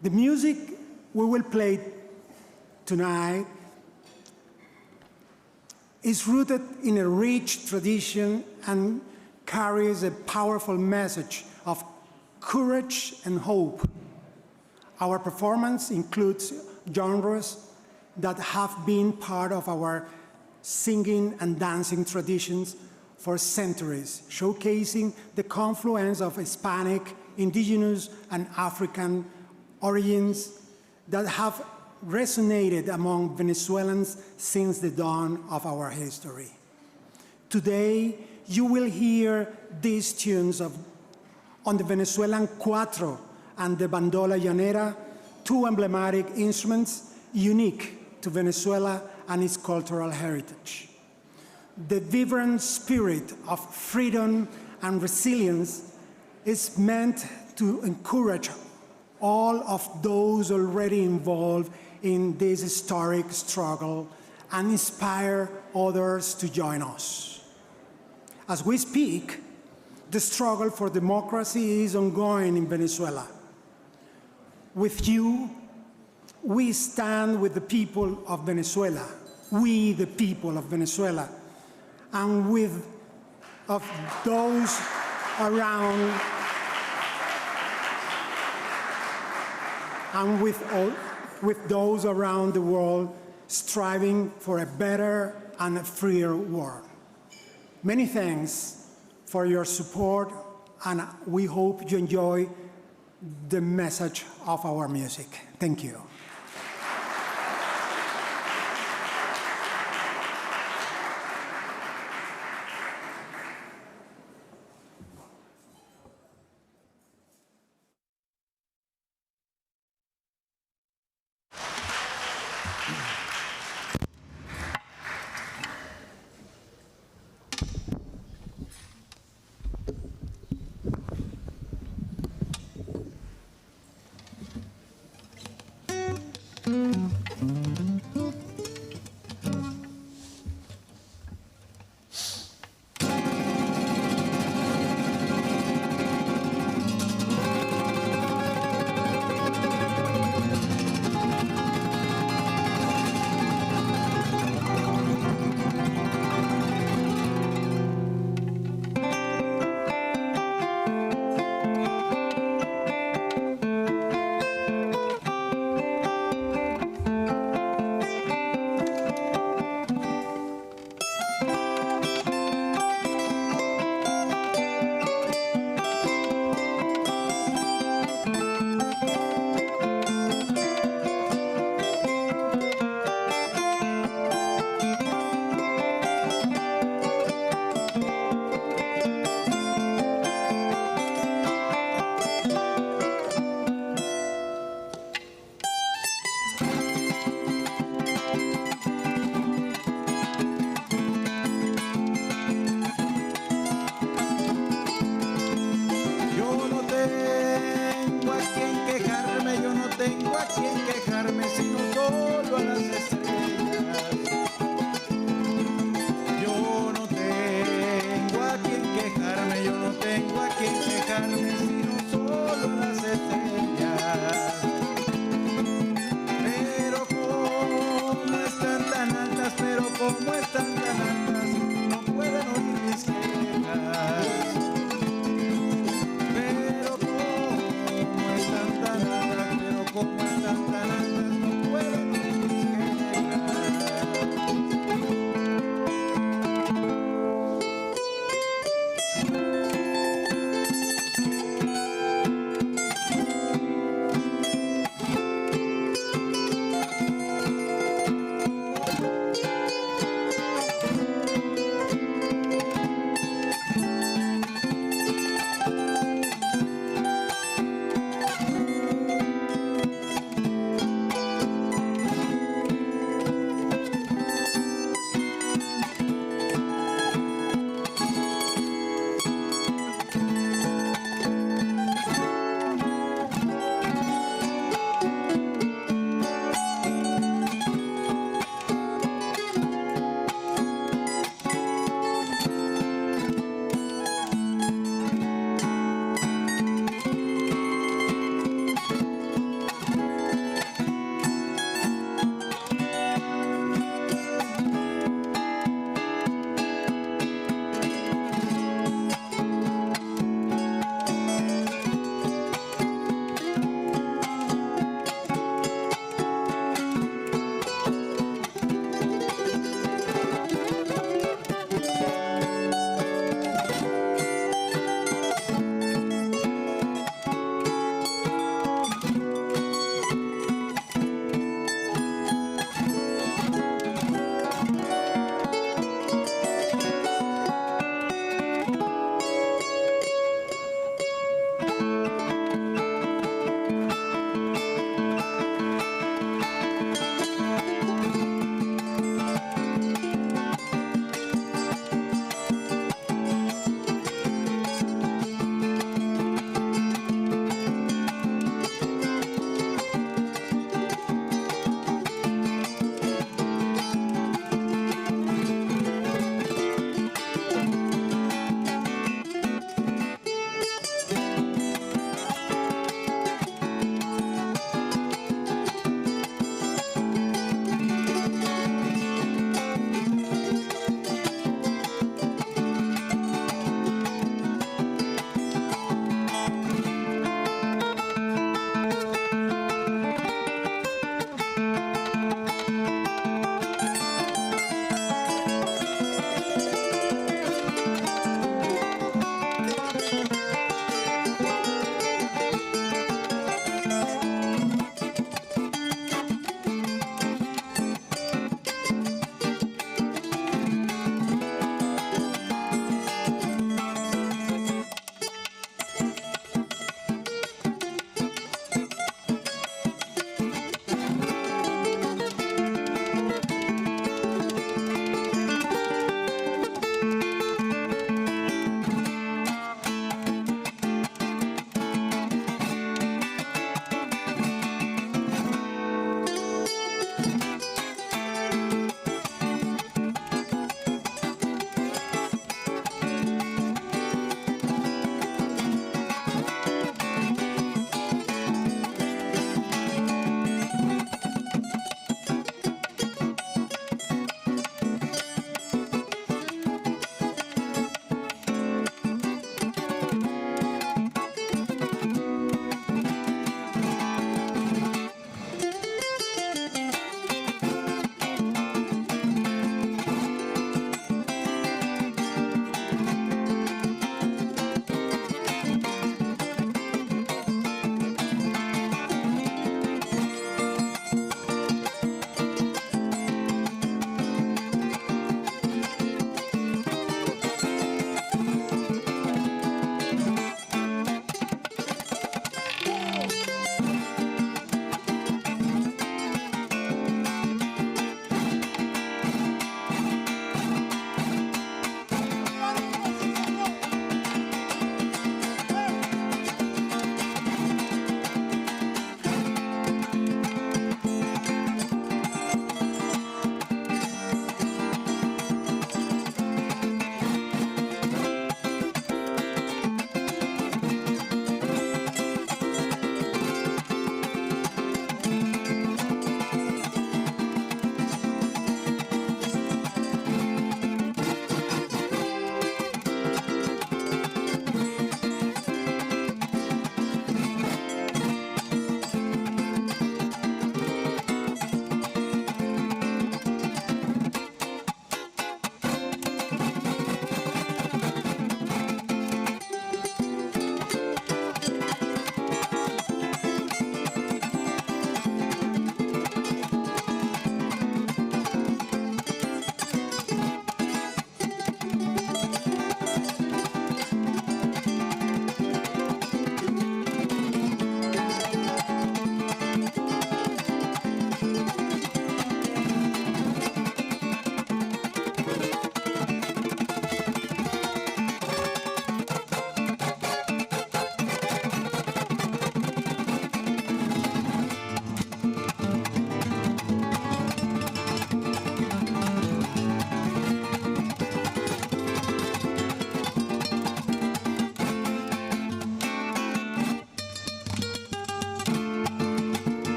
The music we will play tonight is rooted in a rich tradition and carries a powerful message of courage and hope. Our performance includes genres that have been part of our singing and dancing traditions for centuries, showcasing the confluence of Hispanic, indigenous, and African origins that have resonated among Venezuelans since the dawn of our history. Today, you will hear these tunes on the Venezuelan cuatro and the bandola llanera, two emblematic instruments unique to Venezuela and its cultural heritage. The vibrant spirit of freedom and resilience is meant to encourage all of those already involved in this historic struggle and inspire others to join us. As we speak, the struggle for democracy is ongoing in Venezuela. With you, we stand with the people of Venezuela, we the people of Venezuela, and with those around, and with those around the world striving for a better and a freer world. Many thanks for your support, and we hope you enjoy the message of our music. Thank you.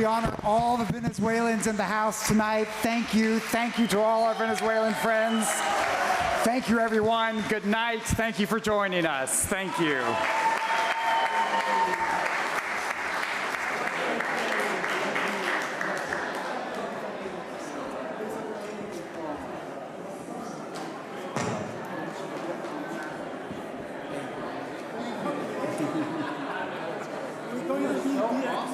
we honor all the Venezuelans in the house tonight. Thank you. Thank you to all our Venezuelan friends. Thank you, everyone. Good night. Thank you for joining us. Thank you.